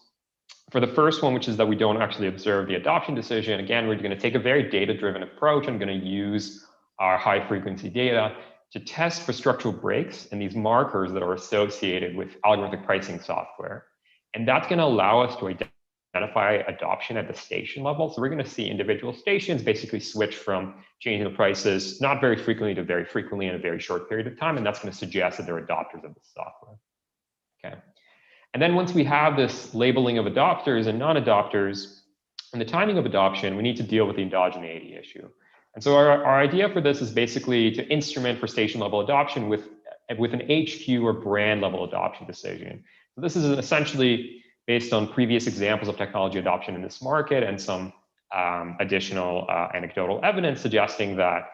For the first one, which is that we don't actually observe the adoption decision, again, we're going to take a very data-driven approach. I'm going to use our high-frequency data to test for structural breaks in these markers that are associated with algorithmic pricing software. And that's going to allow us to identify adoption at the station level. So we're going to see individual stations basically switch from changing the prices not very frequently to very frequently in a very short period of time. And that's going to suggest that they're adopters of the software. Okay. And then once we have this labeling of adopters and non-adopters and the timing of adoption, we need to deal with the endogeneity issue. And so our idea for this is basically to instrument for station level adoption with an HQ or brand level adoption decision. So this is essentially based on previous examples of technology adoption in this market and some additional anecdotal evidence suggesting that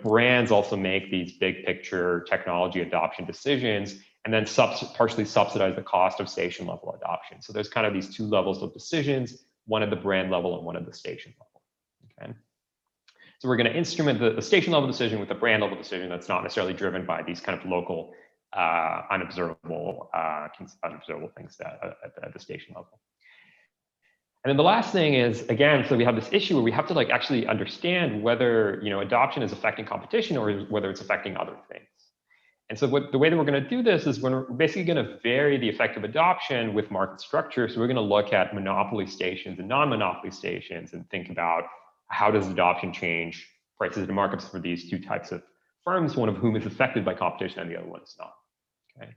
brands also make these big picture technology adoption decisions and then partially subsidize the cost of station level adoption. So there's kind of these two levels of decisions, one at the brand level and one at the station level. Okay. So we're going to instrument the station level decision with the brand level decision that's not necessarily driven by these kind of local unobservable things at the station level. And then the last thing is, again, so we have this issue where we have to actually understand whether adoption is affecting competition or whether it's affecting other things. And so the way that we're going to do this is we're basically going to vary the effect of adoption with market structure. So we're going to look at monopoly stations and non-monopoly stations and think about how does adoption change prices and markups for these two types of firms, one of whom is affected by competition and the other one is not. Okay.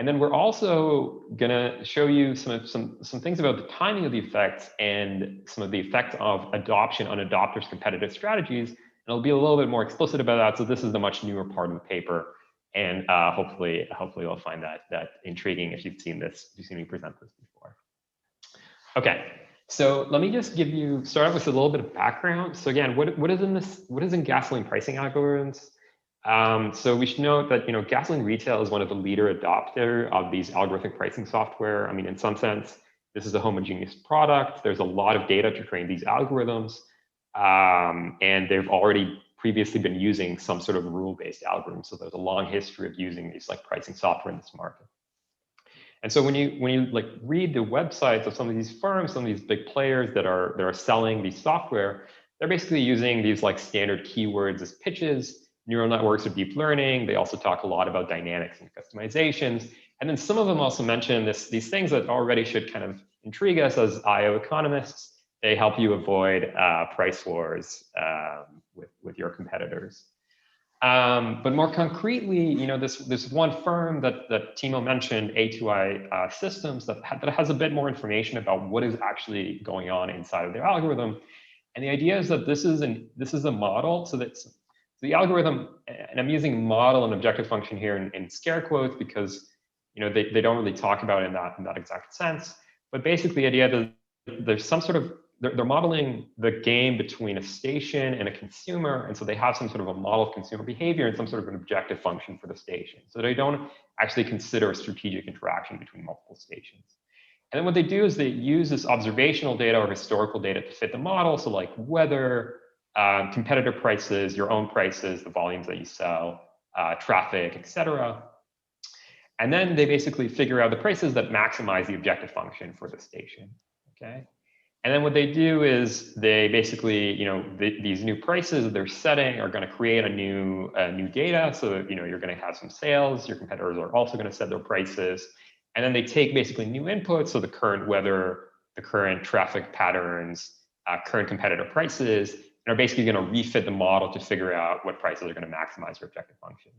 And then we're also going to show you some things about the timing of the effects and some of the effect of adoption on adopters' competitive strategies. And I'll be a little bit more explicit about that. So this is the much newer part of the paper. And hopefully you'll find that intriguing if you've seen me present this before. Okay, so let me just start off with a little bit of background. So again, what is in gasoline pricing algorithms? So we should note that gasoline retail is one of the leader adopter of these algorithmic pricing software. I mean, in some sense, this is a homogeneous product. There's a lot of data to train these algorithms, and they've already previously been using some sort of rule-based algorithm. So there's a long history of using these pricing software in this market. And so when you read the websites of some of these firms, some of these big players that are selling these software, they're basically using these standard keywords as pitches, neural networks or deep learning. They also talk a lot about dynamics and customizations. And then some of them also mention these things that already should kind of intrigue us as IO economists. They help you avoid price wars with your competitors. But more concretely, this one firm that Timo mentioned, A2I Systems, that has a bit more information about what is actually going on inside of their algorithm. And the idea is that this is a model. So the algorithm, and I'm using model and objective function here in scare quotes because they don't really talk about it in that exact sense. But basically, the idea that there's some sort of they're modeling the game between a station and a consumer. And so they have some sort of a model of consumer behavior and some sort of an objective function for the station. So they don't actually consider a strategic interaction between multiple stations. And then what they do is they use this observational data or historical data to fit the model. So weather, competitor prices, your own prices, the volumes that you sell, traffic, etc. And then they basically figure out the prices that maximize the objective function for the station. Okay. And then what they do is they basically, these new prices that they're setting are going to create a new data. So you're going to have some sales. Your competitors are also going to set their prices, and then they take basically new inputs. So the current weather, the current traffic patterns, current competitor prices, and are basically going to refit the model to figure out what prices are going to maximize your objective function.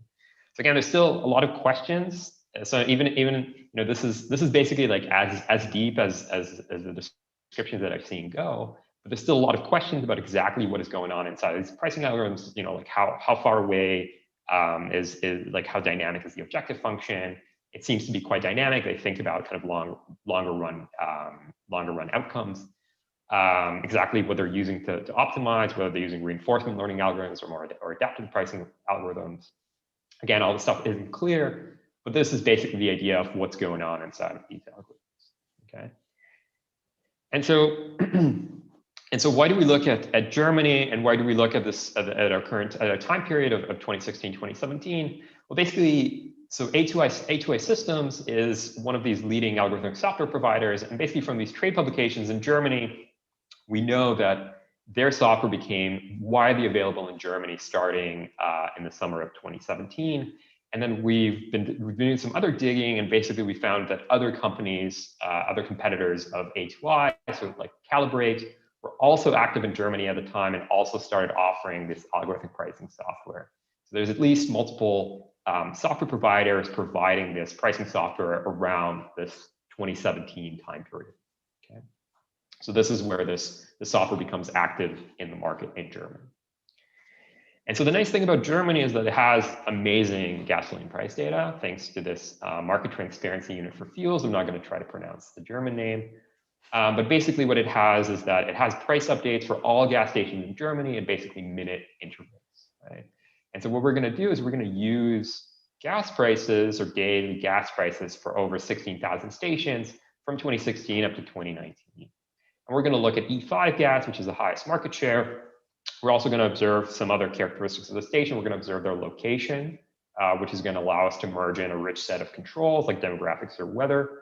So again, there's still a lot of questions. So even this is basically as deep as the descriptions that I've seen go, but there's still a lot of questions about exactly what is going on inside these pricing algorithms. How far away is how dynamic is the objective function? It seems to be quite dynamic. They think about kind of longer run outcomes. exactly what they're using to optimize, whether they're using reinforcement learning algorithms or adaptive pricing algorithms. Again, all this stuff isn't clear, but this is basically the idea of what's going on inside of these algorithms. Okay. And so, why do we look at Germany, and why do we look at this at our current time period of 2016, 2017? Well, basically, so A2I Systems is one of these leading algorithmic software providers, and basically from these trade publications in Germany, we know that their software became widely available in Germany starting in the summer of 2017. And then we've been doing some other digging, and basically we found that other companies, other competitors of A2I, so like Calibrate, were also active in Germany at the time and also started offering this algorithmic pricing software. So there's at least multiple software providers providing this pricing software around this 2017 time period. Okay. So this is where the software becomes active in the market in Germany. And so the nice thing about Germany is that it has amazing gasoline price data, thanks to this market transparency unit for fuels. I'm not going to try to pronounce the German name. But basically what it has is that it has price updates for all gas stations in Germany at basically minute intervals, right? And so what we're going to do is we're going to use gas prices or daily gas prices for over 16,000 stations from 2016 up to 2019. And we're going to look at E5 gas, which is the highest market share. We're also going to observe some other characteristics of the station. We're going to observe their location, which is going to allow us to merge in a rich set of controls like demographics or weather.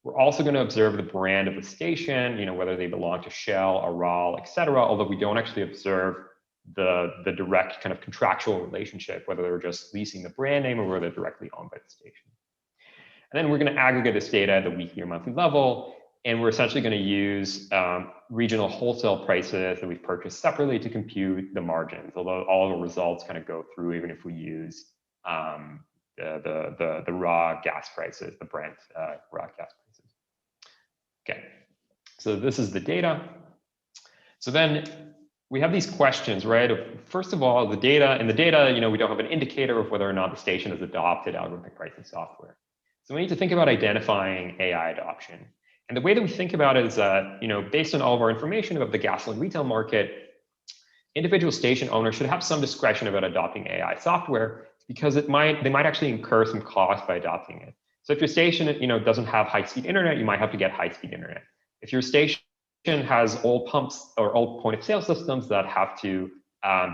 We're also going to observe the brand of the station, you know, whether they belong to Shell, Aral, et cetera, although we don't actually observe the direct kind of contractual relationship, whether they're just leasing the brand name or whether they're directly owned by the station. And then we're going to aggregate this data at the weekly or monthly level. And we're essentially going to use regional wholesale prices that we've purchased separately to compute the margins, although all the results kind of go through even if we use the raw gas prices, the Brent raw gas prices. Okay, so this is the data. So then we have these questions, right? First of all, the data, you know, we don't have an indicator of whether or not the station has adopted algorithmic pricing software. So we need to think about identifying AI adoption. And the way that we think about it is that, you know, based on all of our information about the gasoline retail market, individual station owners should have some discretion about adopting AI software because they might actually incur some cost by adopting it. So if your station, you know, doesn't have high-speed internet, you might have to get high-speed internet. If your station has old pumps or old point-of-sale systems that have to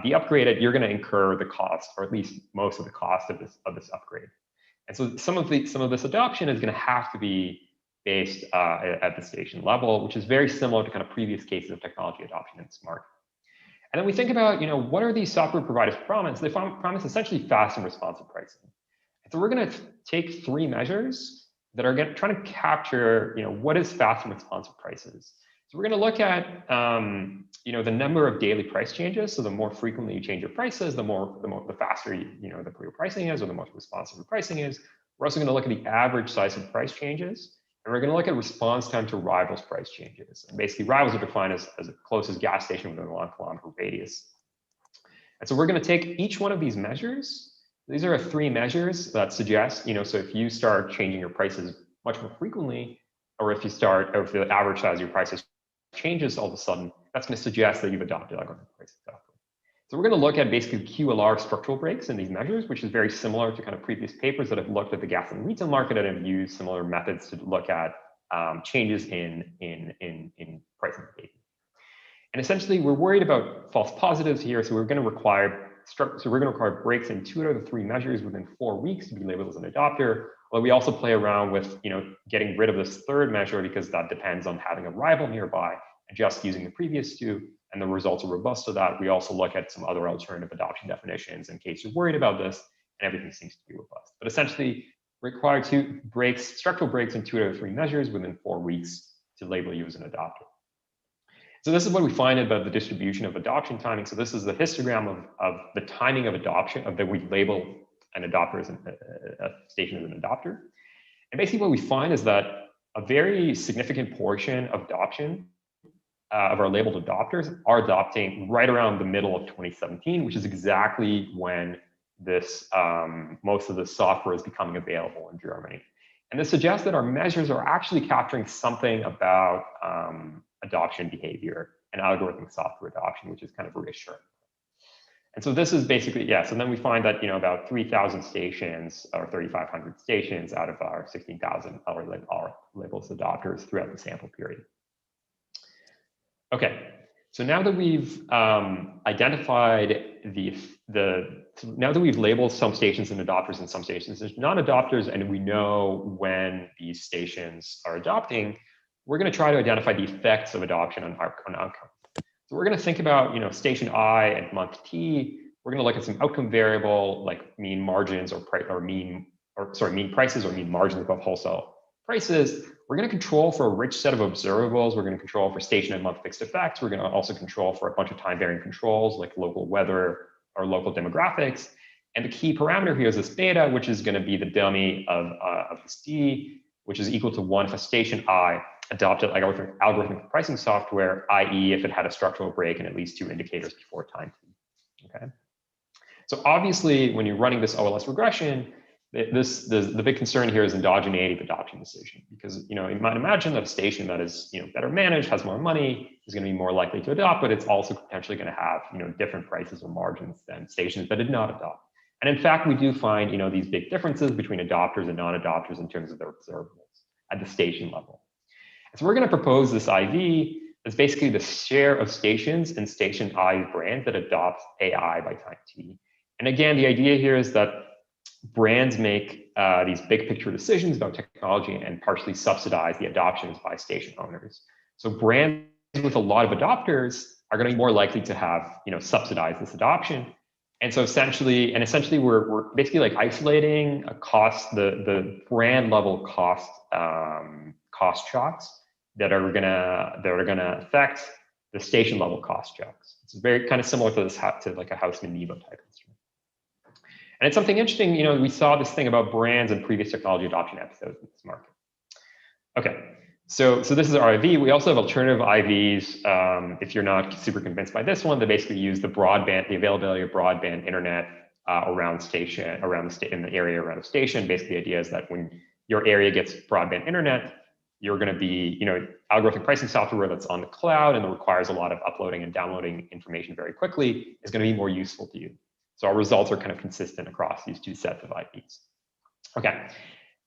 be upgraded, you're going to incur the cost, or at least most of the cost of this upgrade. And so some of this adoption is going to have to be based at the station level, which is very similar to kind of previous cases of technology adoption in this market. And then we think about, you know, what are these software providers promise? They promise essentially fast and responsive pricing. And so we're going to take three measures that are trying to capture, you know, what is fast and responsive prices. So we're going to look at, you know, the number of daily price changes. So the more frequently you change your prices, the faster your pricing is, or the more responsive your pricing is. We're also going to look at the average size of price changes. And we're going to look at response time to rivals price changes. And basically, rivals are defined as the closest gas station within a 1 kilometer radius. And so we're going to take each one of these measures. These are three measures that suggest, you know, so if you start changing your prices much more frequently, or if the average size of your prices changes all of a sudden, that's going to suggest that you've adopted algorithmic pricing software. So we're going to look at basically QLR structural breaks in these measures, which is very similar to kind of previous papers that have looked at the gasoline retail market and have used similar methods to look at changes in pricing behavior. And essentially, we're worried about false positives here, so we're going to require breaks in 2 out of the 3 measures within 4 weeks to be labeled as an adopter. Although we also play around with, you know, getting rid of this third measure because that depends on having a rival nearby and just using the previous 2. And the results are robust to that. We also look at some other alternative adoption definitions in case you're worried about this, and everything seems to be robust. But essentially, require structural breaks in 2 out of 3 measures within 4 weeks to label you as an adopter. So this is what we find about the distribution of adoption timing. So this is the histogram of the timing of adoption, that we label an adopter as a station as an adopter. And basically what we find is that a very significant portion of adoption of our labeled adopters are adopting right around the middle of 2017, which is exactly when this most of the software is becoming available in Germany. And this suggests that our measures are actually capturing something about adoption behavior and algorithmic software adoption, which is kind of reassuring. And so this is basically, yeah, so then we find that, about 3,000 stations or 3,500 stations out of our 16,000 are labels adopters throughout the sample period. Okay, so now that we've identified now that we've labeled some stations and adopters and some stations as non-adopters, and we know when these stations are adopting, we're going to try to identify the effects of adoption on outcome. So we're going to think about, station I at month T. We're going to look at some outcome variable like mean margins or mean prices or mean margins above wholesale prices. We're going to control for a rich set of observables. We're going to control for station and month fixed effects. We're going to also control for a bunch of time varying controls like local weather or local demographics. And the key parameter here is this beta, which is going to be the dummy of this D, which is equal to 1 if a station I adopted algorithmic pricing software, i.e. if it had a structural break and at least 2 indicators before time T. Okay. So obviously, when you're running this OLS regression, the big concern here is endogeneity of adoption decision, because you might imagine that a station that is better managed, has more money, is going to be more likely to adopt, but it's also potentially going to have different prices or margins than stations that did not adopt. And in fact, we do find these big differences between adopters and non-adopters in terms of their observables at the station level. So we're going to propose this IV as basically the share of stations in station I brand that adopts AI by time T. And again, the idea here is that brands make these big picture decisions about technology and partially subsidize the adoptions by station owners. So brands with a lot of adopters are going to be more likely to have subsidize this adoption. And so essentially we're basically like isolating a cost, the brand level cost shocks that are gonna affect the station level cost shocks. It's very kind of similar to this like a Hausman-Nebo type instrument. And it's something interesting, we saw this thing about brands in previous technology adoption episodes in this market. Okay, so this is our IV. We also have alternative IVs. If you're not super convinced by this one, they basically use the availability of broadband internet around in the area around a station. Basically, the idea is that when your area gets broadband internet, you're going to be, algorithmic pricing software that's on the cloud and that requires a lot of uploading and downloading information very quickly is going to be more useful to you. So our results are kind of consistent across these two sets of IPs. Okay,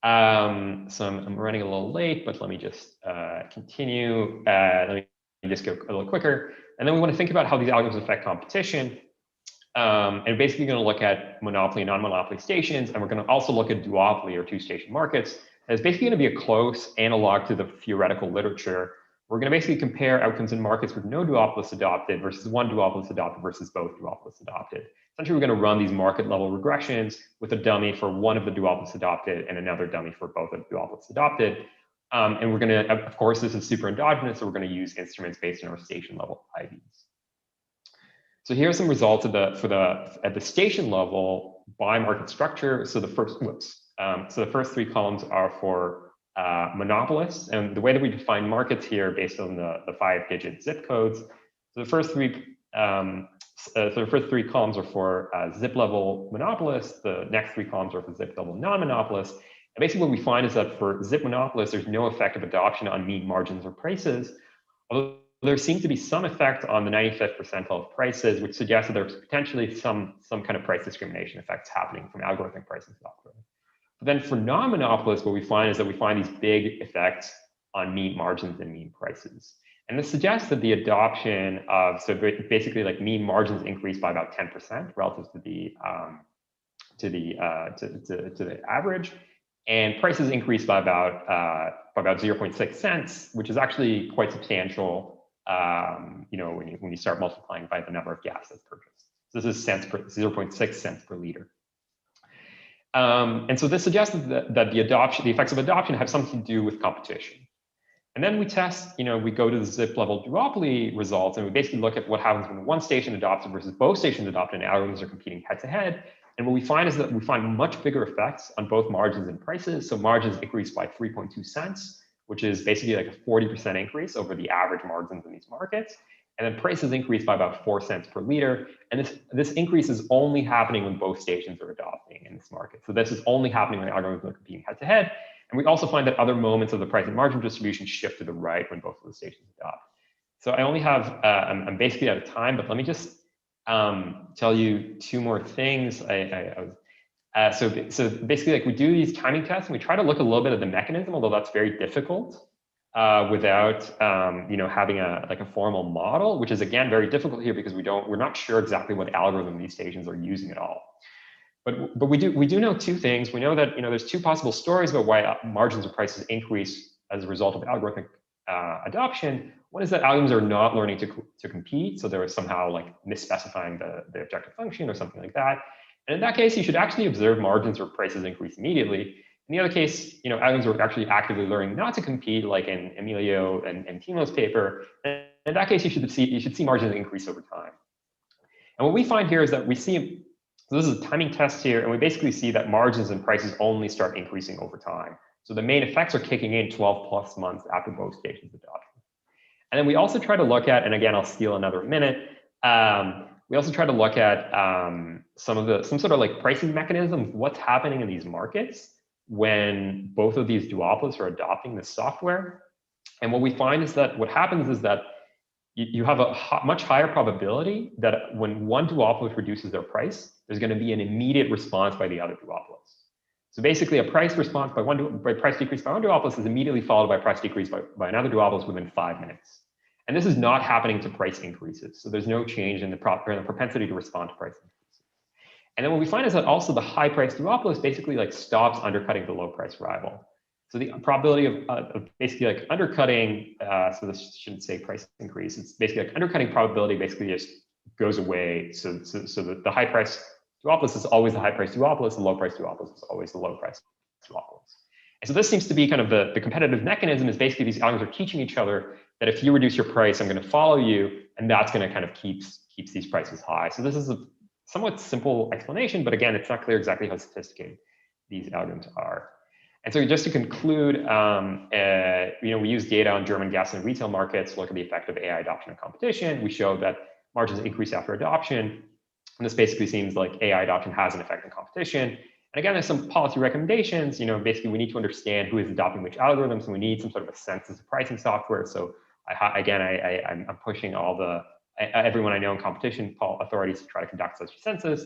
so I'm running a little late, but let me just continue. Let me just go a little quicker. And then we want to think about how these algorithms affect competition. And basically going to look at monopoly and non-monopoly stations. And we're going to also look at duopoly or two-station markets. And it's basically going to be a close analog to the theoretical literature. We're going to basically compare outcomes in markets with no duopolists adopted versus one duopolist adopted versus both duopolists adopted. Essentially, we're going to run these market level regressions with a dummy for one of the duopolists adopted and another dummy for both of the duopolists adopted. And we're going to, of course, this is super endogenous, so we're going to use instruments based on our station level IVs. So here are some results at the station level by market structure. So the first 3 columns are for monopolists, and the way that we define markets here based on the 5-digit zip codes. So the first 3 columns are for zip level monopolists. The next 3 columns are for zip level non-monopolists. And basically what we find is that for zip monopolists, there's no effect of adoption on mean margins or prices, although there seems to be some effect on the 95th percentile of prices, which suggests that there's potentially some kind of price discrimination effects happening from algorithmic pricing software. But then for non-monopolists, what we find is that we find these big effects on mean margins and mean prices. And this suggests that the adoption of, so basically like mean margins increase by about 10% relative to the average, and prices increase by about 0.6 cents, which is actually quite substantial. When you start multiplying by the number of gas that's purchased. So this is 0.6 cents per liter. And so this suggests that the effects of adoption have something to do with competition. And then we test, we go to the zip level duopoly results, and we basically look at what happens when one station adopts versus both stations adopt, and algorithms are competing head to head. And what we find is that we find much bigger effects on both margins and prices. So margins increase by 3.2 cents, which is basically like a 40% increase over the average margins in these markets. And then prices increase by about 4 cents per liter. And this increase is only happening when both stations are adopting in this market. So this is only happening when algorithms are competing head to head. And we also find that other moments of the price and margin distribution shift to the right when both of the stations adopt. So I only have, I'm basically out of time, but let me just tell you two more things. So basically, like we do these timing tests and we try to look a little bit at the mechanism, although that's very difficult without having a formal model, which is again very difficult here because we're not sure exactly what algorithm these stations are using at all. But we do know two things. We know that there's two possible stories about why margins of prices increase as a result of algorithmic adoption. One is that algorithms are not learning to compete, so they're somehow like misspecifying the objective function or something like that. And in that case, you should actually observe margins or prices increase immediately. In the other case, algorithms are actually actively learning not to compete, like in Emilio and Timo's paper. And in that case, you should see margins increase over time. And what we find here is that we see, so this is a timing test here, and we basically see that margins and prices only start increasing over time. So the main effects are kicking in 12+ months after both stages of adoption. And then we also try to look at, and again, I'll steal another minute. We also try to look at some sort of like pricing mechanism, what's happening in these markets when both of these duopolists are adopting this software. And what we find is that what happens is that you have a much higher probability that when one duopolist reduces their price, there's going to be an immediate response by the other duopolist. So basically, a price response by price decrease by one duopolist is immediately followed by price decrease by another duopolist within 5 minutes. And this is not happening to price increases. So there's no change in the propensity to respond to price increases. And then what we find is that also the high price duopolist basically like stops undercutting the low price rival. So the probability of basically like undercutting, so this shouldn't say price increase, it's basically like undercutting probability basically just goes away. So the high price duopolist is always the high price duopolist, the low price duopolist is always the low price duopolist. And so this seems to be kind of the competitive mechanism is basically these algorithms are teaching each other that if you reduce your price, I'm going to follow you, and that's going to kind of keeps these prices high. So this is a somewhat simple explanation, but again, it's not clear exactly how sophisticated these algorithms are. And so just to conclude, we use data on German gasoline retail markets to look at the effect of AI adoption and competition. We showed that margins increase after adoption. And this basically seems like AI adoption has an effect on competition. And again, there's some policy recommendations. Basically, we need to understand who is adopting which algorithms, and we need some sort of a census of pricing software. So I'm pushing everyone I know in competition authorities to try to conduct such a census.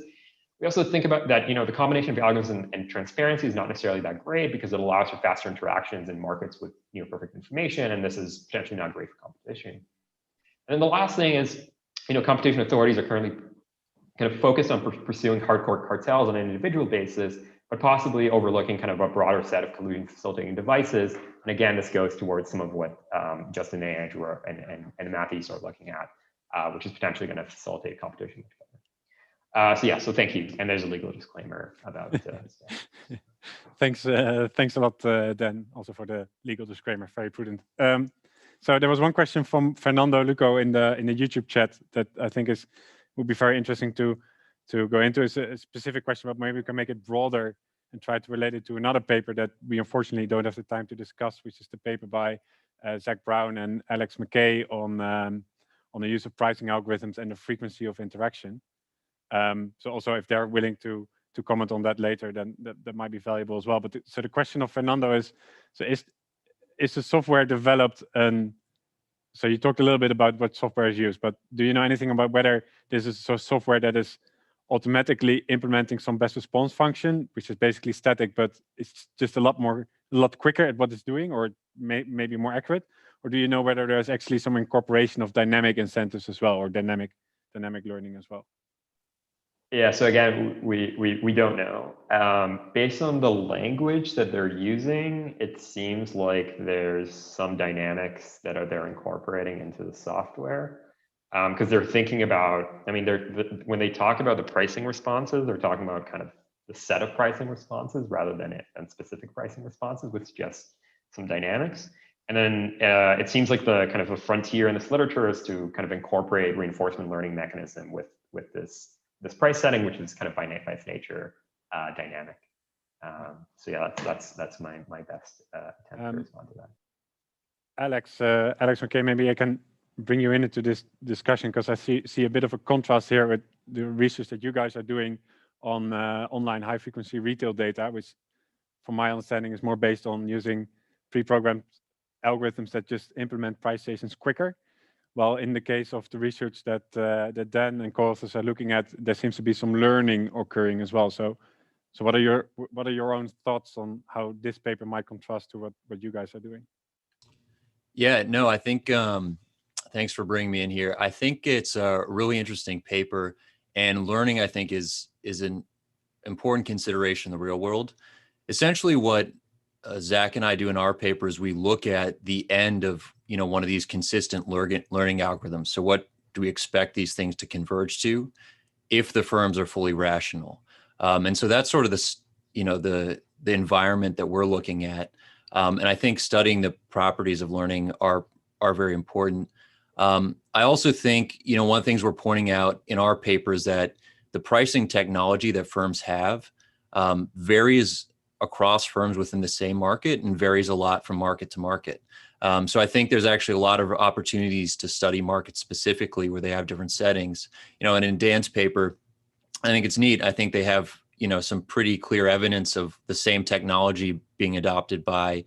We also think about that, the combination of algorithms and transparency is not necessarily that great because it allows for faster interactions in markets with perfect information, and this is potentially not great for competition. And then the last thing is, competition authorities are currently kind of focused on pursuing hardcore cartels on an individual basis, but possibly overlooking kind of a broader set of colluding facilitating devices. And again, this goes towards some of what Justin and Andrew and Matthew are looking at, which is potentially going to facilitate competition much better. So thank you. And there's a legal disclaimer about stuff. Thanks a lot, Dan, also for the legal disclaimer. Very prudent. So there was one question from Fernando Luco in the YouTube chat that I think would be very interesting to go into. It's a specific question, but maybe we can make it broader and try to relate it to another paper that we unfortunately don't have the time to discuss, which is the paper by Zach Brown and Alex McKay on the use of pricing algorithms and the frequency of interaction. So also if they're willing to comment on that later, then that might be valuable as well. But so the question of Fernando is, so is the software developed so you talked a little bit about what software is used, but do you know anything about whether this is software that is automatically implementing some best response function, which is basically static, but it's just a lot quicker at what it's doing, or maybe more accurate? Or do you know whether there's actually some incorporation of dynamic incentives as well, or dynamic learning as well? Yeah, so again, we don't know. Based on the language that they're using, it seems like there's some dynamics that they're incorporating into the software. Because they're thinking about, when they talk about the pricing responses, they're talking about kind of the set of pricing responses rather than specific pricing responses, with just some dynamics. And then it seems like the kind of a frontier in this literature is to kind of incorporate reinforcement learning mechanism with this price setting, which is kind of by its nature dynamic. So yeah, that's my best attempt to respond to that. Alex McKay, maybe I can bring you into this discussion, because I see a bit of a contrast here with the research that you guys are doing on online high frequency retail data, which from my understanding is more based on using pre-programmed algorithms that just implement price stations quicker. well, in the case of the research that that Dan and co-authors are looking at, there seems to be some learning occurring as well. So what are your own thoughts on how this paper might contrast to what you guys are doing? Yeah, no, I think thanks for bringing me in here. I think it's a really interesting paper, and learning, I think, is an important consideration in the real world. Essentially, what Zach and I do in our paper is we look at the end of one of these consistent learning algorithms. So what do we expect these things to converge to if the firms are fully rational? And so that's sort of the environment that we're looking at. And I think studying the properties of learning are very important. I also think one of the things we're pointing out in our paper is that the pricing technology that firms have varies across firms within the same market and varies a lot from market to market. So I think there's actually a lot of opportunities to study markets specifically where they have different settings. And in Dan's paper, I think it's neat. I think they have some pretty clear evidence of the same technology being adopted by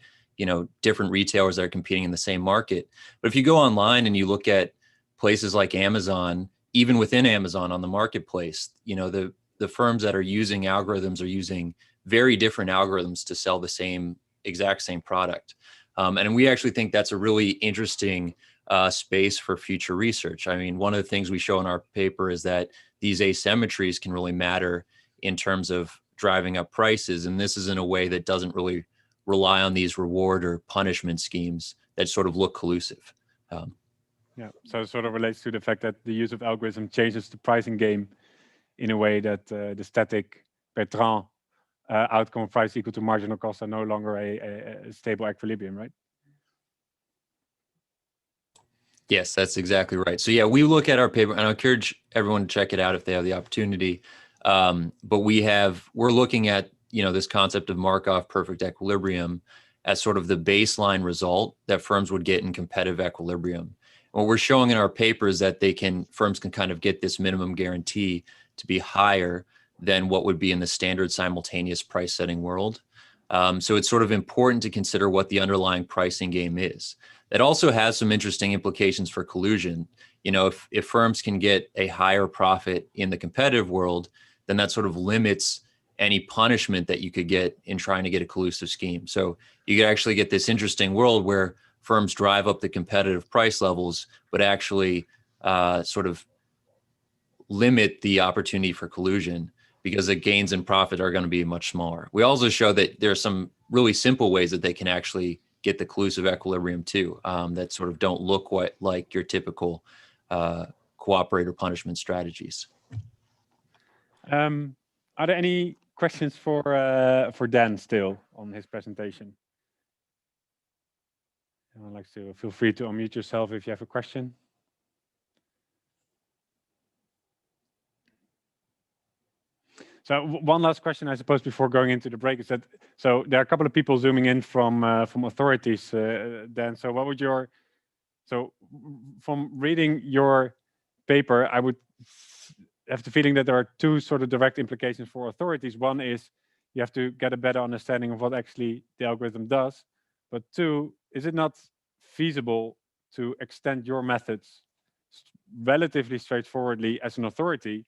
different retailers that are competing in the same market. But if you go online and you look at places like Amazon, even within Amazon on the marketplace, the firms that are using algorithms are using very different algorithms to sell the exact same product. And we actually think that's a really interesting space for future research. I mean, one of the things we show in our paper is that these asymmetries can really matter in terms of driving up prices. And this is in a way that doesn't really rely on these reward or punishment schemes that sort of look collusive. Yeah, so it sort of relates to the fact that the use of algorithm changes the pricing game in a way that the static Bertrand outcome of price equal to marginal cost are no longer a stable equilibrium, right? Yes, that's exactly right. So yeah, we look at our paper, and I encourage everyone to check it out if they have the opportunity. But we're looking at this concept of Markov perfect equilibrium as sort of the baseline result that firms would get in competitive equilibrium. What we're showing in our paper is that firms can kind of get this minimum guarantee to be higher than what would be in the standard simultaneous price setting world. So it's sort of important to consider what the underlying pricing game is. That also has some interesting implications for collusion. If firms can get a higher profit in the competitive world, then that sort of limits any punishment that you could get in trying to get a collusive scheme. So you could actually get this interesting world where firms drive up the competitive price levels, but actually sort of limit the opportunity for collusion because the gains in profit are going to be much smaller. We also show that there are some really simple ways that they can actually get the collusive equilibrium too, that sort of don't look quite like your typical cooperator punishment strategies. Are there any questions for Dan still on his presentation? I'd like to feel free to unmute yourself if you have a question. So one last question, I suppose, before going into the break is that, so there are a couple of people zooming in from authorities, Dan. So what would from reading your paper, I would have the feeling that there are two sort of direct implications for authorities. One is you have to get a better understanding of what actually the algorithm does. But two, is it not feasible to extend your methods relatively straightforwardly as an authority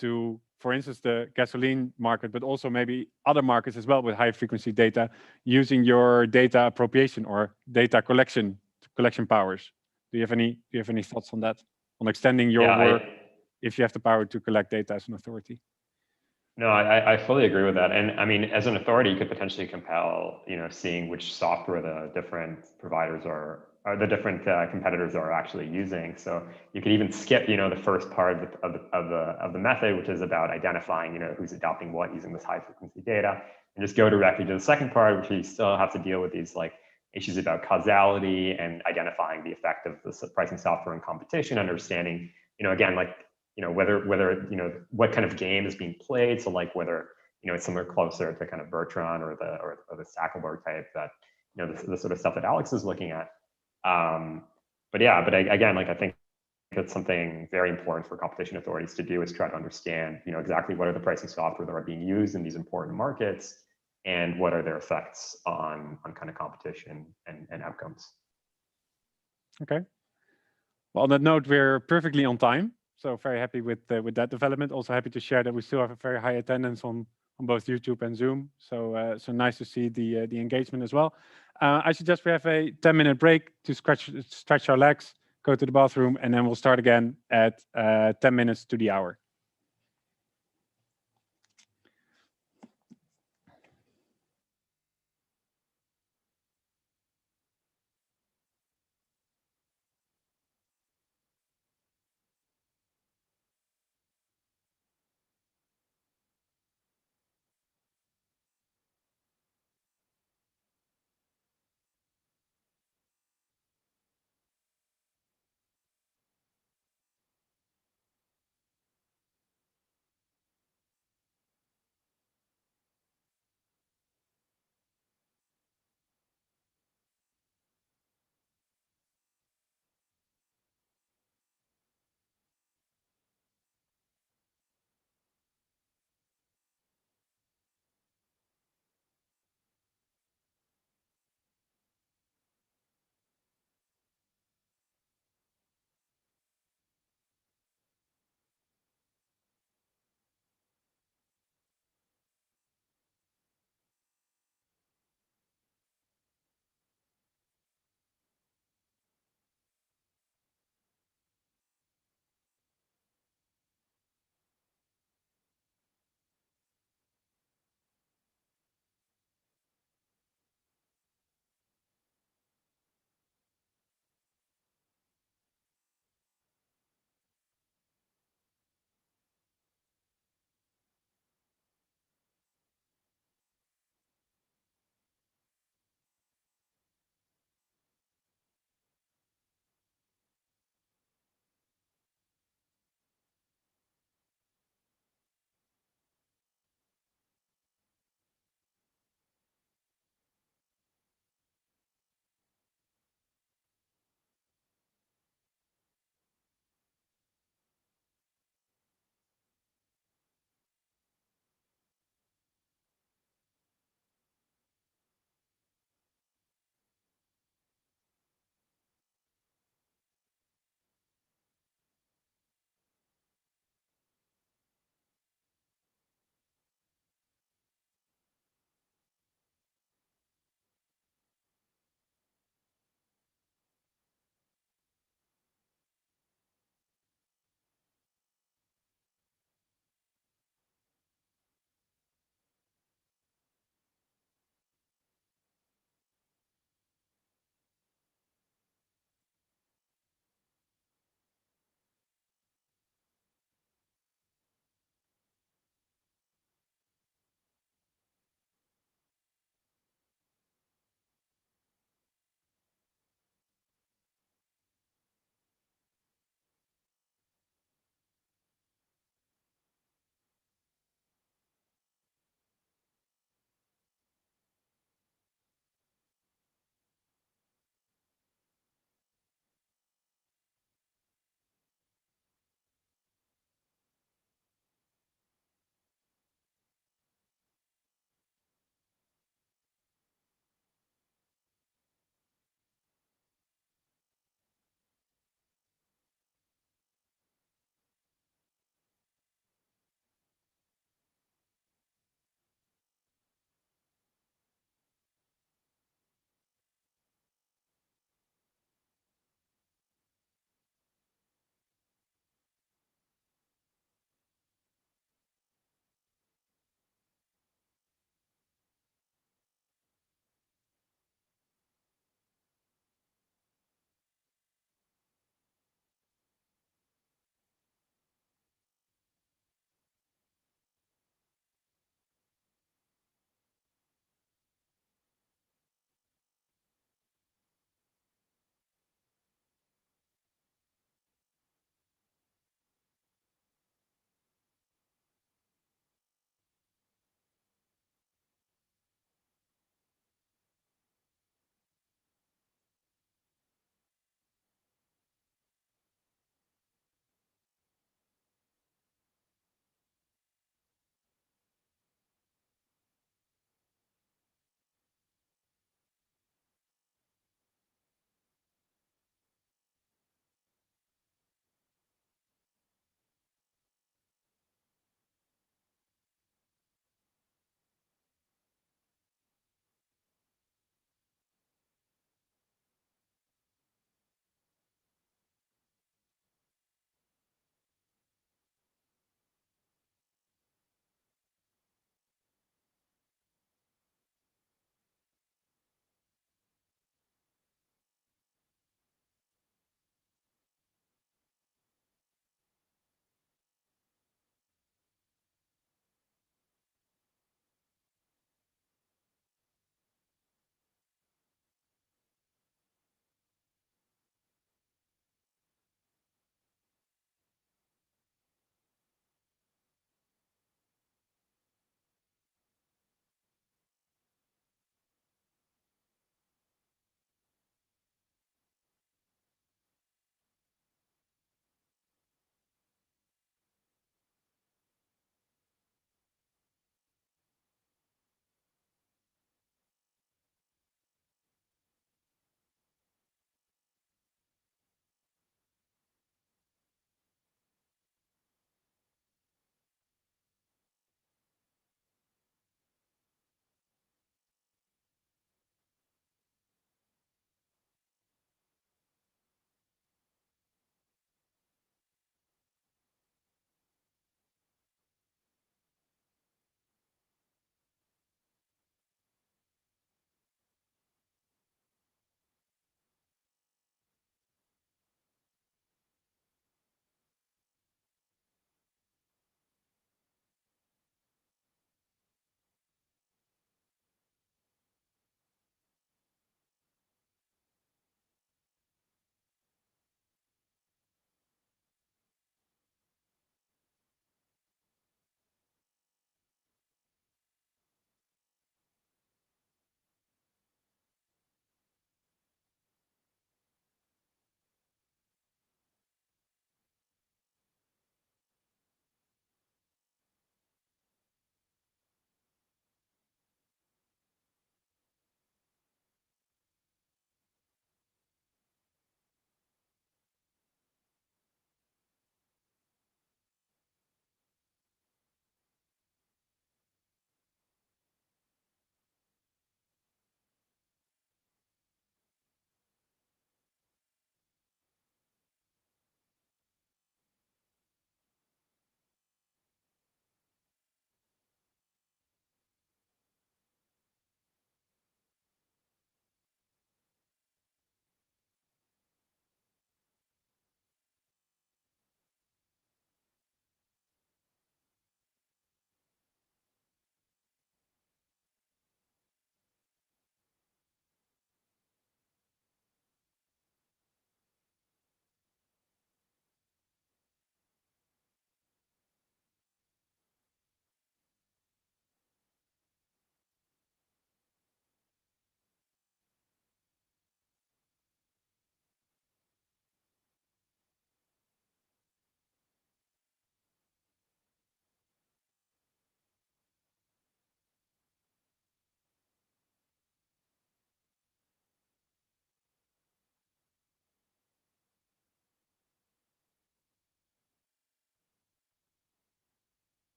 to, for instance, the gasoline market, but also maybe other markets as well with high frequency data, using your data appropriation or data collection powers? Do you have any thoughts on that? On extending your work if you have the power to collect data as an authority? No, I fully agree with that. And I mean, as an authority, you could potentially compel, seeing which software the different providers or the different competitors are actually using. So you could even skip, the first part of the method, which is about identifying, who's adopting what using this high frequency data, and just go directly to the second part, which you still have to deal with these issues about causality and identifying the effect of the pricing software and competition, understanding, again, whether what kind of game is being played. So whether it's somewhere closer to kind of Bertrand or the Stackelberg type that the sort of stuff that Alex is looking at. But again, I think that's something very important for competition authorities to do, is try to understand exactly what are the pricing software that are being used in these important markets and what are their effects on kind of competition and outcomes. Okay. Well, on that note, we're perfectly on time. So very happy with that development. Also happy to share that we still have a very high attendance on both YouTube and Zoom. So so nice to see the engagement as well. I suggest we have a 10-minute break to stretch our legs, go to the bathroom, and then we'll start again at 10 minutes to the hour.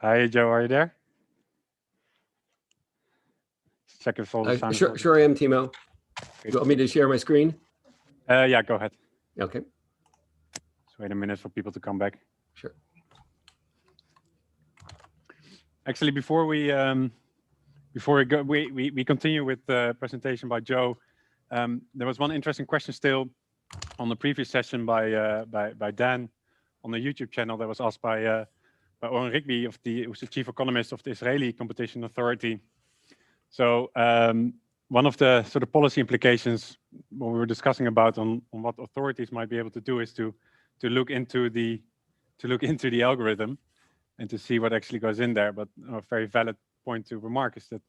Hi, Joe, are you there? Check if all the sound. Sure I am, Timo. Do you want me to share my screen? Yeah, go ahead. Okay. Just wait a minute for people to come back. Sure. Actually, before we go, we continue with the presentation by Joe. There was one interesting question still on the previous session by Dan on the YouTube channel that was asked by Oren Rigby, who's the chief economist of the Israeli Competition Authority. So one of the sort of policy implications what we were discussing about on what authorities might be able to do is to look into the algorithm and to see what actually goes in there. But a very valid point to remark is that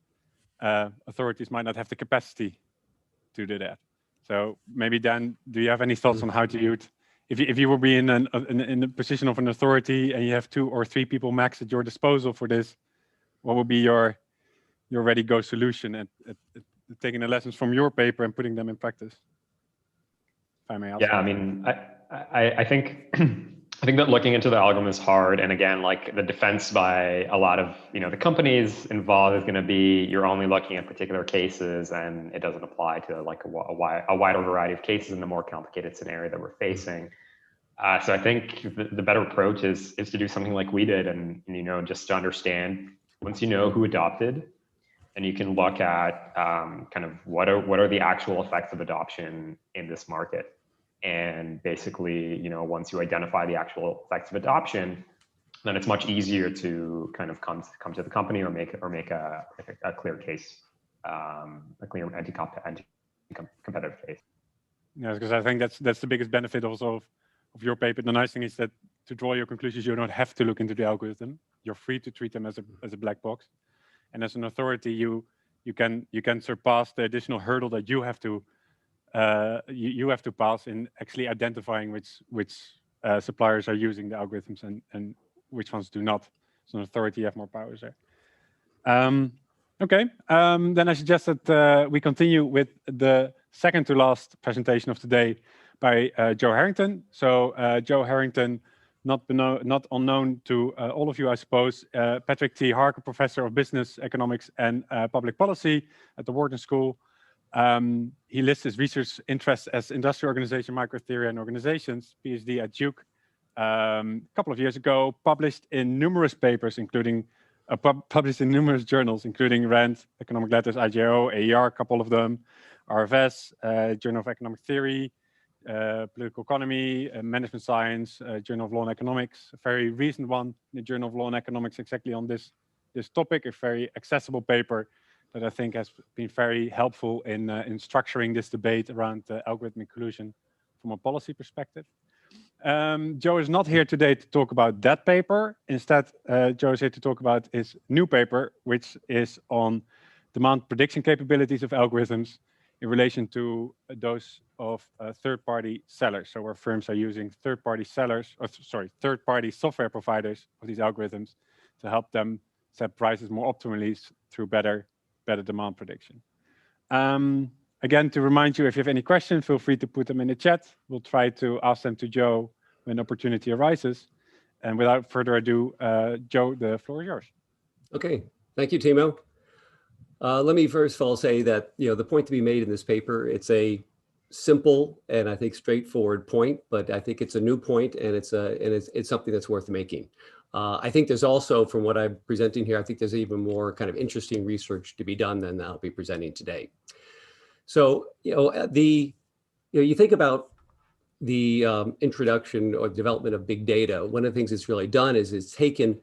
authorities might not have the capacity to do that. So maybe Dan, do you have any thoughts on how to use? If you were be in the position of an authority and you have 2 or 3 people max at your disposal for this, what would be your ready-go solution at taking the lessons from your paper and putting them in practice? If I may ask. Yeah, I mean, I think I think that looking into the algorithm is hard. And again, like the defense by a lot of the companies involved is going to be you're only looking at particular cases, and it doesn't apply to like a wider variety of cases in the more complicated scenario that we're facing. So I think the better approach is to do something like we did, and just to understand once you know who adopted, and you can look at kind of what are the actual effects of adoption in this market. And basically, once you identify the actual effects of adoption, then it's much easier to kind of come to the company or make a clear case, a clear anti-competitive case. Yeah, because I think that's the biggest benefit also of your paper. The nice thing is that to draw your conclusions, you don't have to look into the algorithm. You're free to treat them as a black box, and as an authority, you can surpass the additional hurdle that you have to. You have to pass in actually identifying which suppliers are using the algorithms and which ones do not. So an authority, you have more powers there. Okay, then I suggest that we continue with the second to last presentation of today by Joe Harrington. So Joe Harrington, not unknown to all of you, I suppose, Patrick T. Harker, Professor of Business Economics and Public Policy at the Wharton School. He lists his research interests as industrial organization, microtheory, and organizations, PhD at Duke. A couple of years ago, published in numerous papers, including published in numerous journals, including RAND, Economic Letters, IJO, AER, a couple of them, RFS, Journal of Economic Theory, Political Economy, Management Science, Journal of Law and Economics, a very recent one, the Journal of Law and Economics, exactly on this topic, a very accessible paper that I think has been very helpful in structuring this debate around algorithmic collusion from a policy perspective. Joe is not here today to talk about that paper. Instead, Joe is here to talk about his new paper, which is on demand prediction capabilities of algorithms in relation to those of third-party sellers. So where firms are using third-party software providers of these algorithms to help them set prices more optimally through better demand prediction. Again, to remind you, if you have any questions, feel free to put them in the chat. We'll try to ask them to Joe when opportunity arises. And without further ado, Joe, the floor is yours. Okay, thank you, Timo. Let me first of all say that the point to be made in this paper, it's a simple and I think straightforward point, but I think it's a new point and it's something that's worth making. I think there's also, from what I'm presenting here, I think there's even more kind of interesting research to be done than I'll be presenting today. So, you think about the introduction or development of big data. One of the things it's really done is it's taken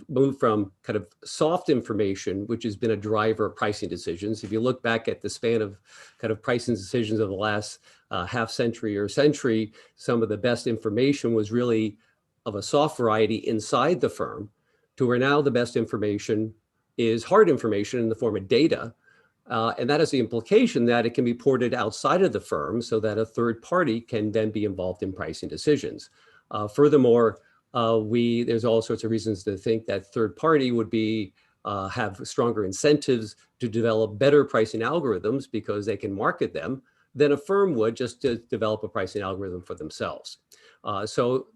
moved from kind of soft information, which has been a driver of pricing decisions. If you look back at the span of kind of pricing decisions of the last half century or century, some of the best information was really of a soft variety inside the firm, to where now the best information is hard information in the form of data. And that has the implication that it can be ported outside of the firm so that a third party can then be involved in pricing decisions. Furthermore, there's all sorts of reasons to think that third party would have stronger incentives to develop better pricing algorithms because they can market them than a firm would just to develop a pricing algorithm for themselves. So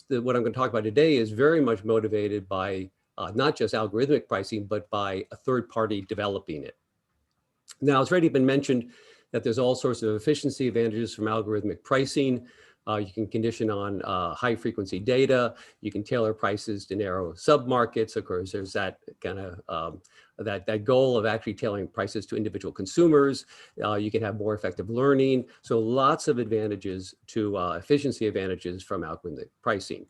what I'm going to talk about today is very much motivated by not just algorithmic pricing, but by a third party developing it. Now, it's already been mentioned that there's all sorts of efficiency advantages from algorithmic pricing. You can condition on high frequency data. You can tailor prices to narrow sub-markets. Of course, there's that kind of that goal of actually tailoring prices to individual consumers. You can have more effective learning. So lots of advantages to efficiency advantages from algorithmic pricing.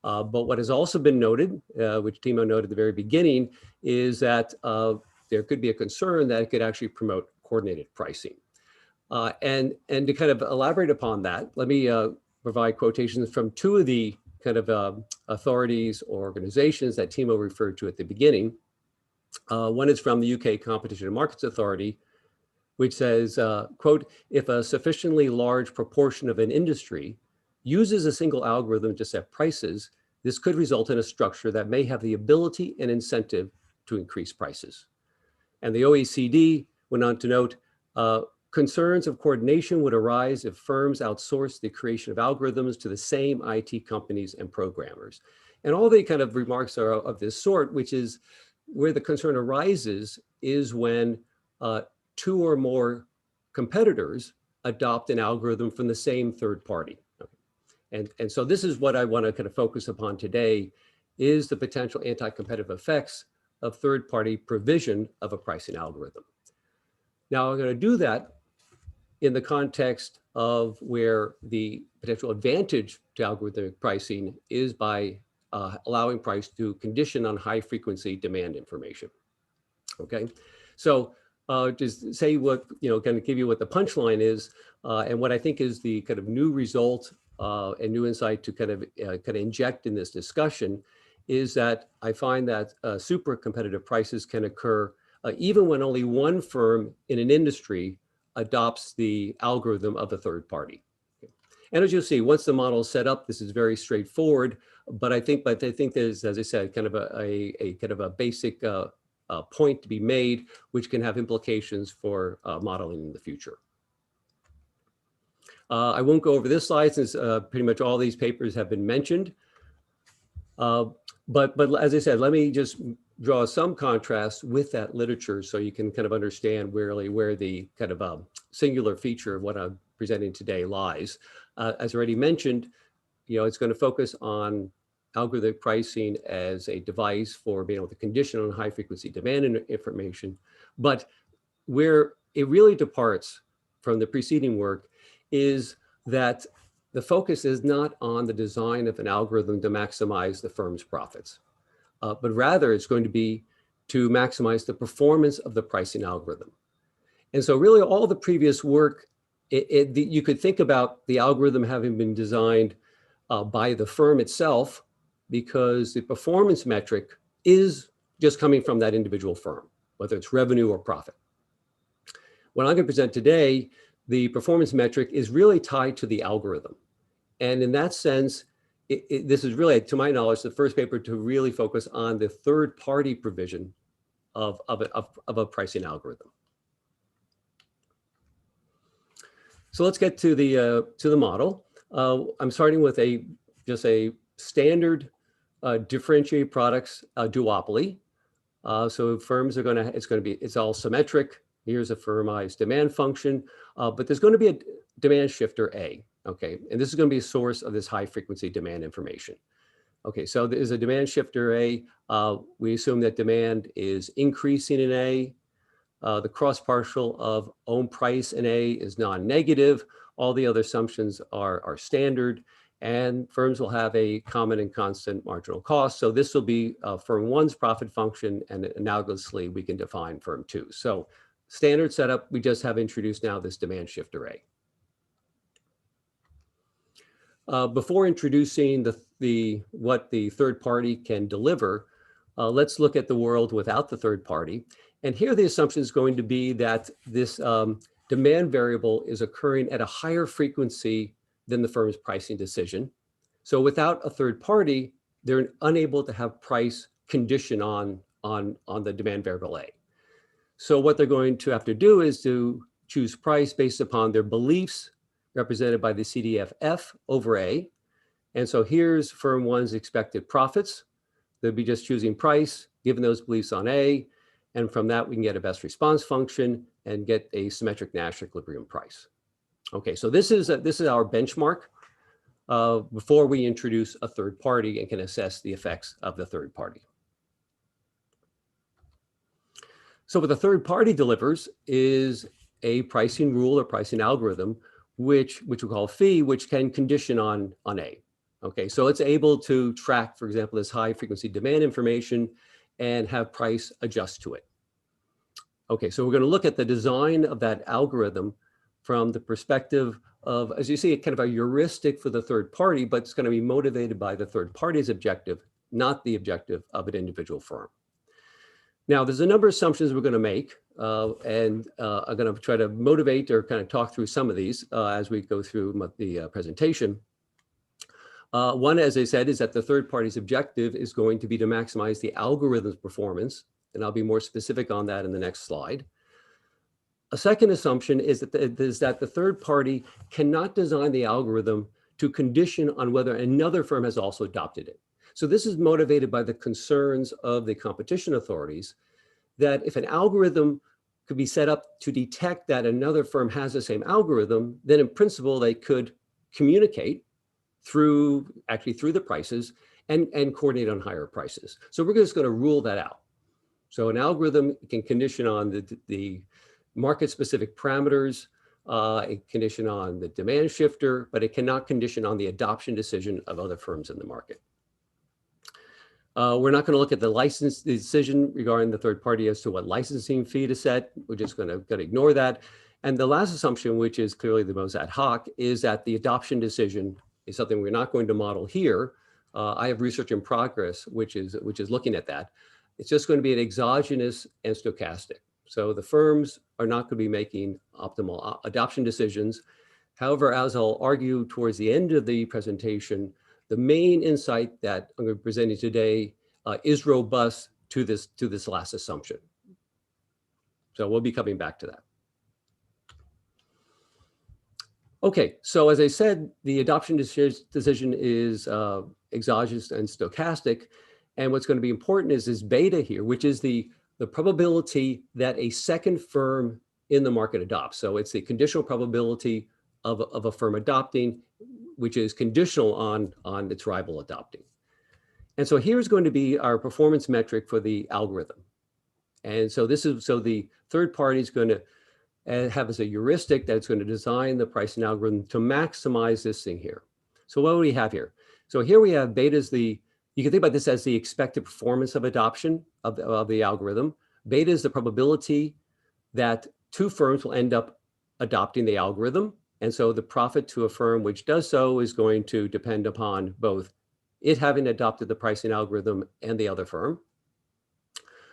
But what has also been noted, which Timo noted at the very beginning, is that there could be a concern that it could actually promote coordinated pricing. And to kind of elaborate upon that, let me provide quotations from two of the kind of authorities or organizations that Timo referred to at the beginning. One is from the UK Competition and Markets Authority, which says, quote, if a sufficiently large proportion of an industry uses a single algorithm to set prices, this could result in a structure that may have the ability and incentive to increase prices. And the OECD went on to note, concerns of coordination would arise if firms outsource the creation of algorithms to the same IT companies and programmers. And all the kind of remarks are of this sort, which is where the concern arises is when two or more competitors adopt an algorithm from the same third party. And so this is what I want to kind of focus upon today, is the potential anti-competitive effects of third-party provision of a pricing algorithm. Now, I'm going to do that in the context of where the potential advantage to algorithmic pricing is by allowing price to condition on high-frequency demand information. Okay, so just say what, kind of give you what the punchline is, and what I think is the kind of new result and new insight to kind of inject in this discussion is that I find that super competitive prices can occur even when only one firm in an industry adopts the algorithm of a third party. Okay. And as you'll see, once the model is set up, this is very straightforward. But I think there's, as I said, kind of a basic point to be made, which can have implications for modeling in the future. I won't go over this slide since pretty much all these papers have been mentioned. But as I said, let me just draw some contrast with that literature so you can kind of understand really where the kind of singular feature of what I'm presenting today lies. As already mentioned, it's going to focus on algorithmic pricing as a device for being able to condition on high frequency demand information. But where it really departs from the preceding work is that the focus is not on the design of an algorithm to maximize the firm's profits, but rather it's going to be to maximize the performance of the pricing algorithm. And so really all the previous work, you could think about the algorithm having been designed by the firm itself, because the performance metric is just coming from that individual firm, whether it's revenue or profit. What I'm going to present today, the performance metric is really tied to the algorithm. And in that sense, this is really, to my knowledge, the first paper to really focus on the third-party provision of a pricing algorithm. So let's get to the model. I'm starting with just a standard differentiated products duopoly. So firms are it's all symmetric. Here's a firmized demand function, but there's going to be a demand shifter A. Okay, and this is going to be a source of this high frequency demand information. Okay, so there's a demand shifter A. We assume that demand is increasing in A. The cross partial of own price in A is non-negative. All the other assumptions are standard, and firms will have a common and constant marginal cost. So this will be firm one's profit function, and analogously, we can define firm two. So standard setup, we just have introduced now this demand shifter A. Before introducing what the third party can deliver, let's look at the world without the third party. And here the assumption is going to be that this demand variable is occurring at a higher frequency than the firm's pricing decision. So without a third party, they're unable to have price condition on the demand variable A. So what they're going to have to do is to choose price based upon their beliefs, represented by the CDF F over A. And so here's firm one's expected profits. They'll be just choosing price, given those beliefs on A, and from that we can get a best response function and get a symmetric Nash equilibrium price. Okay, so this is our benchmark before we introduce a third party and can assess the effects of the third party. So what the third party delivers is a pricing rule or pricing algorithm, which we call phi, which can condition on A. Okay, so it's able to track, for example, this high frequency demand information and have price adjust to it. Okay, so we're going to look at the design of that algorithm from the perspective of, as you see, kind of a heuristic for the third party, but it's going to be motivated by the third party's objective, not the objective of an individual firm. Now, there's a number of assumptions we're going to make, and I'm going to try to motivate or kind of talk through some of these as we go through the presentation. One, as I said, is that the third party's objective is going to be to maximize the algorithm's performance, and I'll be more specific on that in the next slide. A second assumption is that the third party cannot design the algorithm to condition on whether another firm has also adopted it. So this is motivated by the concerns of the competition authorities that if an algorithm could be set up to detect that another firm has the same algorithm, then in principle they could communicate through the prices and coordinate on higher prices. So we're just going to rule that out. So an algorithm can condition on the market-specific parameters, it condition on the demand shifter, but it cannot condition on the adoption decision of other firms in the market. We're not going to look at the license decision regarding the third party as to what licensing fee to set. We're just going to ignore that. And the last assumption, which is clearly the most ad hoc, is that the adoption decision is something we're not going to model here. I have research in progress, which is looking at that. It's just going to be an exogenous and stochastic. So the firms are not going to be making optimal adoption decisions. However, as I'll argue towards the end of the presentation, the main insight that I'm going to be presenting today is robust to this last assumption. So we'll be coming back to that. Okay, so as I said, the adoption decision is exogenous and stochastic. And what's going to be important is this beta here, which is the probability that a second firm in the market adopts. So it's the conditional probability of a firm adopting, which is conditional on its rival adopting. And so here's going to be our performance metric for the algorithm. And so the third party is going to have as a heuristic that it's going to design the pricing algorithm to maximize this thing here. So what do we have here? So here we have beta is you can think about this as the expected performance of adoption of the algorithm. Beta is the probability that two firms will end up adopting the algorithm. And so the profit to a firm which does so is going to depend upon both it having adopted the pricing algorithm and the other firm.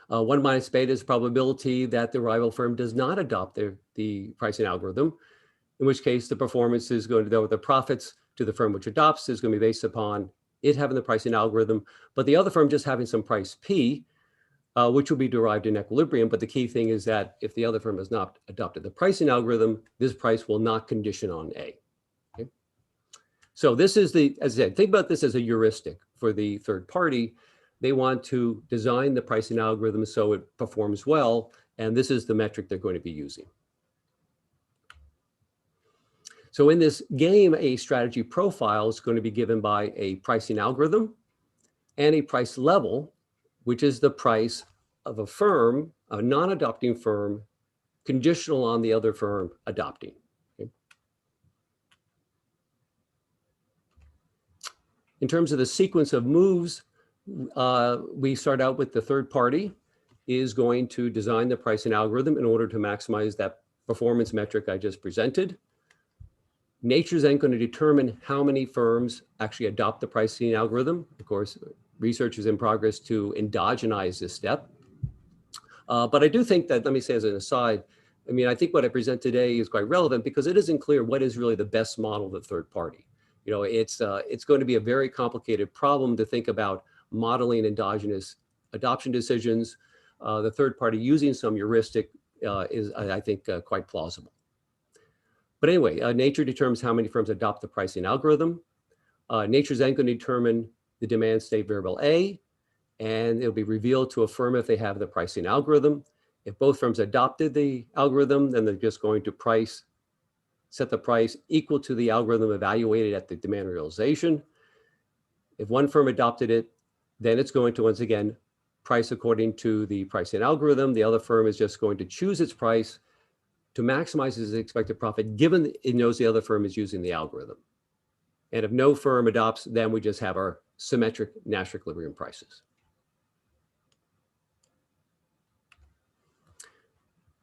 1 minus beta is the probability that the rival firm does not adopt the pricing algorithm, in which case the performance is going to go with the profits to the firm which adopts is going to be based upon it having the pricing algorithm, but the other firm just having some price P, which will be derived in equilibrium. But the key thing is that if the other firm has not adopted the pricing algorithm, this price will not condition on A. Okay? So this is as I said, think about this as a heuristic for the third party. They want to design the pricing algorithm so it performs well, and this is the metric they're going to be using. So in this game, a strategy profile is going to be given by a pricing algorithm and a price level, which is the price of a firm, a non-adopting firm, conditional on the other firm adopting. Okay. In terms of the sequence of moves, we start out with the third party is going to design the pricing algorithm in order to maximize that performance metric I just presented. Nature's then going to determine how many firms actually adopt the pricing algorithm. Of course, research is in progress to endogenize this step. But I do think that, let me say as an aside, I mean, I think what I present today is quite relevant because it isn't clear what is really the best model of the third party. You know, it's going to be a very complicated problem to think about modeling endogenous adoption decisions. The third party using some heuristic is, I think, quite plausible. But anyway, nature determines how many firms adopt the pricing algorithm. Nature's then going to determine the demand state variable A, and it'll be revealed to a firm if they have the pricing algorithm. If both firms adopted the algorithm, then they're just going to set the price equal to the algorithm evaluated at the demand realization. If one firm adopted it, then it's going to, once again, price according to the pricing algorithm. The other firm is just going to choose its price to maximize its expected profit, given it knows the other firm is using the algorithm. And if no firm adopts, then we just have our symmetric Nash equilibrium prices.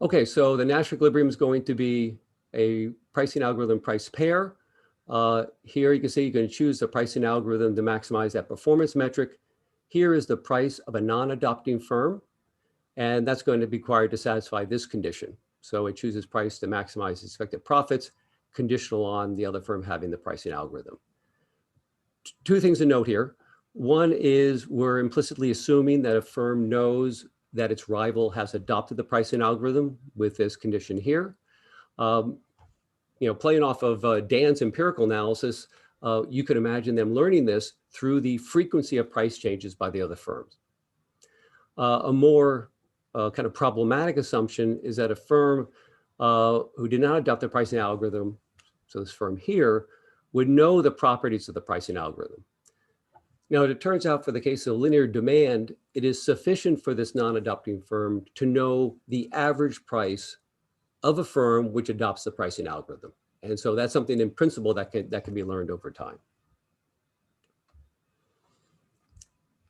Okay, so the Nash equilibrium is going to be a pricing algorithm price pair. Here you can see you can choose the pricing algorithm to maximize that performance metric. Here is the price of a non-adopting firm, and that's going to be required to satisfy this condition. So it chooses price to maximize expected profits, conditional on the other firm having the pricing algorithm. Two things to note here. One is we're implicitly assuming that a firm knows that its rival has adopted the pricing algorithm with this condition here. Playing off of Dan's empirical analysis, you could imagine them learning this through the frequency of price changes by the other firms. A more kind of problematic assumption is that a firm who did not adopt the pricing algorithm, so this firm here, would know the properties of the pricing algorithm. Now, it turns out for the case of linear demand, it is sufficient for this non-adopting firm to know the average price of a firm which adopts the pricing algorithm. And so that's something in principle that can be learned over time.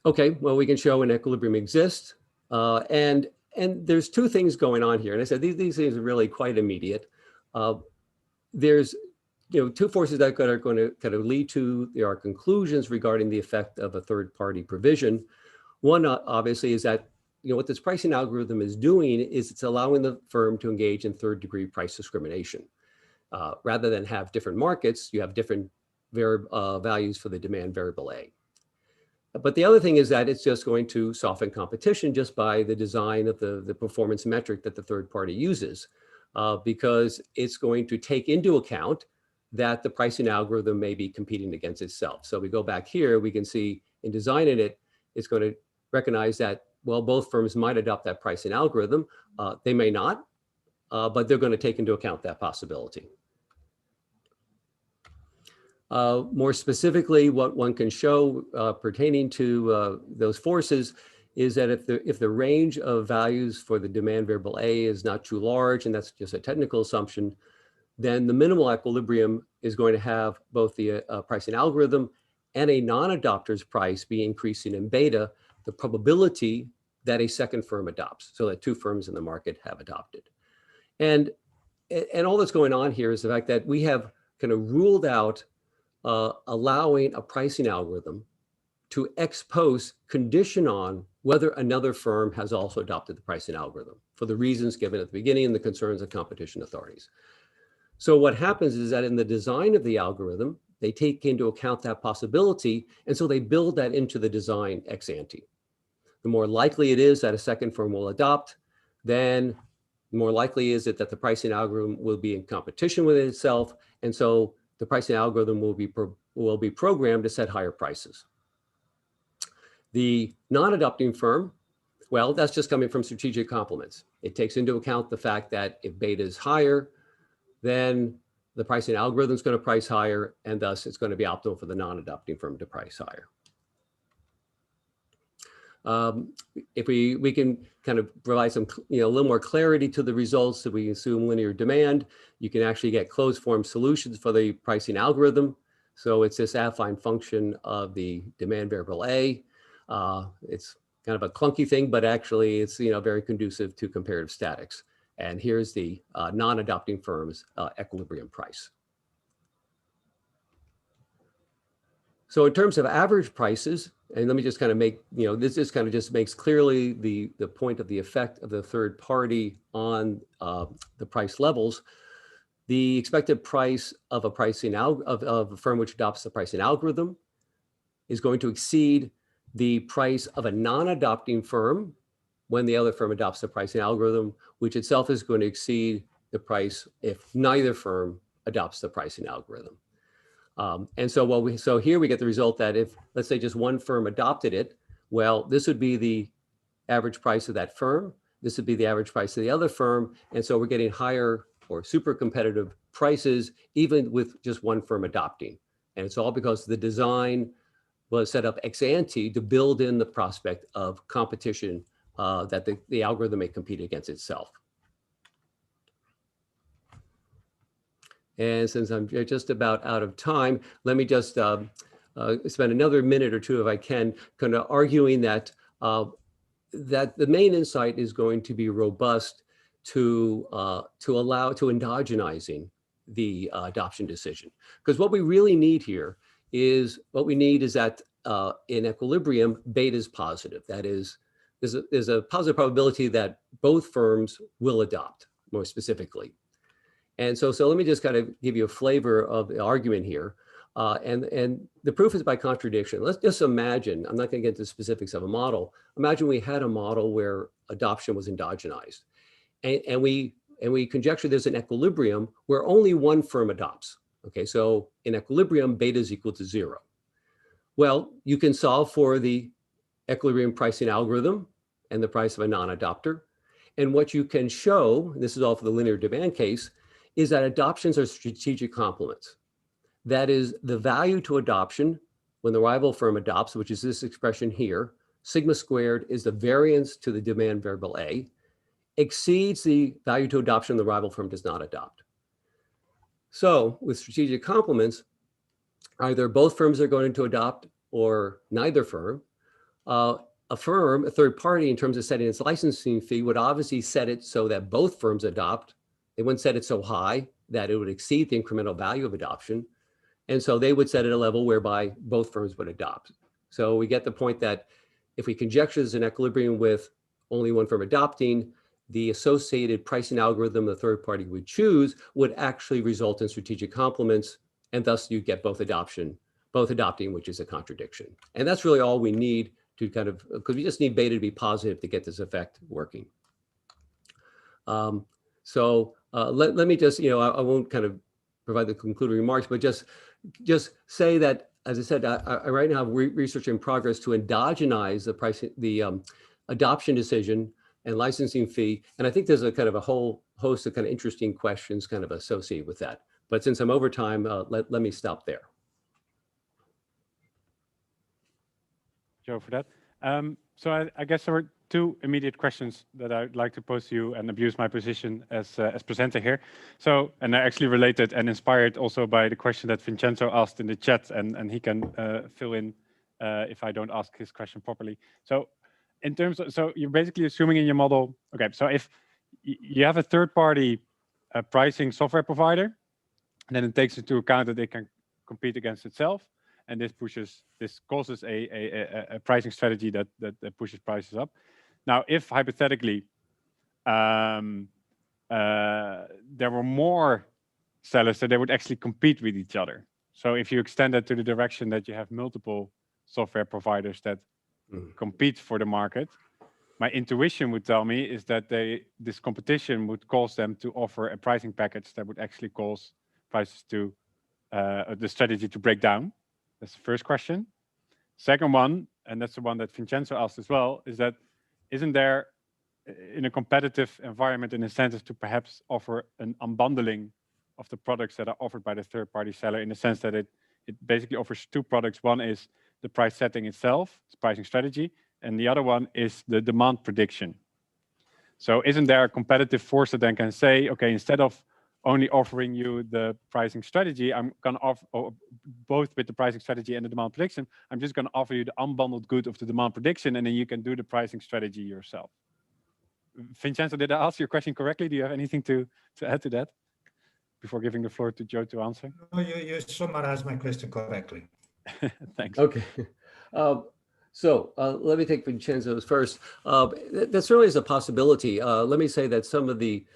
Okay, well, we can show an equilibrium exists. And there's two things going on here. And I said these things are really quite immediate. There's two forces that are going to kind of lead to our conclusions regarding the effect of a third-party provision. One, obviously, is that what this pricing algorithm is doing is it's allowing the firm to engage in third-degree price discrimination. Rather than have different markets, you have different values for the demand variable A. But the other thing is that it's just going to soften competition just by the design of the performance metric that the third party uses, because it's going to take into account that the pricing algorithm may be competing against itself. So we go back here, we can see in designing it, it's going to recognize that, well, both firms might adopt that pricing algorithm. They may not, but they're going to take into account that possibility. More specifically, what one can show pertaining to those forces is that if the range of values for the demand variable A is not too large, and that's just a technical assumption, then the minimal equilibrium is going to have both the pricing algorithm and a non-adopter's price be increasing in beta, the probability that a second firm adopts, so that two firms in the market have adopted. And all that's going on here is the fact that we have kind of ruled out allowing a pricing algorithm to ex post condition on whether another firm has also adopted the pricing algorithm for the reasons given at the beginning and the concerns of competition authorities. So what happens is that in the design of the algorithm, they take into account that possibility, and so they build that into the design ex ante. The more likely it is that a second firm will adopt, then the more likely is it that the pricing algorithm will be in competition with itself, and so the pricing algorithm will be programmed to set higher prices. The non-adopting firm, well, that's just coming from strategic complements. It takes into account the fact that if beta is higher, then the pricing algorithm is going to price higher, and thus it's going to be optimal for the non-adopting firm to price higher. If we can kind of provide some, a little more clarity to the results that we assume linear demand, you can actually get closed form solutions for the pricing algorithm. So it's this affine function of the demand variable A. It's kind of a clunky thing, but actually it's very conducive to comparative statics. And here's the non-adopting firm's equilibrium price. So in terms of average prices, and let me just kind of make, this just kind of just makes clearly the point of the effect of the third party on the price levels. The expected price of a pricing of a firm which adopts the pricing algorithm is going to exceed the price of a non-adopting firm when the other firm adopts the pricing algorithm, which itself is going to exceed the price if neither firm adopts the pricing algorithm. And so here we get the result that if, let's say, just one firm adopted it, Well, this would be the average price of that firm. This would be the average price of the other firm. And so we're getting higher or super competitive prices, even with just one firm adopting. And it's all because the design was set up ex ante to build in the prospect of competition that the algorithm may compete against itself. And since I'm just about out of time, let me just spend another minute or two, if I can, kind of arguing that that the main insight is going to be robust to endogenizing the adoption decision. Because what we really need here is that in equilibrium, beta is positive. That is, there's a positive probability that both firms will adopt, more specifically. And so let me just kind of give you a flavor of the argument here. And the proof is by contradiction. Let's just imagine, I'm not going to get into the specifics of a model. Imagine we had a model where adoption was endogenized. And we conjecture there's an equilibrium where only one firm adopts. Okay, so in equilibrium, beta is equal to 0. Well, you can solve for the equilibrium pricing algorithm and the price of a non-adopter. And what you can show, this is all for the linear demand case, is that adoptions are strategic complements. That is, the value to adoption when the rival firm adopts, which is this expression here, sigma squared is the variance to the demand variable A, exceeds the value to adoption the rival firm does not adopt. So with strategic complements, either both firms are going to adopt or neither firm. A firm, a third party, in terms of setting its licensing fee, would obviously set it so that both firms adopt. They wouldn't set it so high that it would exceed the incremental value of adoption. And so they would set it at a level whereby both firms would adopt. So we get the point that if we conjecture there's an equilibrium with only one firm adopting, the associated pricing algorithm the third party would choose would actually result in strategic complements, and thus you get both adopting, which is a contradiction. And that's really all we need to kind of, because we just need beta to be positive to get this effect working. Let me just, I won't kind of provide the concluding remarks, but just say that, as I said, I right now have research in progress to endogenize the pricing, the adoption decision and licensing fee. And I think there's a kind of a whole host of kind of interesting questions kind of associated with that. But since I'm over time, let me stop there. Joe, for that. So I guess there were two immediate questions that I'd like to pose to you and abuse my position as presenter here. So, and they're actually related and inspired also by the question that Vincenzo asked in the chat, and he can fill in if I don't ask his question properly. So in terms of, so you're basically assuming in your model, okay, so if you have a third-party pricing software provider, and then it takes into account that they can compete against itself, and this causes a pricing strategy that pushes prices up. Now, if hypothetically there were more sellers, that they would actually compete with each other. So if you extend that to the direction that you have multiple software providers that compete for the market, my intuition would tell me is that this competition would cause them to offer a pricing package that would actually cause prices to the strategy to break down. That's the first question. Second one, and that's the one that Vincenzo asked as well, is that isn't there in a competitive environment an incentive to perhaps offer an unbundling of the products that are offered by the third-party seller, in the sense that it basically offers two products. One is the price setting itself, its pricing strategy, and the other one is the demand prediction. So isn't there a competitive force that then can say, okay, instead of only offering you the pricing strategy, I'm going to offer both with the pricing strategy and the demand prediction, I'm just going to offer you the unbundled good of the demand prediction, and then you can do the pricing strategy yourself. Vincenzo, did I ask your question correctly? Do you have anything to add to that before giving the floor to Joe to answer? No, you summarized my question correctly. Thanks. Okay. Let me take Vincenzo's first. That certainly is a possibility. Let me say that some of the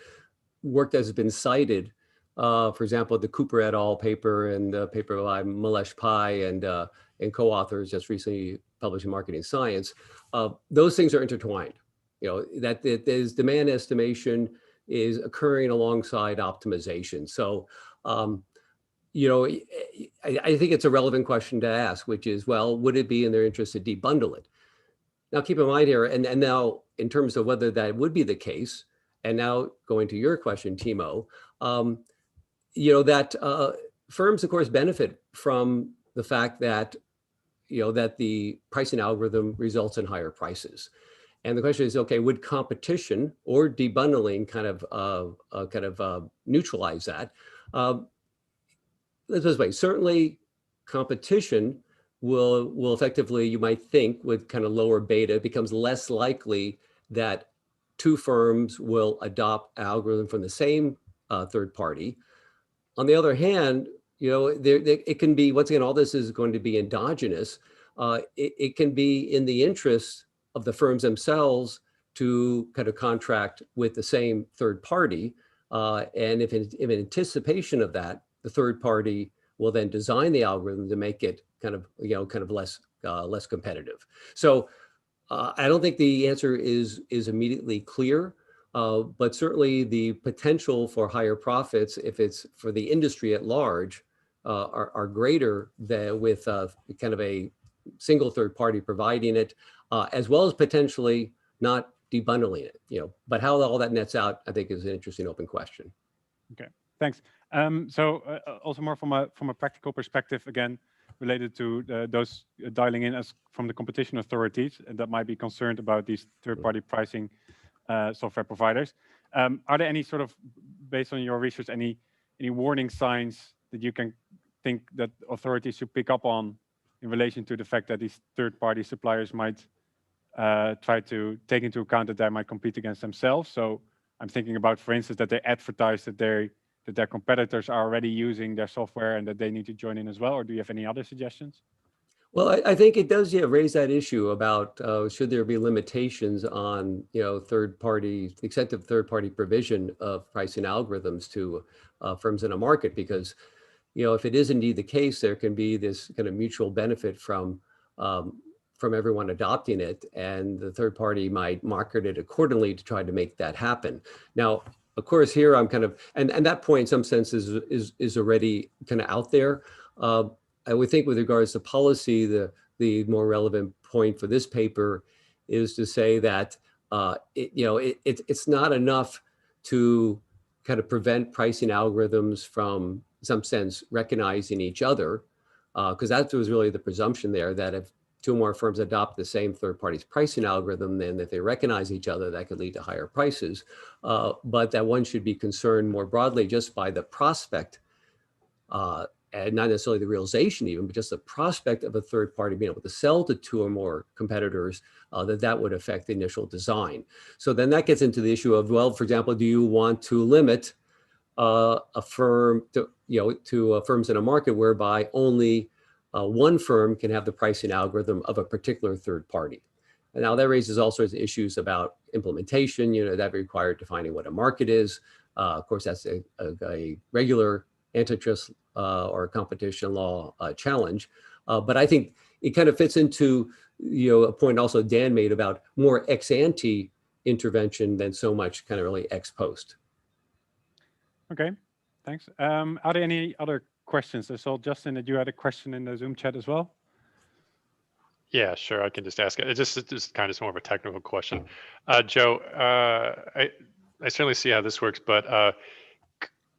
work that has been cited, for example, the Cooper et al. Paper and the paper by Malesh Pai and co-authors just recently published in Marketing Science, those things are intertwined. That there's demand estimation is occurring alongside optimization. So, I think it's a relevant question to ask, which is, well, would it be in their interest to debundle it? Now keep in mind here, and now in terms of whether that would be the case, and now going to your question, Timo, that firms, of course, benefit from the fact that, that the pricing algorithm results in higher prices. And the question is, okay, would competition or debundling kind of neutralize that? Let's put it this way, certainly competition will effectively, you might think, with kind of lower beta, it becomes less likely that two firms will adopt an algorithm from the same third party. On the other hand, it can be, once again, all this is going to be endogenous. It can be in the interest of the firms themselves to kind of contract with the same third party. And if in anticipation of that, the third party will then design the algorithm to make it kind of less competitive. So I don't think the answer is immediately clear, but certainly the potential for higher profits, if it's for the industry at large, are greater than with kind of a single third party providing it, as well as potentially not debundling it. But how all that nets out, I think, is an interesting open question. Okay, thanks. So also more from a practical perspective, again, related to those dialing in as from the competition authorities that might be concerned about these third-party pricing software providers. Are there any sort of, based on your research, any warning signs that you can think that authorities should pick up on in relation to the fact that these third-party suppliers might try to take into account that they might compete against themselves? So I'm thinking about, for instance, that they advertise that their competitors are already using their software and that they need to join in as well. Or do you have any other suggestions? Well, I think it does, raise that issue about should there be limitations on, the extent of third-party provision of pricing algorithms to firms in a market, because, if it is indeed the case, there can be this kind of mutual benefit from everyone adopting it, and the third party might market it accordingly to try to make that happen. Now, of course, here I'm kind of, and that point in some sense is already kind of out there. I would think with regards to policy, the more relevant point for this paper is to say that it's not enough to kind of prevent pricing algorithms from, in some sense, recognizing each other, because that was really the presumption there, that if two or more firms adopt the same third party's pricing algorithm, then if they recognize each other, that could lead to higher prices. But that one should be concerned more broadly just by the prospect, and not necessarily the realization even, but just the prospect of a third party being able to sell to two or more competitors, that would affect the initial design. So then that gets into the issue of, well, for example, do you want to limit a firm to firms in a market whereby only one firm can have the pricing algorithm of a particular third party? And now that raises all sorts of issues about implementation, that required defining what a market is. Of course, that's a regular antitrust or competition law challenge. But I think it kind of fits into a point also Dan made about more ex ante intervention than so much kind of really ex post. Okay, thanks. Are there any other questions? I saw, Justin, that you had a question in the Zoom chat as well. Yeah, sure. I can just ask it. It's just kind of more of a technical question. Joe, I certainly see how this works, but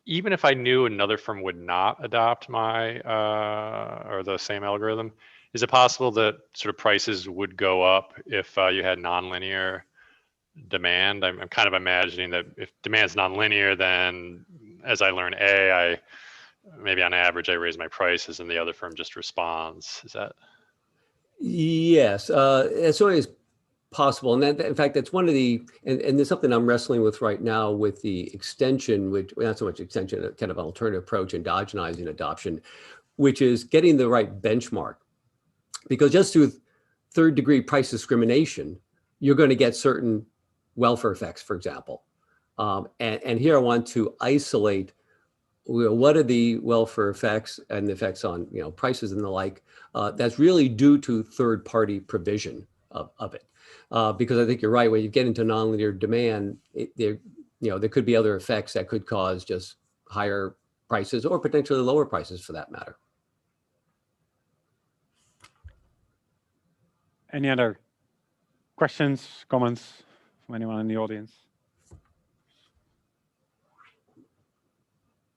even if I knew another firm would not adopt my or the same algorithm, is it possible that sort of prices would go up if you had nonlinear demand? I'm kind of imagining that if demand's nonlinear, then as I learn A, maybe on average I raise my prices and the other firm just responds. Is that? Yes, it's always possible. And that, in fact, that's one of the, and there's something I'm wrestling with right now with the extension, which not so much extension, kind of an alternative approach, endogenizing adoption, which is getting the right benchmark. Because just through third degree price discrimination, you're going to get certain welfare effects, for example. And here I want to isolate what are the welfare effects and the effects on prices and the like, that's really due to third party provision of it. Because I think you're right, when you get into nonlinear demand, there could be other effects that could cause just higher prices or potentially lower prices for that matter. Any other questions, comments from anyone in the audience?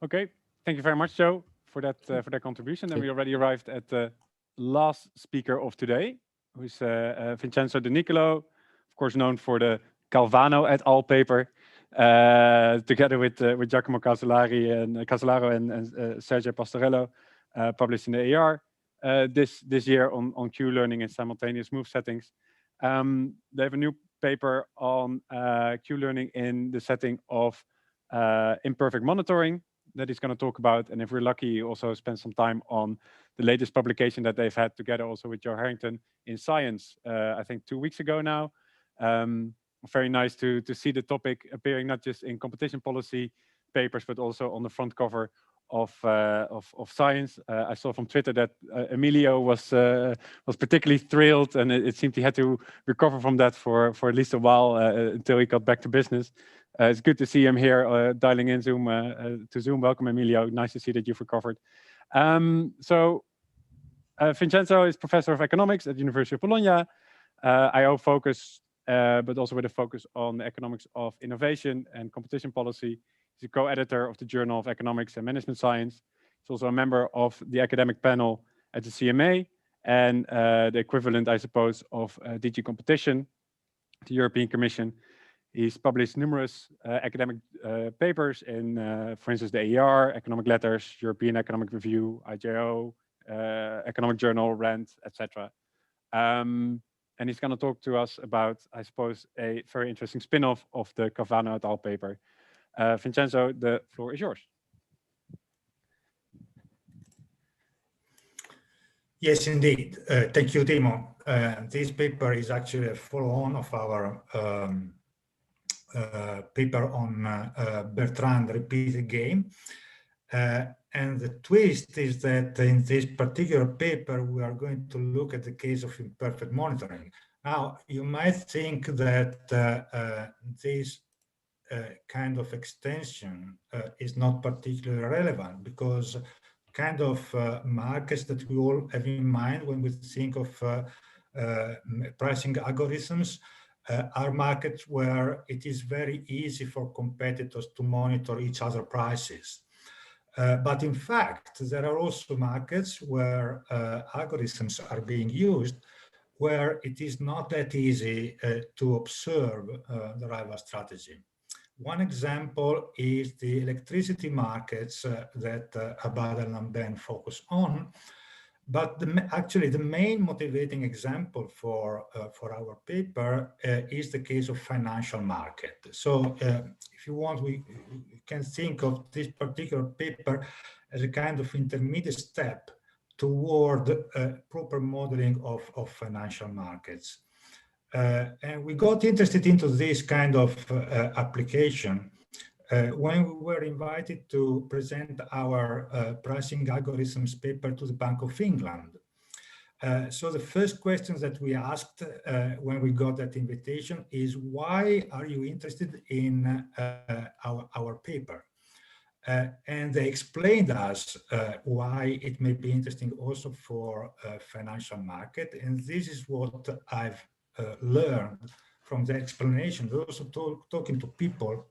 Okay, thank you very much, Joe, for that contribution. And we already arrived at the last speaker of today, who is Vincenzo De Nicolo, of course known for the Calvano et al. Paper, together with Giacomo Casolaro and Sergio Pastorello, published in the AR this year on Q-learning and simultaneous move settings. They have a new paper on Q-learning in the setting of imperfect monitoring that he's going to talk about. And if we're lucky, he also spend some time on the latest publication that they've had together also with Joe Harrington in Science, I think 2 weeks ago now. Very nice to see the topic appearing not just in competition policy papers, but also on the front cover of Science. I saw from Twitter that Emilio was particularly thrilled, and it seemed he had to recover from that for at least a while until he got back to business. It's good to see him here dialing in to Zoom. Welcome, Emilio. Nice to see that you've recovered. Vincenzo is professor of economics at the University of Bologna. IO focus, but also with a focus on the economics of innovation and competition policy. He's a co-editor of the Journal of Economics and Management Science. He's also a member of the academic panel at the CMA and the equivalent, I suppose, of DG Competition, the European Commission. He's published numerous academic papers in, for instance, the AER, Economic Letters, European Economic Review, IJO, Economic Journal, RAND, etc. And he's going to talk to us about, I suppose, a very interesting spin-off of the Calvano et al. Paper. Vincenzo, the floor is yours. Yes, indeed. Thank you, Timo. This paper is actually a follow-on of our paper on Bertrand repeated game. And the twist is that in this particular paper, we are going to look at the case of imperfect monitoring. Now, you might think that this kind of extension is not particularly relevant because kind of markets that we all have in mind when we think of pricing algorithms are markets where it is very easy for competitors to monitor each other's prices. But in fact, there are also markets where algorithms are being used where it is not that easy to observe the rival strategy. One example is the electricity markets that Abadal and Ben focus on. But actually, the main motivating example for our paper is the case of financial market. So if you want, we can think of this particular paper as a kind of intermediate step toward proper modeling of financial markets. And we got interested into this kind of application when we were invited to present our pricing algorithms paper to the Bank of England. So the first question that we asked when we got that invitation is, why are you interested in our paper? And they explained us why it may be interesting also for financial market. And this is what I've learned from the explanation, but also talking to people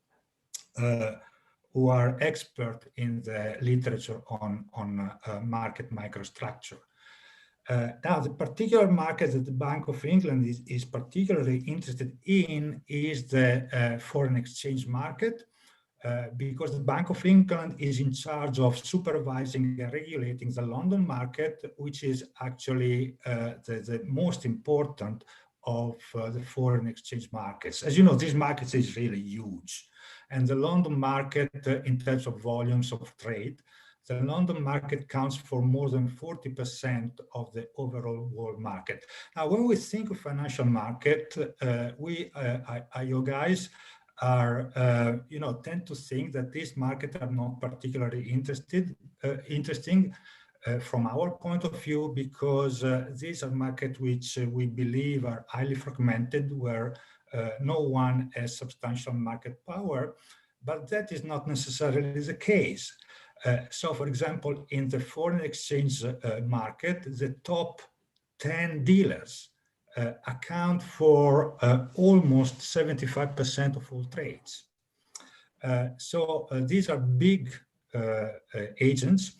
who are expert in the literature on market microstructure. Now, the particular market that the Bank of England is particularly interested in is the foreign exchange market, because the Bank of England is in charge of supervising and regulating the London market, which is actually the most important of the foreign exchange markets. As you know, this market is really huge. And the London market, in terms of volumes of trade, the London market counts for more than 40% of the overall world market. Now, when we think of financial market, we, IO guys, are, tend to think that these markets are not particularly interesting from our point of view, because these are markets which we believe are highly fragmented, where no one has substantial market power, but that is not necessarily the case. So, for example, in the foreign exchange market, the top 10 dealers account for almost 75% of all trades. So these are big agents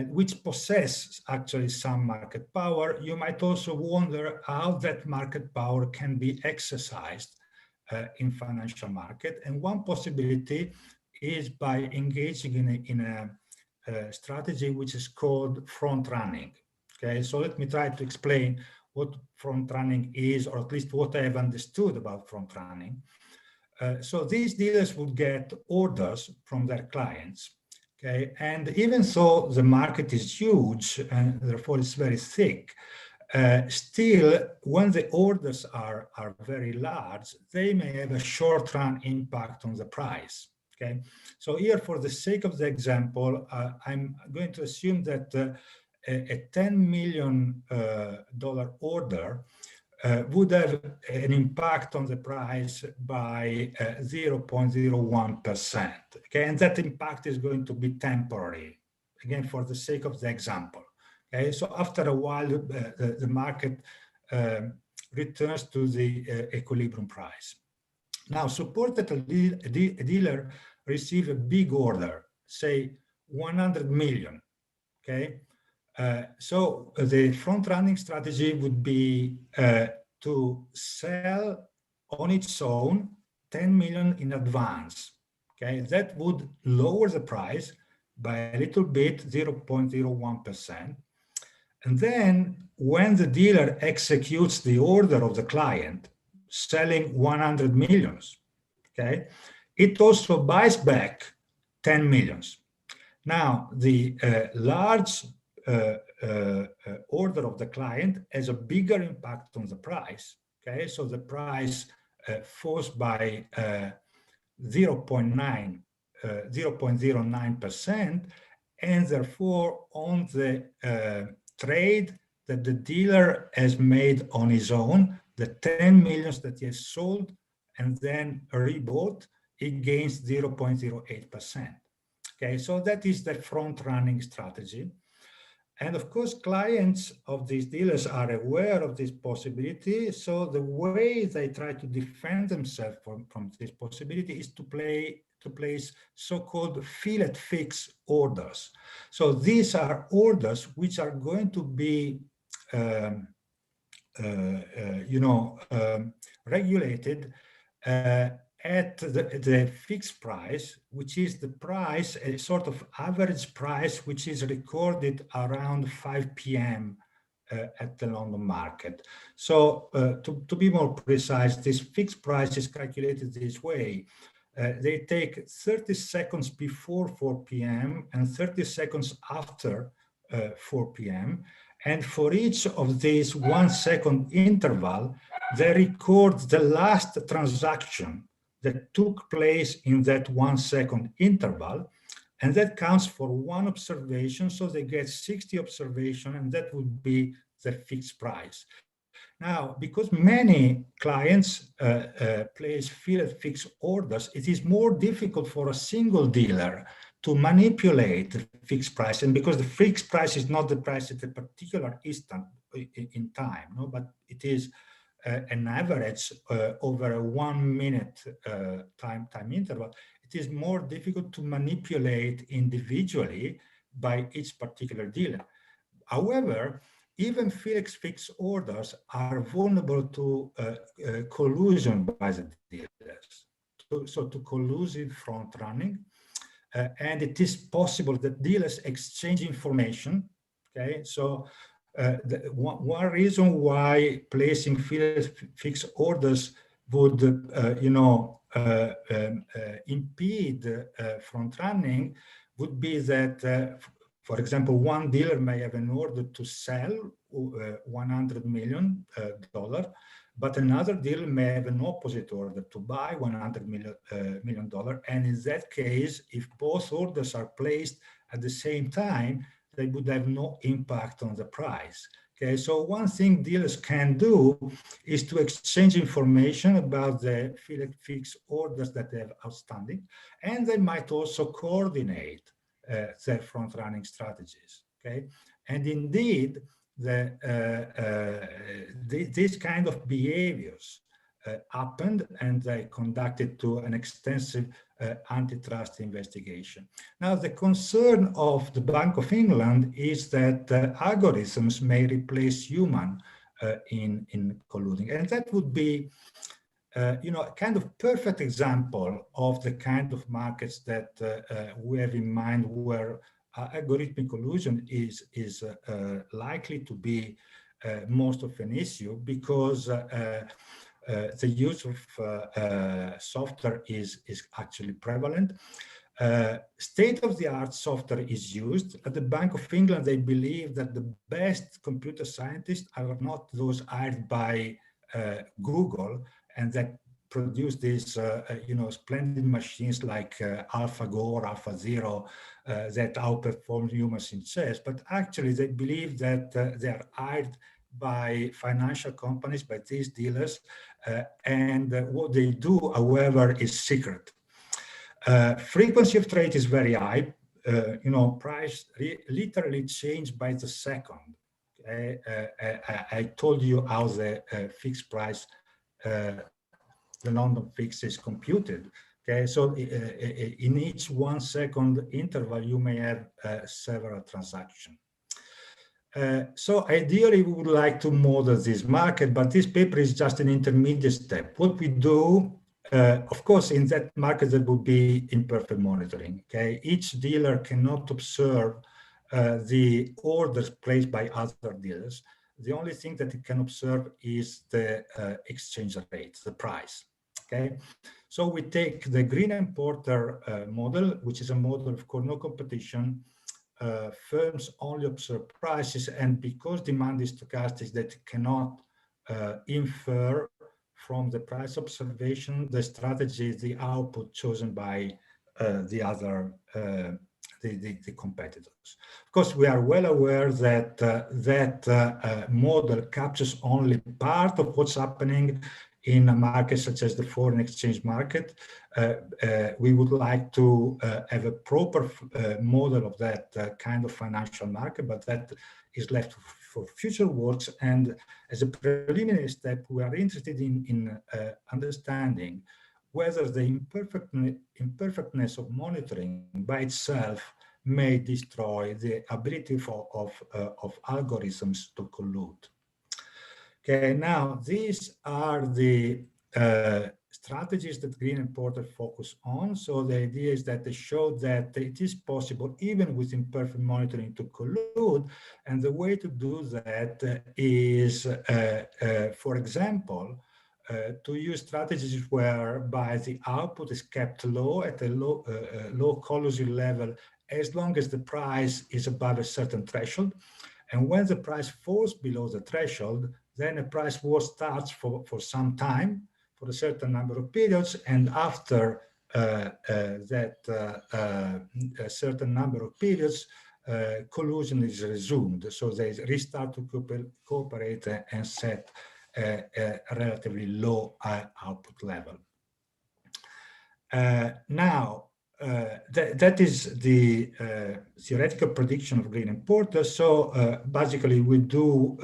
which possess actually some market power. You might also wonder how that market power can be exercised in financial market. And one possibility is by engaging in a strategy which is called front running. Okay, so let me try to explain what front running is, or at least what I have understood about front running. So these dealers would get orders from their clients. Okay, and even though the market is huge and therefore it's very thick, still, when the orders are very large, they may have a short-run impact on the price. Okay, so here, for the sake of the example, I'm going to assume that a $10 million order would have an impact on the price by 0.01%. Okay, and that impact is going to be temporary, again, for the sake of the example. Okay, so after a while, the market returns to the equilibrium price. Now, suppose that a dealer receives a big order, say 100 million, okay? So the front-running strategy would be to sell on its own 10 million in advance. Okay, that would lower the price by a little bit, 0.01%. And then when the dealer executes the order of the client, selling 100 millions, okay, it also buys back 10 millions. Now, the large order of the client has a bigger impact on the price. Okay, so the price falls by 0.09%, and therefore on the trade that the dealer has made on his own, the 10 millions that he has sold and then rebought, he gains 0.08%. Okay, so that is the front-running strategy. And of course, clients of these dealers are aware of this possibility. So the way they try to defend themselves from this possibility is to place so-called fillet fix orders. So these are orders which are going to be regulated at the fixed price, which is the price, a sort of average price, which is recorded around 5 p.m. At the London market. So to be more precise, this fixed price is calculated this way. They take 30 seconds before 4 p.m. and 30 seconds after 4 p.m. And for each of these 1 second interval, they record the last transaction that took place in that 1 second interval, and that counts for one observation. So they get 60 observations, and that would be the fixed price. Now, because many clients place fillet fixed orders, it is more difficult for a single dealer to manipulate the fixed price. And because the fixed price is not the price at a particular instant in time, no, but it is an average over a 1 minute time interval, it is more difficult to manipulate individually by each particular dealer. However, even fillet fixed orders are vulnerable to collusion by the dealers, so to collusive front running. And it is possible that dealers exchange information. Okay, so one reason why placing fillet fixed orders would, impede front running would be that, for example, one dealer may have an order to sell $100 million, but another dealer may have an opposite order to buy $100 million. And in that case, if both orders are placed at the same time, they would have no impact on the price. Okay, so one thing dealers can do is to exchange information about the fillet fixed orders that they have outstanding, and they might also coordinate their front-running strategies. Okay, and indeed, these kind of behaviors happened, and they conducted to an extensive antitrust investigation. Now, the concern of the Bank of England is that algorithms may replace human in colluding, and that would be a kind of perfect example of the kind of markets that we have in mind, where algorithmic collusion is likely to be most of an issue, because the use of software is actually prevalent. State-of-the-art software is used. At the Bank of England, they believe that the best computer scientists are not those hired by Google and that produce these splendid machines like AlphaGo or AlphaZero that outperform humans in chess, but actually they believe that they are hired by financial companies, by these dealers, and what they do, however, is secret. Frequency of trade is very high. Price literally changed by the second. Okay? I told you how the fixed price, the London fix, is computed. Okay, so in each 1 second interval, you may have several transactions. So ideally, we would like to model this market, but this paper is just an intermediate step. What we do, of course, in that market, that would be imperfect monitoring. Okay, each dealer cannot observe the orders placed by other dealers. The only thing that it can observe is the exchange rate, the price. Okay, so we take the Green and Porter model, which is a model of no competition. Firms only observe prices, and because demand is stochastic, that cannot infer from the price observation the strategy, the output chosen by the other the competitors. Of course, we are well aware that that model captures only part of what's happening in a market such as the foreign exchange market. We would like to have a proper model of that kind of financial market, but that is left for future works. And as a preliminary step, we are interested in understanding whether the imperfectness of monitoring by itself may destroy the ability of algorithms to collude. Okay, now these are the strategies that Green and Porter focus on. So the idea is that they show that it is possible, even with imperfect monitoring, to collude. And the way to do that is, for example, to use strategies whereby the output is kept low at a low collusive level, as long as the price is above a certain threshold. And when the price falls below the threshold, then a price war starts for some time, for a certain number of periods, and after a certain number of periods, collusion is resumed. So they restart to cooperate and set a relatively low output level. Now, that is the theoretical prediction of Green and Porter. So basically, we do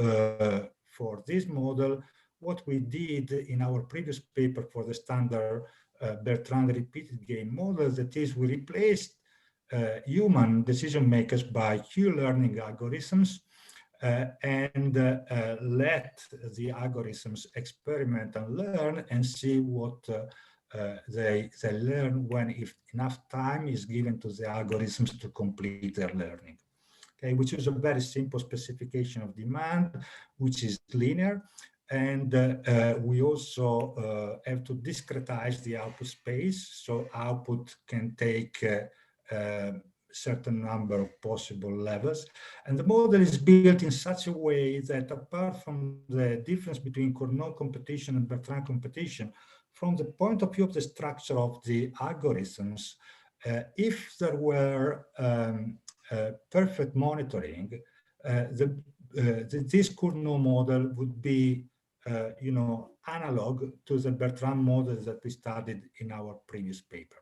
for this model what we did in our previous paper for the standard Bertrand repeated game model. That is, we replaced human decision makers by Q-learning algorithms and let the algorithms experiment and learn and see what they learn when if enough time is given to the algorithms to complete their learning. Okay, which is a very simple specification of demand, which is linear. And we also have to discretize the output space. So output can take certain number of possible levels. And the model is built in such a way that apart from the difference between Cournot competition and Bertrand competition, from the point of view of the structure of the algorithms, if there were perfect monitoring, this Cournot model would be analog to the Bertrand model that we studied in our previous paper.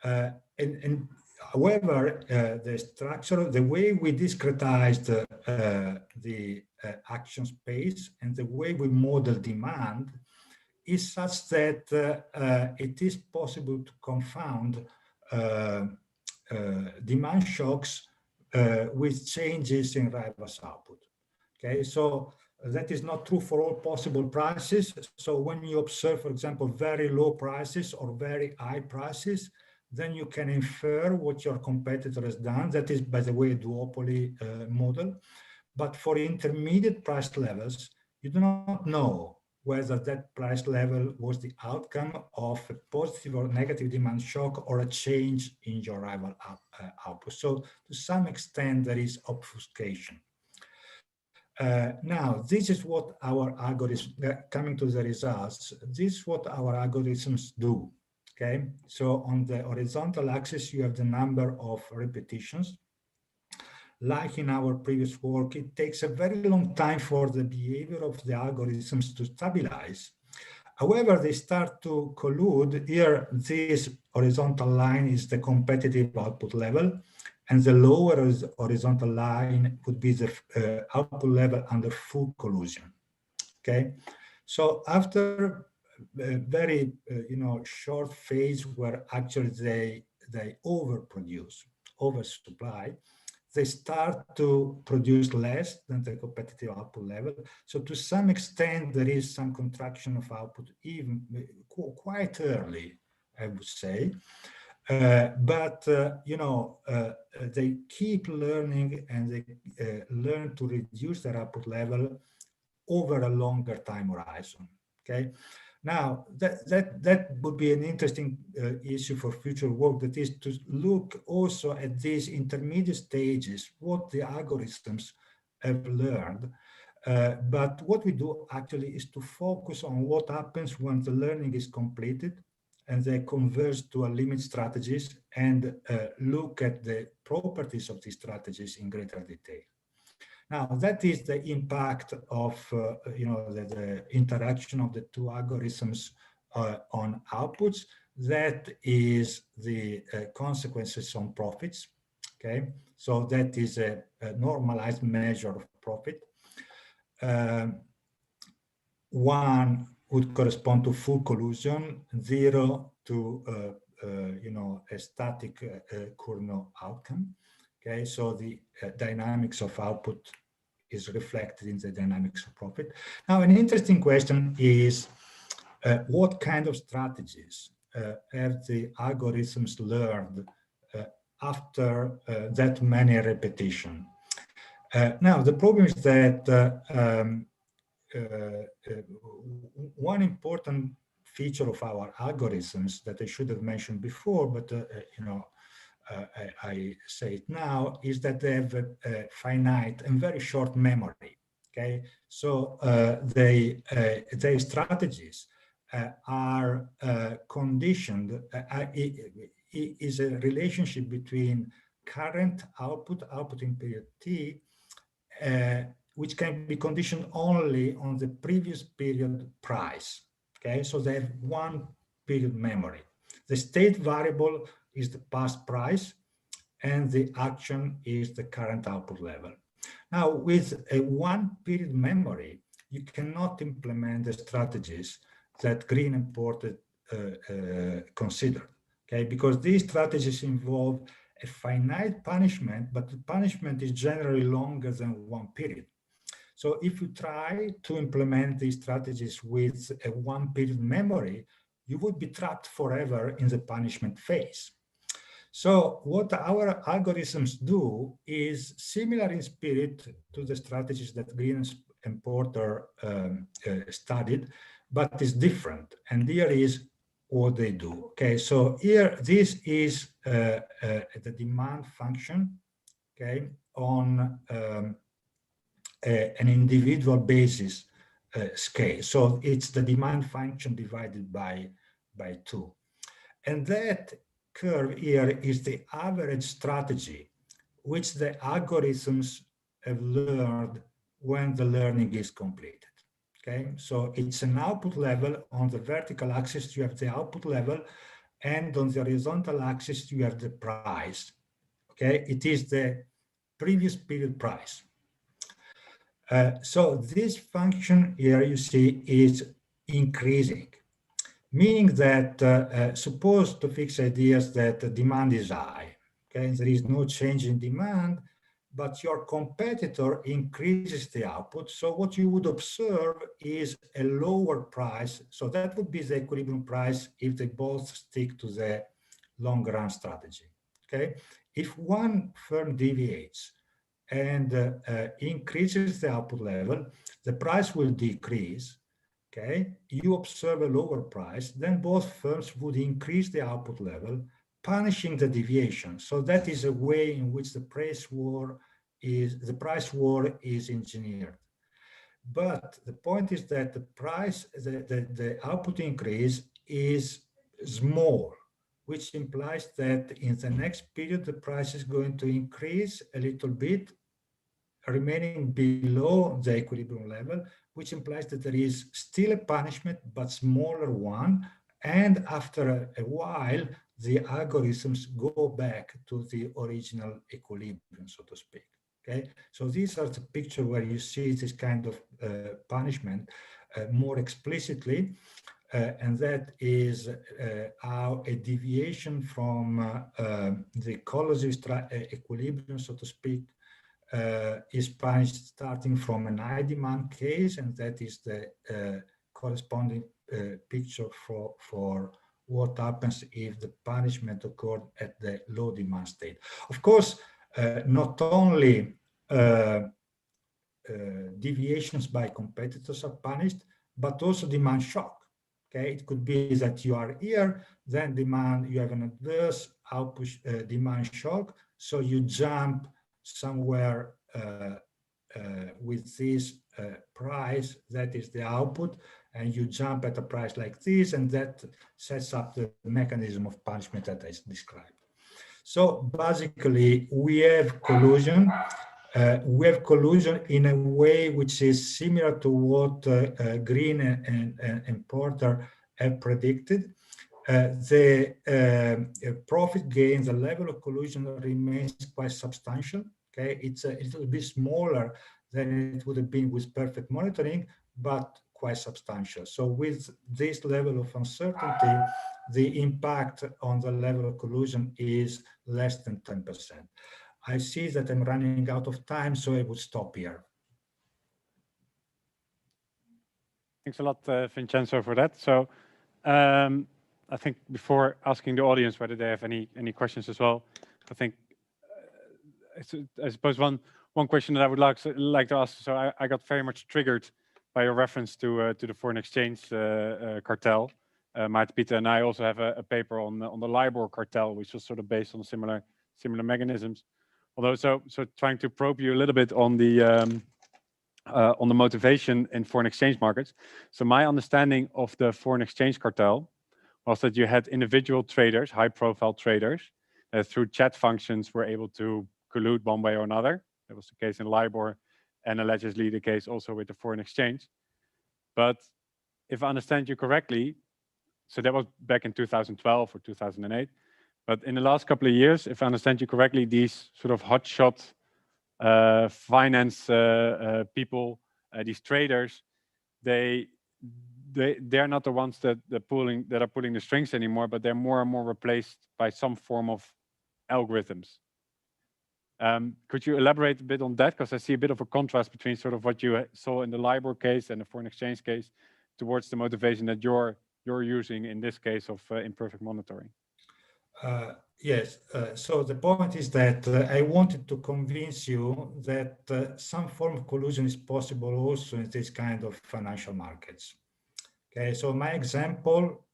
And however, the structure, the way we discretized the action space and the way we model demand is such that it is possible to confound demand shocks with changes in rivals output. Okay, so that is not true for all possible prices. So when you observe, for example, very low prices or very high prices, then you can infer what your competitor has done. That is, by the way, a duopoly model. But for intermediate price levels, you do not know whether that price level was the outcome of a positive or negative demand shock or a change in your rival output. So to some extent, there is obfuscation. Now, this is what our algorithms, coming to the results, this is what our algorithms do. Okay, so on the horizontal axis, you have the number of repetitions. Like in our previous work, it takes a very long time for the behavior of the algorithms to stabilize. However, they start to collude. Here, this horizontal line is the competitive output level, and the lower horizontal line would be the output level under full collusion. Okay, so after a very short phase where actually they overproduce, oversupply, they start to produce less than the competitive output level. So to some extent, there is some contraction of output even quite early, I would say. But they keep learning and they learn to reduce their output level over a longer time horizon. Okay. Now, that would be an interesting issue for future work, that is to look also at these intermediate stages, what the algorithms have learned. But what we do actually is to focus on what happens when the learning is completed and they converge to a limit strategies and look at the properties of these strategies in greater detail. Now, that is the impact of the interaction of the two algorithms on outputs. That is the consequences on profits. Okay, so that is a normalized measure of profit. One would correspond to full collusion, 0 to a static Cournot outcome. Okay, so the dynamics of output is reflected in the dynamics of profit. Now, an interesting question is what kind of strategies have the algorithms learned after that many repetition? Now, the problem is that one important feature of our algorithms that I should have mentioned before, but I say it now, is that they have a finite and very short memory. Okay, so their strategies are conditioned. Is a relationship between current output in period t, which can be conditioned only on the previous period price. Okay, so they have one period memory. The state variable is the past price, and the action is the current output level. Now, with a one period memory, you cannot implement the strategies that Green and Porter considered, okay? Because these strategies involve a finite punishment, but the punishment is generally longer than one period. So if you try to implement these strategies with a one period memory, you would be trapped forever in the punishment phase. So what our algorithms do is similar in spirit to the strategies that Green and Porter studied, but is different. And here is what they do. Okay, so here, this is the demand function, okay, on an individual basis scale. So it's the demand function divided by 2. And that curve here is the average strategy, which the algorithms have learned when the learning is completed. Okay, so it's an output level. On the vertical axis, you have the output level. and on the horizontal axis you have the price. Okay, it is the previous period price. So this function here you see is increasing, meaning that suppose to fix ideas that demand is high, okay, there is no change in demand, but your competitor increases the output. So what you would observe is a lower price. So that would be the equilibrium price if they both stick to the long run strategy. Okay, if one firm deviates and increases the output level, the price will decrease. Okay, you observe a lower price, then both firms would increase the output level, punishing the deviation. So that is a way in which the price war is engineered. But the point is that the output increase is small, which implies that in the next period the price is going to increase a little bit, remaining below the equilibrium level, which implies that there is still a punishment, but smaller one. And after a while, the algorithms go back to the original equilibrium, so to speak. Okay, so these are the picture where you see this kind of punishment more explicitly, and that is how a deviation from the collusive equilibrium, so to speak, is punished starting from an high demand case, and that is the corresponding picture for what happens if the punishment occurred at the low demand state. Of course, not only deviations by competitors are punished, but also demand shock. Okay, it could be that you are here, then you have an adverse output demand shock, so you jump somewhere with this price, that is the output, and you jump at a price like this, and that sets up the mechanism of punishment that I described. So basically, we have collusion. We have collusion in a way which is similar to what Green and Porter have predicted. The profit gain, the level of collusion remains quite substantial. Okay, it's a little bit smaller than it would have been with perfect monitoring, but quite substantial. So with this level of uncertainty, the impact on the level of collusion is less than 10%. I see that I'm running out of time, so I would stop here. Thanks a lot, Vincenzo, for that. So I think before asking the audience whether they have any questions as well, I think I suppose one question that I would like to ask. So I got very much triggered by your reference to the foreign exchange cartel. Maarten, Peter, and I also have a paper on the LIBOR cartel, which was sort of based on similar mechanisms. Although, so trying to probe you a little bit on the motivation in foreign exchange markets. So my understanding of the foreign exchange cartel was that you had individual traders, high-profile traders, through chat functions were able to collude one way or another. That was the case in LIBOR, and allegedly the case also with the foreign exchange. But if I understand you correctly, so that was back in 2012 or 2008. But in the last couple of years, if I understand you correctly, these sort of hotshot finance people, these traders, they're not the ones that are pulling the strings anymore, but they're more and more replaced by some form of algorithms. Could you elaborate a bit on that? Because I see a bit of a contrast between sort of what you saw in the LIBOR case and the foreign exchange case towards the motivation that you're using in this case of imperfect monitoring. Yes, so the point is that I wanted to convince you that some form of collusion is possible also in this kind of financial markets. Okay, so my example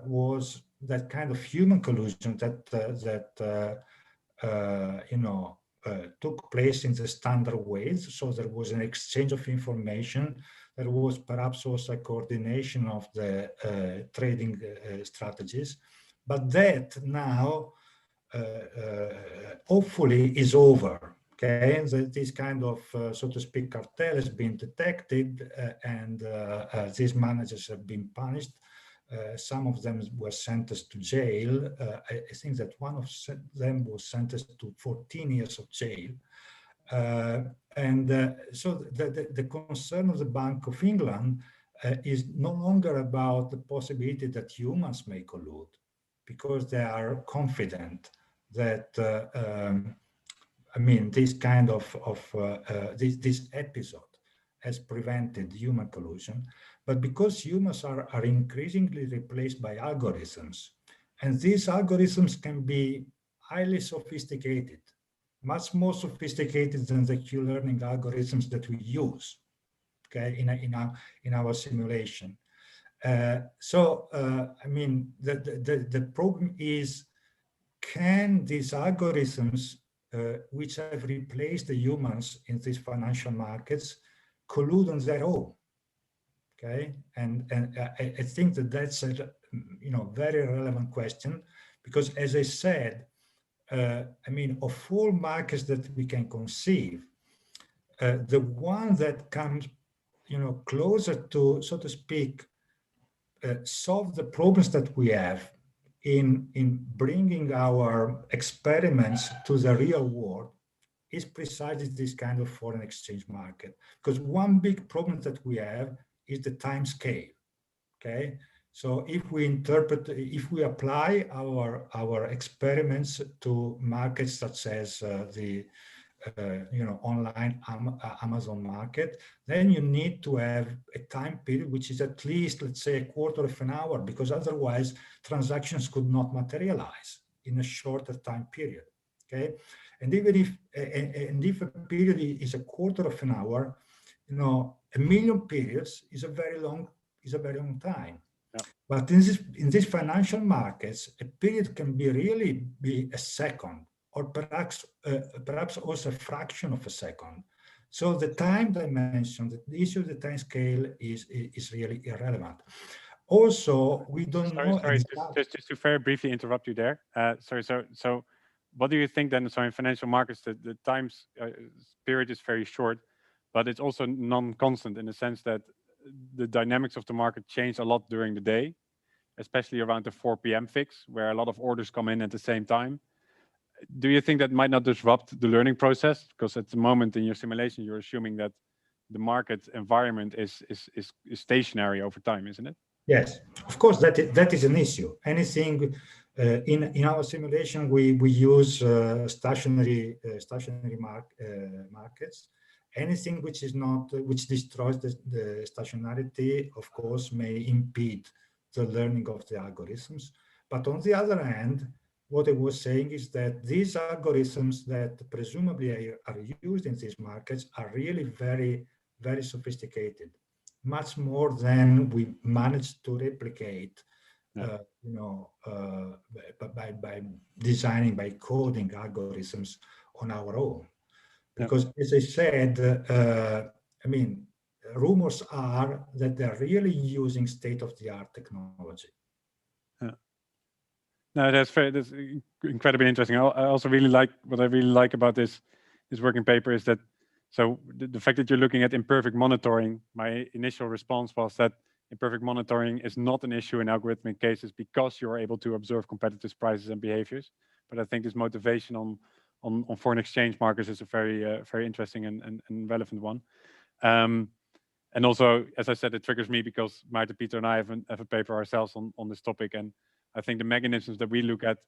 was that kind of human collusion that took place in the standard ways. So there was an exchange of information. There was perhaps also a coordination of the trading strategies. But that now, hopefully, is over. Okay, this kind of, so to speak, cartel has been detected, and these managers have been punished. Some of them were sentenced to jail. I think that one of them was sentenced to 14 years of jail. So the concern of the Bank of England is no longer about the possibility that humans may collude, because they are confident that I mean, this kind of this episode has prevented human collusion, but because humans are increasingly replaced by algorithms, and these algorithms can be highly sophisticated, much more sophisticated than the Q-learning algorithms that we use, okay, in our simulation. I mean, the problem is, can these algorithms, which have replaced the humans in these financial markets, collude on their own? Okay, and I think that that's a very relevant question, because as I said, I mean, of all markets that we can conceive, the one that comes closer to, so to speak, solve the problems that we have in bringing our experiments to the real world is precisely this kind of foreign exchange market. Because one big problem that we have is the time scale. Okay, so if we apply our experiments to markets such as the online Amazon market, then you need to have a time period which is at least, let's say, a quarter of an hour, because otherwise transactions could not materialize in a shorter time period. Okay, and even if a period is a quarter of an hour, a million periods is a very long time. Yeah. But in these financial markets, a period can really be a second, or perhaps also a fraction of a second. So the time dimension, the issue of the time scale is really irrelevant. Also, we don't know. Sorry, just to very briefly interrupt you there. Sorry, so what do you think then? So in financial markets, the time period is very short, but it's also non-constant in the sense that the dynamics of the market change a lot during the day, especially around the 4 p.m. fix, where a lot of orders come in at the same time. Do you think that might not disrupt the learning process? Because at the moment in your simulation, you're assuming that the market environment is stationary over time, isn't it? Yes, of course, that is an issue. Anything in our simulation, we use stationary markets. Anything which destroys the stationarity, of course, may impede the learning of the algorithms. But on the other hand, what I was saying is that these algorithms that presumably are used in these markets are really very, very sophisticated, much more than we managed to replicate, by designing, by coding algorithms on our own. Because as I said, I mean, rumors are that they're really using state-of-the-art technology. Yeah. No, that's incredibly interesting. I also really like, what I really like about this working paper is that, so the fact that you're looking at imperfect monitoring, my initial response was that imperfect monitoring is not an issue in algorithmic cases because you're able to observe competitors' prices and behaviors. But I think this motivation on foreign exchange markets is a very interesting and relevant one. And also, as I said, it triggers me because Maarten, Peter, and I have a paper ourselves on this topic. And I think the mechanisms that we look at,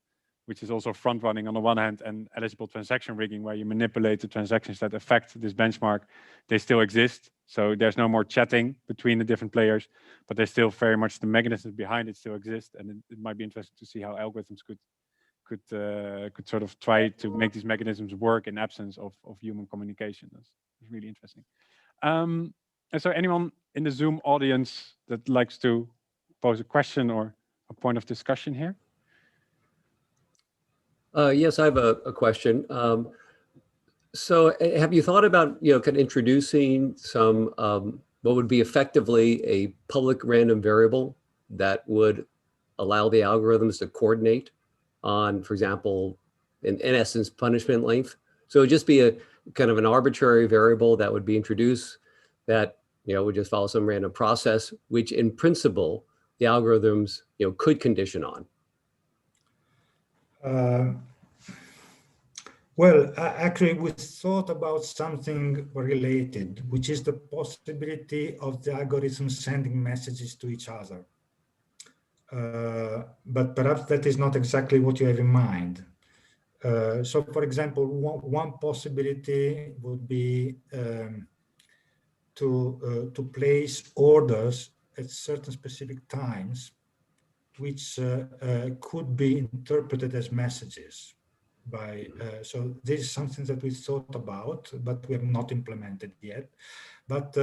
which is also front running on the one hand, and eligible transaction rigging, where you manipulate the transactions that affect this benchmark, they still exist. So there's no more chatting between the different players, but there's still very much the mechanisms behind it still exist. And it might be interesting to see how algorithms could sort of try to make these mechanisms work in absence of human communication. That's really interesting. And so anyone in the Zoom audience that likes to pose a question or a point of discussion here? Yes, I have a question. So have you thought about, kind of introducing some, what would be effectively a public random variable that would allow the algorithms to coordinate on, for example, in essence, punishment length? So it would just be a kind of an arbitrary variable that would be introduced that, would just follow some random process, which in principle the algorithms, could condition on? Well, actually, we thought about something related, which is the possibility of the algorithm sending messages to each other. But perhaps that is not exactly what you have in mind. So, for example, one possibility would be to place orders at certain specific times, which could be interpreted as messages. So this is something that we thought about, but we have not implemented yet. But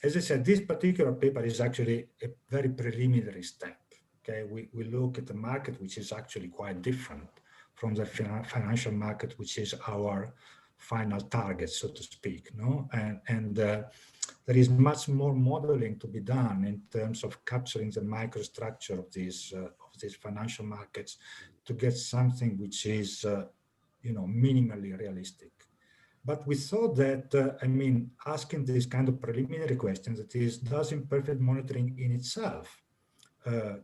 as I said, this particular paper is actually a very preliminary step. Okay, we look at the market, which is actually quite different from the financial market, which is our final target, so to speak. No, and there is much more modeling to be done in terms of capturing the microstructure of these financial markets to get something which is minimally realistic. But we thought that, asking this kind of preliminary question, that is, does imperfect monitoring in itself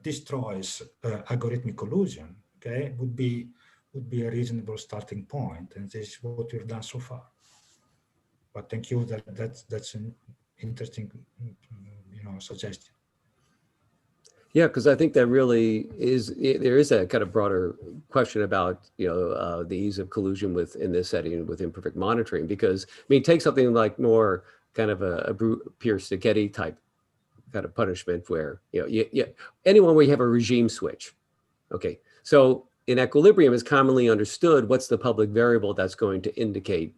destroys algorithmic collusion? Okay, would be a reasonable starting point, and this is what we've done so far. But thank you. That's an interesting, suggestion. Yeah, because I think that really there is a kind of broader question about, the ease of collusion in this setting with imperfect monitoring, because, take something like more kind of a Pierce-Sticchetti type kind of punishment where, anyone where you have a regime switch. Okay, so in equilibrium, it's commonly understood what's the public variable that's going to indicate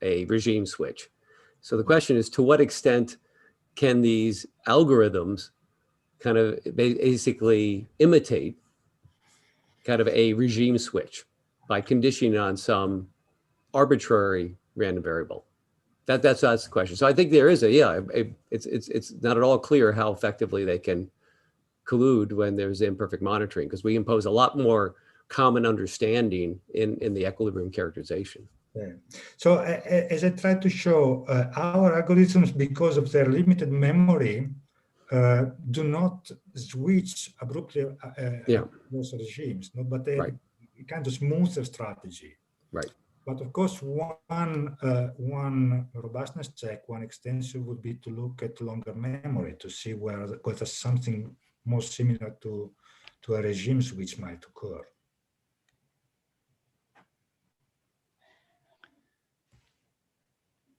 a regime switch. So the question is, to what extent can these algorithms kind of basically imitate kind of a regime switch by conditioning on some arbitrary random variable? That's the question. So I think there is it's not at all clear how effectively they can collude when there's imperfect monitoring, because we impose a lot more common understanding in the equilibrium characterization. Yeah. So as I tried to show, our algorithms, because of their limited memory, do not switch abruptly across regimes, but they have a kind of smoother strategy. Right. But of course, one robustness check, one extension would be to look at longer memory to see whether something more similar to a regime switch might occur.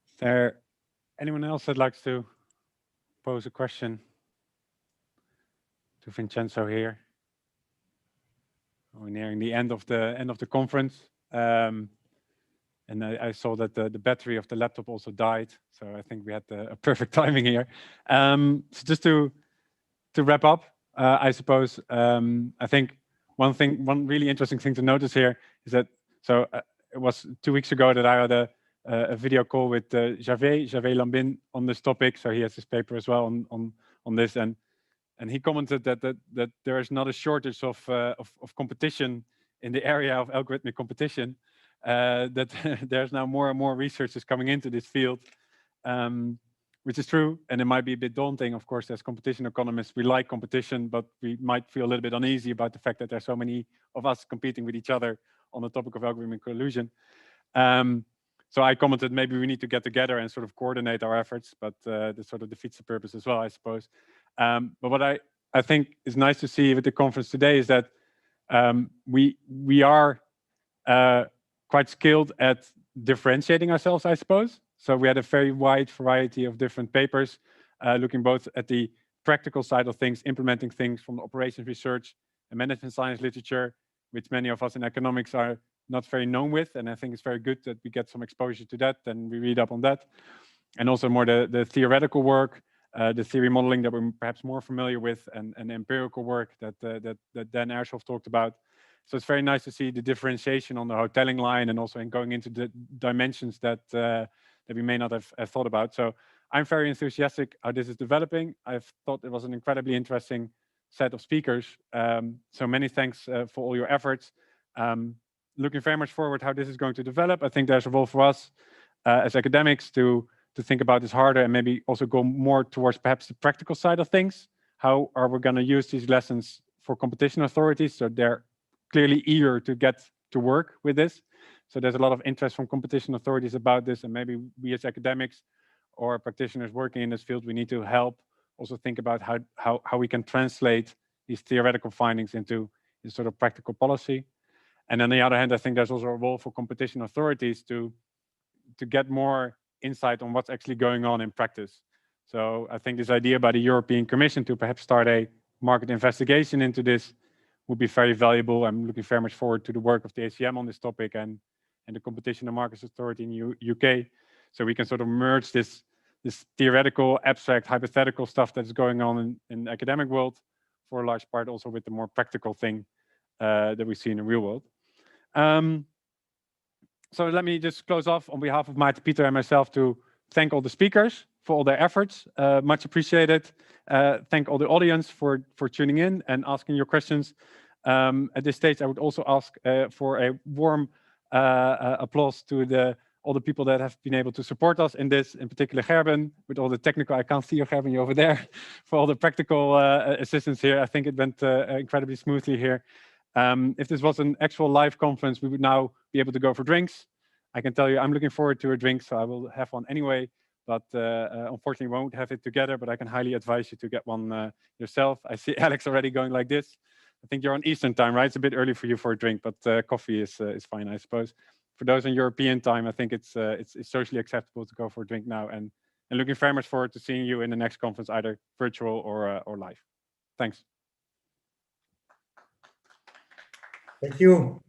Is there anyone else that likes to pose a question to Vincenzo here? We're nearing the end of the conference, and I saw that the battery of the laptop also died, so I think we had a perfect timing here. So just to wrap up, I suppose I think one really interesting thing to notice here is that it was 2 weeks ago that I had a video call with Javé Lambin on this topic. So he has his paper as well on this, and he commented that there is not a shortage of competition in the area of algorithmic competition. That there's now more and more researchers coming into this field, which is true, and it might be a bit daunting. Of course, as competition economists, we like competition, but we might feel a little bit uneasy about the fact that there's so many of us competing with each other on the topic of algorithmic collusion. So I commented maybe we need to get together and sort of coordinate our efforts, but that sort of defeats the purpose as well, I suppose. But what I think is nice to see with the conference today is that we are quite skilled at differentiating ourselves, I suppose. So we had a very wide variety of different papers, looking both at the practical side of things, implementing things from the operations research and management science literature, which many of us in economics are not very known with. And I think it's very good that we get some exposure to that and we read up on that. And also more the theoretical work, the theory modeling that we're perhaps more familiar with, and empirical work that Dan Ershoff talked about. So it's very nice to see the differentiation on the hoteling line and also in going into the dimensions that we may not have thought about. So I'm very enthusiastic how this is developing. I've thought it was an incredibly interesting set of speakers. So many thanks for all your efforts. Looking very much forward how this is going to develop. I think there's a role for us as academics to think about this harder and maybe also go more towards perhaps the practical side of things. how are we going to use these lessons for competition authorities? So they're clearly eager to get to work with this. So there's a lot of interest from competition authorities about this, and maybe we as academics or practitioners working in this field, we need to help also think about how we can translate these theoretical findings into sort of practical policy. And on the other hand, I think there's also a role for competition authorities to get more insight on what's actually going on in practice. So I think this idea by the European Commission to perhaps start a market investigation into this would be very valuable. I'm looking very much forward to the work of the ACM on this topic and the Competition and Markets Authority in the UK. So we can sort of merge this theoretical, abstract, hypothetical stuff that's going on in the academic world for a large part also with the more practical thing that we see in the real world. So let me just close off on behalf of Maarten, Peter, and myself to thank all the speakers for all their efforts. Much appreciated. Thank all the audience for tuning in and asking your questions. At this stage, I would also ask for a warm applause to all the people that have been able to support us in this, in particular Gerben, with all the technical, I can't see you, Gerben, you're over there, for all the practical assistance here. I think it went incredibly smoothly here. If this was an actual live conference, we would now be able to go for drinks. I can tell you I'm looking forward to a drink, so I will have one anyway, but unfortunately we won't have it together, but I can highly advise you to get one yourself. I see Alex already going like this. I think you're on Eastern time, right? It's a bit early for you for a drink, but coffee is fine, I suppose. For those on European time, I think it's socially acceptable to go for a drink now, and looking very much forward to seeing you in the next conference, either virtual or live. Thanks. Thank you.